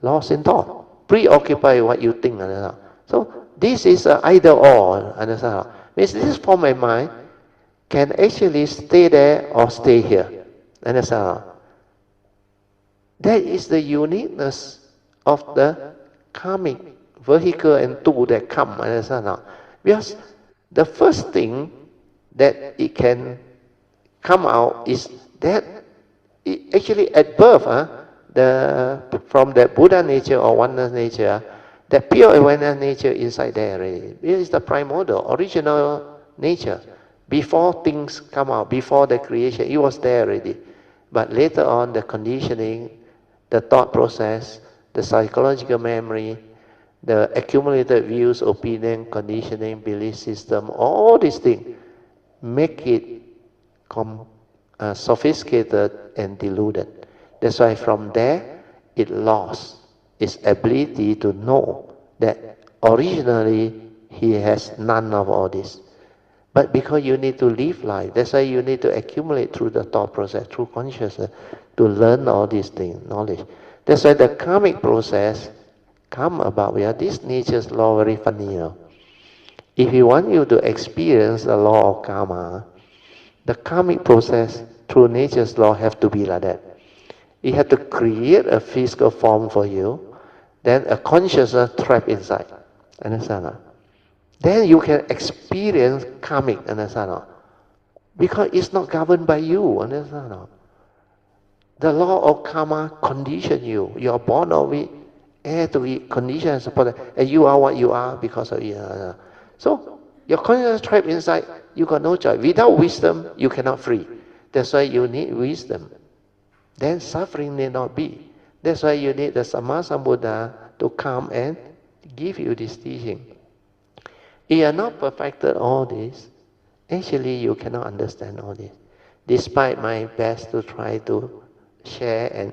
lost in thought, preoccupied what you think. Understand? So this is either or. Understand? Means this form of mind can actually stay there or stay here. Understand? That is the uniqueness of the karmic vehicle and tool that come. Understand? Because the first thing that it can come out is that it actually at birth, from the Buddha nature or oneness nature, that pure awareness nature inside there already. It is the primordial, original nature. Before things come out, before the creation, it was there already. But later on, the conditioning, the thought process, the psychological memory, the accumulated views, opinion, conditioning, belief system, all these things make it sophisticated and deluded. That's why from there, it lost its ability to know that originally he has none of all this. But because you need to live life, that's why you need to accumulate through the thought process, through consciousness, to learn all these things, knowledge. That's why the karmic process come about. We are this nature's law very funny, you know. If you want you to experience the law of karma, the karmic process through nature's law have to be like that. It have to create a physical form for you, then a consciousness trapped inside. Understand? Then you can experience karmic, understand? Because it's not governed by you, understand? The law of karma condition you. You are born of it, heir to it, condition and support, and you are what you are because of it. So your consciousness trapped inside, you got no choice. Without wisdom, you cannot free. That's why you need wisdom. Then suffering need not be. That's why you need the Sammasambuddha to come and give you this teaching. If you are not perfected all this, actually you cannot understand all this. Despite my best to try to share and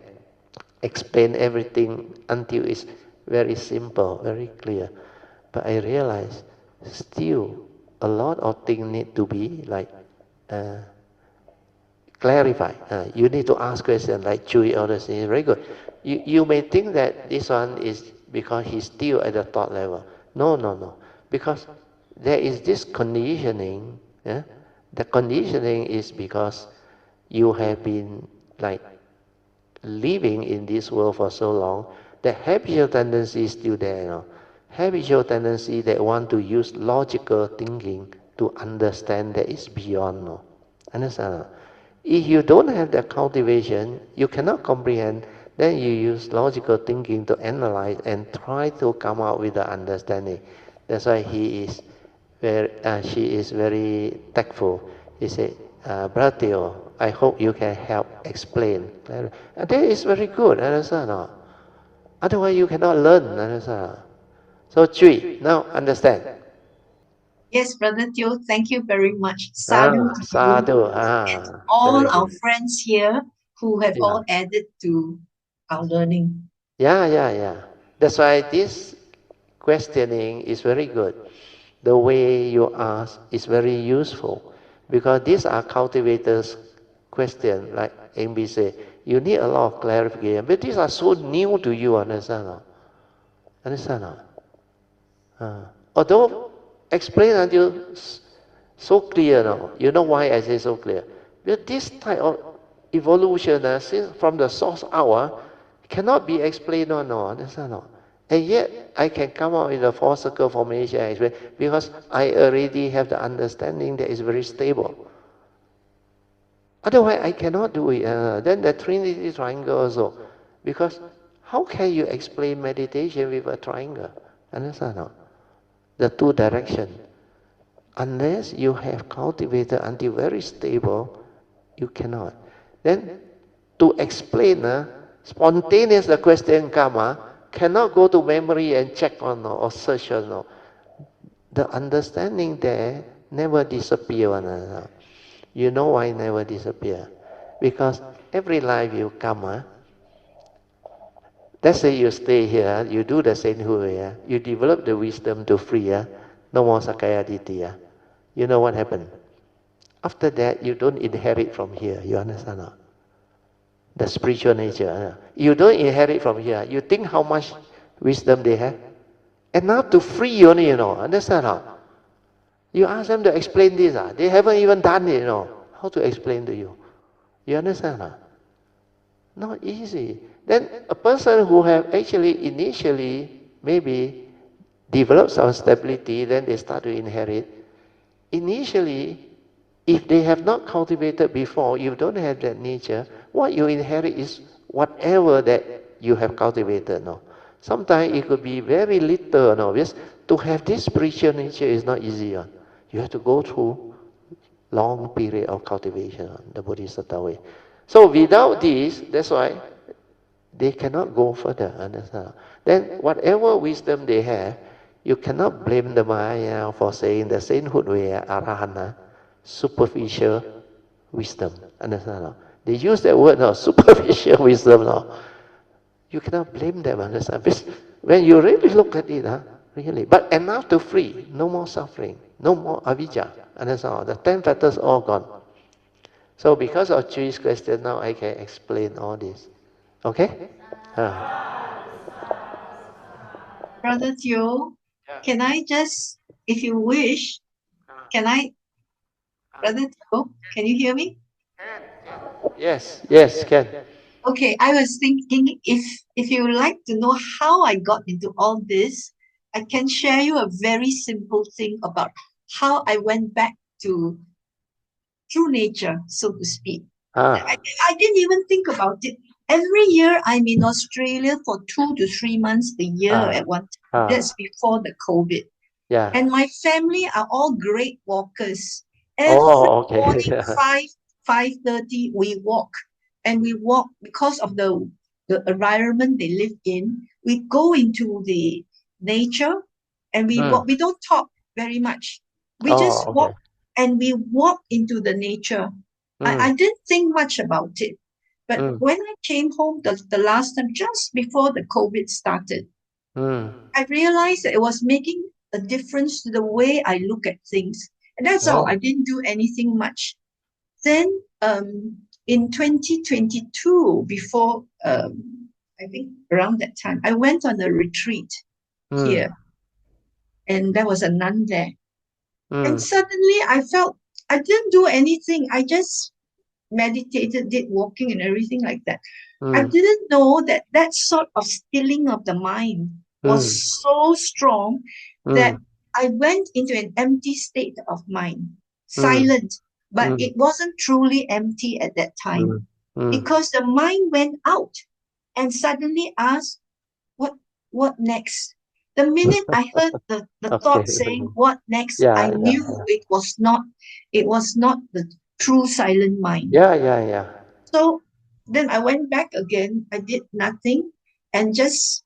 explain everything until it's very simple, very clear. But I realize still a lot of things need to be like clarified. You need to ask questions like Chwee or the things. Very good. You may think that this one is because he's still at the thought level. No. Because there is this conditioning. Yeah? The conditioning is because you have been like living in this world for so long, the habitual tendency is still there. You know? Habitual tendency that want to use logical thinking to understand that is beyond. No? Understand? If you don't have that cultivation, you cannot comprehend Then you use logical thinking to analyze and try to come out with the understanding. That's why she is very tactful. He said, Brother Theo, I hope you can help explain. And that is very good, understand? No? Otherwise you cannot learn, understand? So Chwee, now understand. Yes, Brother Teo, thank you very much. Sadhu to you Sadhu, and to all very our good. friends here who have Yeah. all added to our learning. Yeah. That's why this questioning is very good. The way you ask is very useful because these are cultivators' questions. Like Amy said, you need a lot of clarification, but these are so new to you. Understand? No? Understand? No? Although explain until so clear now. You know why I say so clear? Because this type of evolution, since from the source out, cannot be explained or no. Understand? No? And yet I can come out with a four circle formation and explain because I already have the understanding that is very stable. Otherwise I cannot do it. Then the Trinity triangle also. Because how can you explain meditation with a triangle? Understand? No? The two direction. Unless you have cultivated until very stable, you cannot. Then to explain, spontaneous the question come, cannot go to memory and check on or search on. The understanding there never disappear. You know why never disappear? Because every life you come, let's say you stay here, you do the sainthood here, you develop the wisdom to free, no more Sakaya Ditti. You know what happened? After that, you don't inherit from here. You understand? No? The spiritual nature. You don't inherit from here. You think how much wisdom they have? Enough to free only, Understand? No? You ask them to explain this. They haven't even done it, How to explain to you? You understand? No? Not easy. Then a person who have actually initially maybe developed some stability, then they start to inherit. Initially, if they have not cultivated before, you don't have that nature, what you inherit is whatever that you have cultivated. No? Sometimes it could be very little. No? Because to have this spiritual nature is not easy. You have to go through long period of cultivation, the Bodhisattva way. So without this, that's why they cannot go further. Understand? Then whatever wisdom they have, you cannot blame the Maya for saying the sainthood way, arahana, superficial wisdom. Understand? No? They use that word now, superficial wisdom now. You cannot blame them. Understand? Because when you really look at it, really, but enough to free, no more suffering, no more avijja. Understand? The 10 factors all gone. So because of Chwee's question, now I can explain all this. Okay? Brother Teo, can I just, if you wish, can I, Brother Teo, can you hear me? Yes, can. Okay, I was thinking if you would like to know how I got into all this, I can share you a very simple thing about how I went back to true nature, so to speak. I didn't even think about it. Every year I'm in Australia for 2 to 3 months a year at one time. That's before the COVID. Yeah. And my family are all great walkers. Every Oh, okay. morning, 5:30, we walk. And we walk because of the environment they live in. We go into the nature and we walk. We don't talk very much. We just Oh, okay. walk and we walk into the nature. I didn't think much about it. But when I came home the last time, just before the COVID started, I realized that it was making a difference to the way I look at things. And that's all. I didn't do anything much. Then in 2022, before I think around that time, I went on a retreat here, and there was a nun there. And suddenly I felt I didn't do anything. I just meditated, did walking and everything like that. I didn't know that that sort of stilling of the mind was so strong that I went into an empty state of mind, silent, but it wasn't truly empty at that time because the mind went out and suddenly asked, what next? The minute I heard the thought saying what next, I knew it was not the true silent mind. Yeah. So then I went back again. I did nothing and just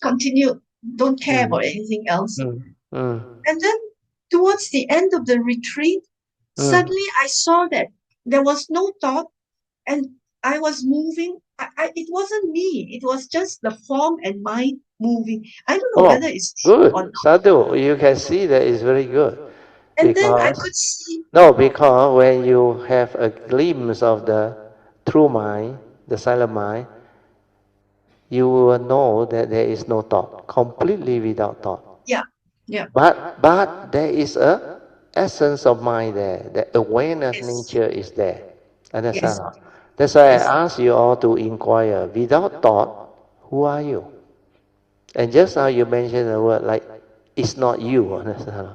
continued, don't care about anything else. And then towards the end of the retreat, suddenly I saw that there was no thought and I was moving. It wasn't me. It was just the form and mind moving. I don't know whether it's true or Good. not. Sadhu, you can see that is very good. And then I Because could see, because when you have a glimpse of the true mind, the silent mind, you will know that there is no thought, completely without thought. yeah, yeah, But there is a essence of mind there. The awareness yes, nature is there. Understand? yes, That's why yes, I ask you all to inquire. Without thought, who are you? And just now you mentioned the word like it's not you, understand?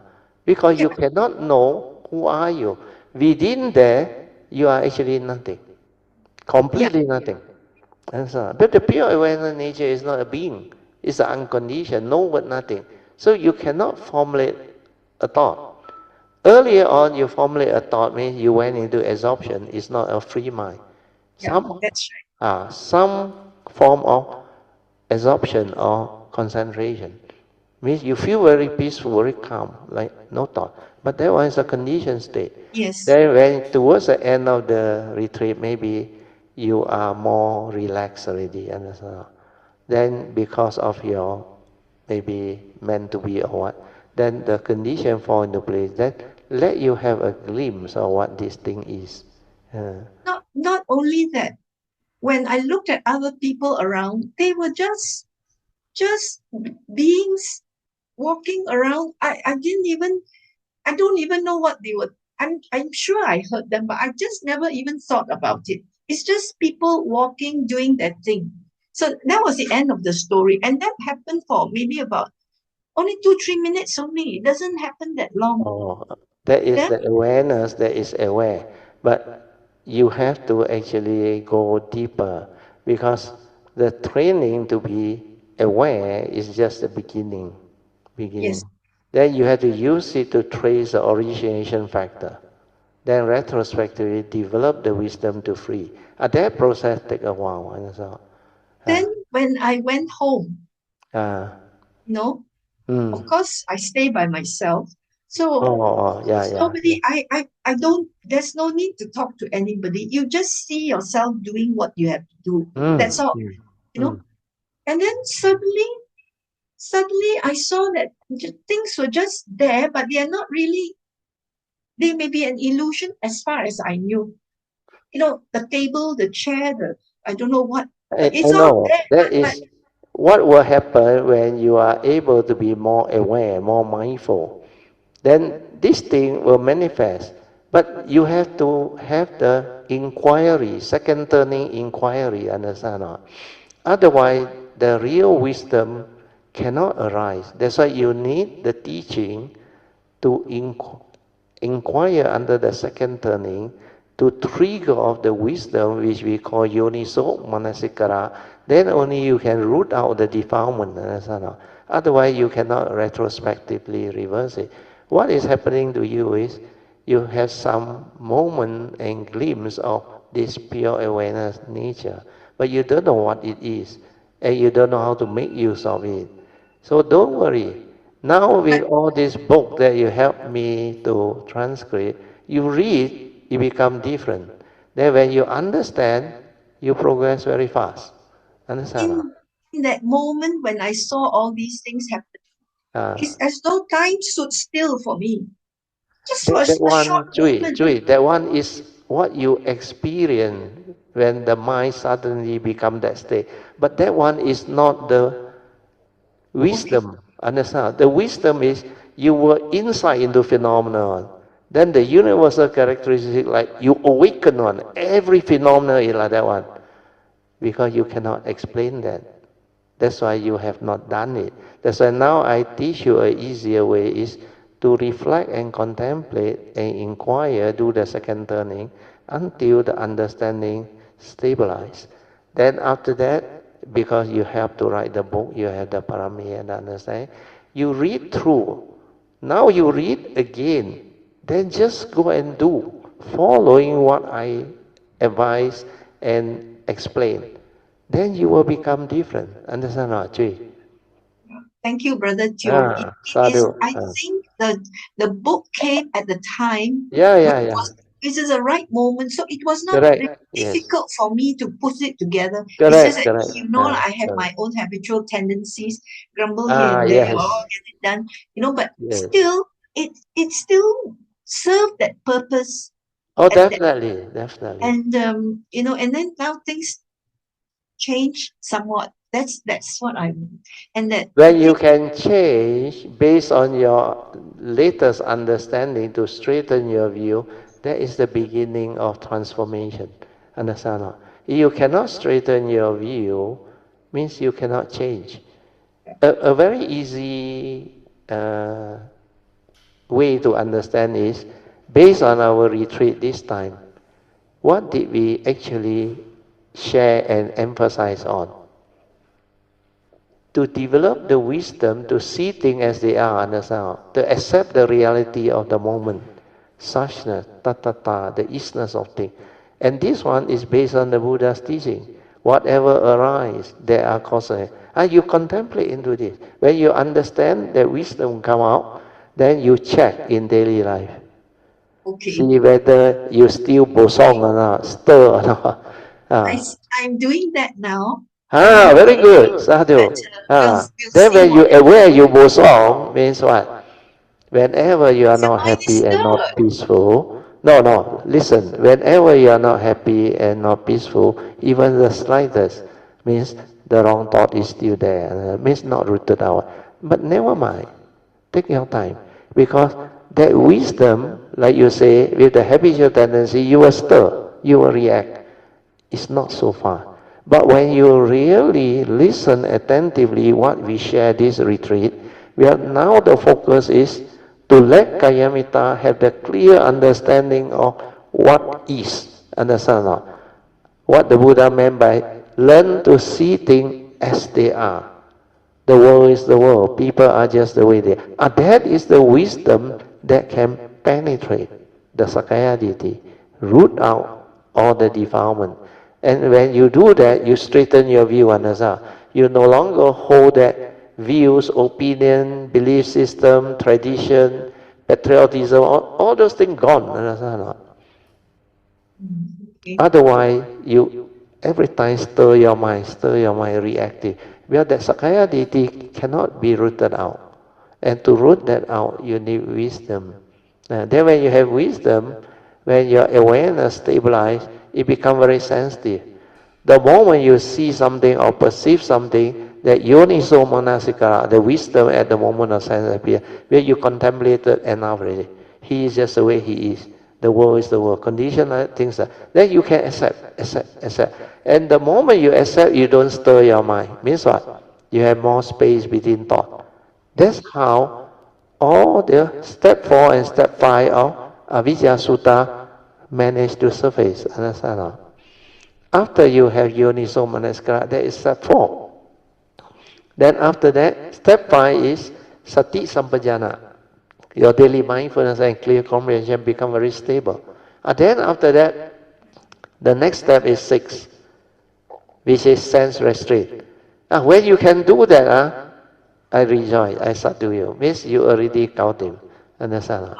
Because yeah, you cannot know who are you. Within there, you are actually nothing. yeah, Completely nothing. Understand? But the pure awareness nature is not a being. It's an unconditioned, no but nothing. So you cannot formulate a thought. Earlier on, you formulate a thought means you went into absorption. It's not a free mind. yeah, that's Some form of absorption or concentration means you feel very peaceful, very calm, like no thought. But that one is a conditioned state. right. Yes. Then when towards the end of the retreat, maybe you are more relaxed already, understand? Then because of your maybe meant to be or what, then the condition fall into place. That let you have a glimpse of what this thing is. Not only that, when I looked at other people around, they were just beings walking around. I don't even know what they were. I'm sure I heard them, but I just never even thought about it. It's just people walking, doing their thing. So that was the end of the story. And that happened for maybe about only 2, 3 minutes only. It doesn't happen that long. Oh, that is Yeah. the awareness that is aware. But you have to actually go deeper because the training to be aware is just the beginning. Yes. Then you have to use it to trace the origination factor. Then retrospectively develop the wisdom to free. That process take a while. And so, Then when I went home, uh, you know, of mm. course I stay by myself. So Yeah, there's nobody, I don't, there's no need to talk to anybody. You just see yourself doing what you have to do. That's all, you know. Mm. And then suddenly I saw that things were just there, but they are not really, they may be an illusion as far as I knew. You know, the table, the chair, I don't know what, but I it's all know there. that But is what will happen when you are able to be more aware, more mindful. Then this thing will manifest. But you have to have the inquiry, second turning inquiry, understand or not? Otherwise, the real wisdom cannot arise. That's why you need the teaching to inquire under the second turning to trigger of the wisdom which we call yoniso manasikara, then only you can root out the defilement. Otherwise, you cannot retrospectively reverse it. What is happening to you is you have some moment and glimpse of this pure awareness nature, but you don't know what it is, and you don't know how to make use of it. So don't worry. Now with all this book that you help me to transcribe, you read, you become different. Then when you understand, you progress very fast. Understand? in that moment when I saw all these things happen, it's as though time stood still for me. Just for That a short one, moment. that one is what you experience when the mind suddenly become that state. But that one is not the Okay. wisdom. Understand? The wisdom is you were insight into phenomenon. Then the universal characteristic, like you awaken one. Every phenomenon is like that one. Because you cannot explain that. That's why you have not done it. That's why now I teach you an easier way is to reflect and contemplate and inquire, do the second turning until the understanding stabilize. Then after that, because you have to write the book, you have the parami and understand, you read through. Now you read again. Then just go and do, following what I advise and explain. Then you will become different. Understand or not, Chwee? Thank you, Brother Teo. It Ah, is, sadhu. I think the book came at the time Yeah, when yeah, it yeah. was, it is the right moment. So it was not really Correct. Yes. difficult for me to put it together. It's just Correct, that, correct. I have Correct. my own habitual tendencies, grumble here Ah, and there, oh, yes. get it done, but Yes. still, it still served that purpose Oh, at that, definitely, definitely. and and then now things change somewhat. That's what and that When you can change based on your latest understanding to straighten your view, that is the beginning of transformation. Understand? Or not? If you cannot straighten your view, means you cannot change. A very easy way to understand is based on our retreat this time. What did we actually share and emphasize on? To develop the wisdom to see things as they are, understand? To accept the reality of the moment, suchness, ta, the isness of things. And this one is based on the Buddha's teaching. Whatever arises, there are causes. And you contemplate into this. When you understand that wisdom come out, then you check in daily life. okay. See whether you still bosong or not, stir or not. Ah. I'm doing that now. Ah, very good. But Sadhu. Ah. we'll Then see when what. you aware you bosong means what? Whenever you are Your not mind is happy and not stirred. peaceful, no, listen. Whenever you are not happy and not peaceful, even the slightest means the wrong thought is still there. Means not rooted out. But never mind. Take your time. Because that wisdom, like you say, with the habitual tendency, you will stir, you will react. It's not so far. But when you really listen attentively what we share this retreat, now the focus is to let Kayamita have the clear understanding of what is. Understand or not? What the Buddha meant by learn to see things as they are. The world is the world. People are just the way they are. That is the wisdom that can penetrate the Sakaya deity, root out all the defilement. And when you do that, you straighten your view, Anasa. You no longer hold that views, opinion, belief system, tradition, patriotism, all those things gone, Anasa. Okay. Otherwise, you every time stir your mind reactive. Well, that Sakaya deity cannot be rooted out. And to root that out, you need wisdom. Then when you have wisdom, when your awareness stabilizes, it becomes very sensitive. The moment you see something or perceive something, that yoniso manasikara, the wisdom at the moment of sense appear, where you contemplated enough already. He is just the way he is. The world is the world. Condition, things like then you can accept. And the moment you accept, you don't stir your mind. Means what? You have more space between thought. That's how all the step 4 and step 5 of Avijja Sutta manage to surface. Understand? Or not? After you have yoniso manasikara, that is step 4. Then after that, step 5 is sati sampajana. Your daily mindfulness and clear comprehension become very stable. And then after that, the next step is 6, which is sense restraint. When you can do that, I rejoice, I sadhu you. Means you already counting. Understand?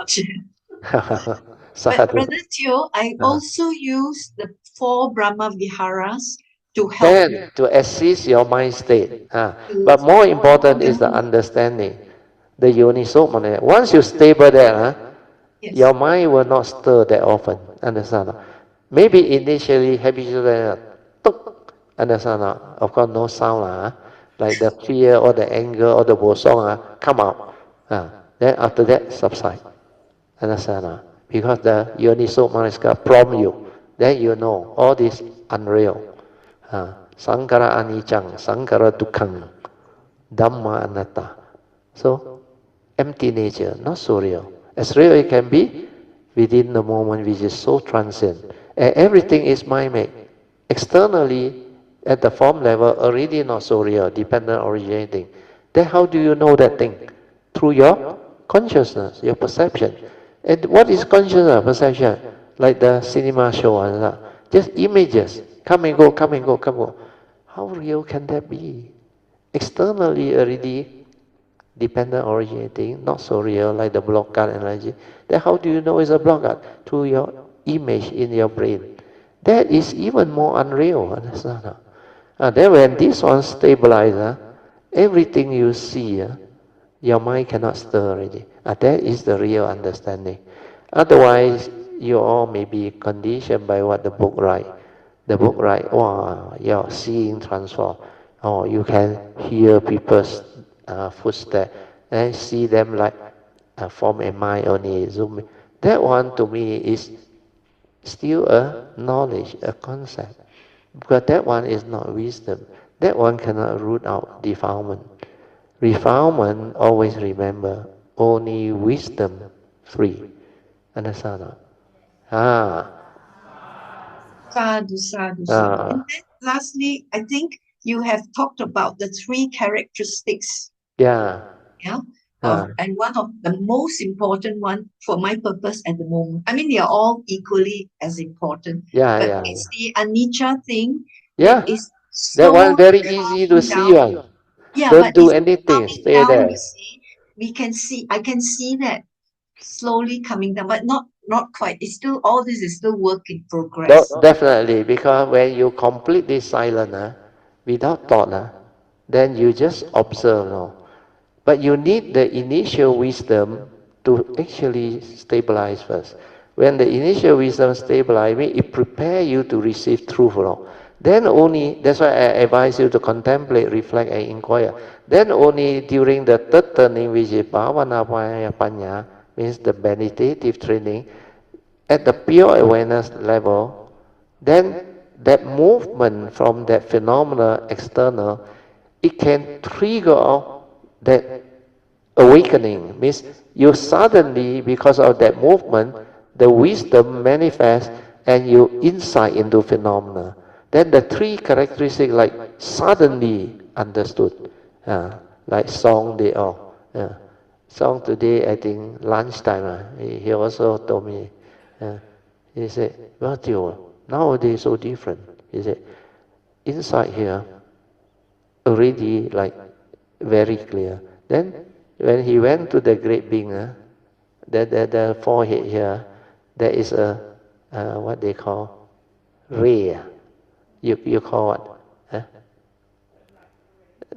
But Sadhu. Brother Teo, I also use the 4 Brahma Viharas to help Then to assist your mind state. to But more important is the understanding. The yoniso mana. Once you stable there, yes. your mind will not stir that often. Understand? Maybe initially habitually, tuk, understand? Of course, no sound like the fear or the anger or the bosong come out. Then after that subside. Understand? Because the yoniso manasikara prompt you. Then you know all this unreal. Sankara anicang, sankara dukkang, dhamma anatta. So, empty nature, not so real. As real it can be within the moment which is so transient. And everything is mind-made. Externally, at the form level already not so real, dependent originating. Then how do you know that thing? Through your consciousness, your perception. And what is consciousness, perception? Like the cinema show, just images, come and go, come and go, come and go. How real can that be? Externally already dependent originating, not so real like the block gut analogy. Then how do you know it's a block gut? Through your image in your brain. That is even more unreal, understand? Then when this one stabilizes, everything you see, your mind cannot stir already. That is the real understanding. Otherwise, you all may be conditioned by what the book write. The book write, wow, your seeing transform. Oh, you can hear people's footsteps and see them like form a mind only. Zoom. That one to me is still a knowledge, a concept. Because that one is not wisdom. That one cannot root out defilement. Defilement, always remember, only wisdom free. Understand? Ah, Sadhu, sadhu, sadhu. ah, And then lastly, I think you have talked about the three characteristics. yeah, Yeah. ah, And one of the most important one for my purpose at the moment. I mean, they are all equally as important, yeah, but yeah, it's the anicca thing that yeah. is That one slowly very easy to calming see down. one. Yeah, Don't but do it's anything, calming stay down, you there. see. I can see that slowly coming down, but not quite. It's still, all this is still work in progress. Definitely, because when you completely silent, without thought, then you just observe. No? But you need the initial wisdom to actually stabilize first. When the initial wisdom stabilizes, it prepares you to receive truth. No? Then only, that's why I advise you to contemplate, reflect, and inquire. Then only during the third turning, which is bhavana panya, means the meditative training, at the pure awareness level, then that movement from that phenomena external, it can trigger off that awakening. Means you suddenly, because of that movement, the wisdom manifests and you insight into phenomena. Then the three characteristics like suddenly understood, like song they all. Song today, I think lunchtime, he also told me, he said, well, Tio, nowadays so different. He said, inside here, already like very clear. Then when he went to the great being, the forehead here, there is a, what they call, ray. You call what?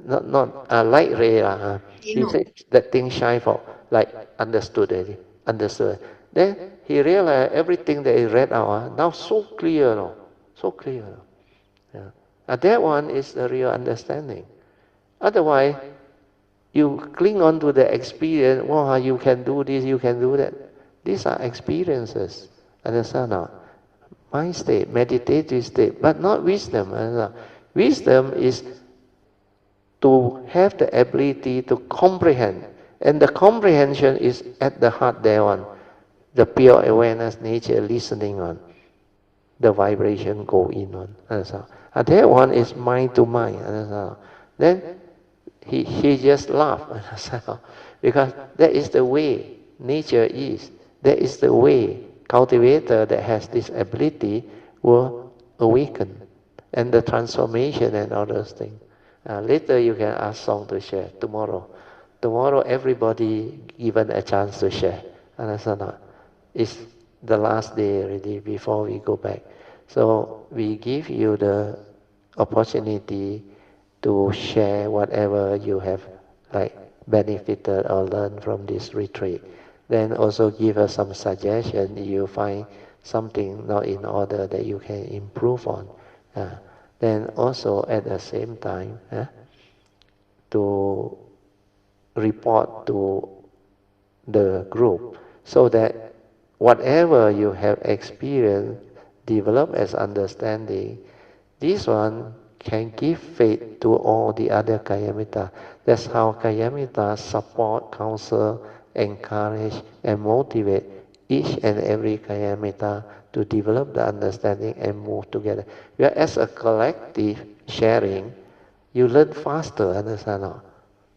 Not a light ray. You He know, said that thing shine for, like understood already, understood. Then he realized everything that he read out, now so clear, no? So clear. Yeah. That one is the real understanding. Otherwise, you cling on to the experience, wow, you can do this, you can do that. These are experiences. Understand now? Mind state, meditative state, but not wisdom. Understand? Wisdom is to have the ability to comprehend. And the comprehension is at the heart there on. The pure awareness nature listening on. The vibration go in on. Understand? And that one is mind to mind. Understand? Then he just laughed. Understand? Because that is the way nature is. That is the way cultivator that has this ability will awaken. And the transformation and all those things. Later you can ask Song to share tomorrow. Tomorrow everybody given a chance to share. Understand? It's the last day already before we go back. So we give you the opportunity to share whatever you have like benefited or learned from this retreat. Then also give us some suggestion if you find something not in order that you can improve on. Then also at the same time to report to the group so that whatever you have experienced, develop as understanding, this one can give faith to all the other Kayamita. That's how Kayamita support, counsel, encourage, and motivate each and every Kaya Metta to develop the understanding and move together. Where as a collective sharing, you learn faster, understand? Or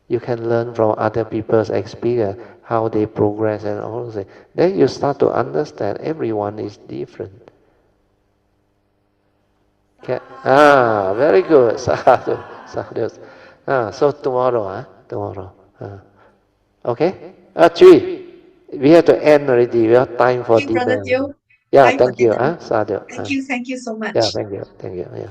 you can learn from other people's experience, how they progress and all those things. Then you start to understand everyone is different. Okay. Very good. Sadhu, sadhu. So tomorrow, tomorrow. Okay? Chwee, we have to end already. We have time for Thank you, Brother dinner. Teo. Yeah, Time for thank you. dinner. Sadhu. Thank you so much. Yeah, thank you. Thank you. Yeah.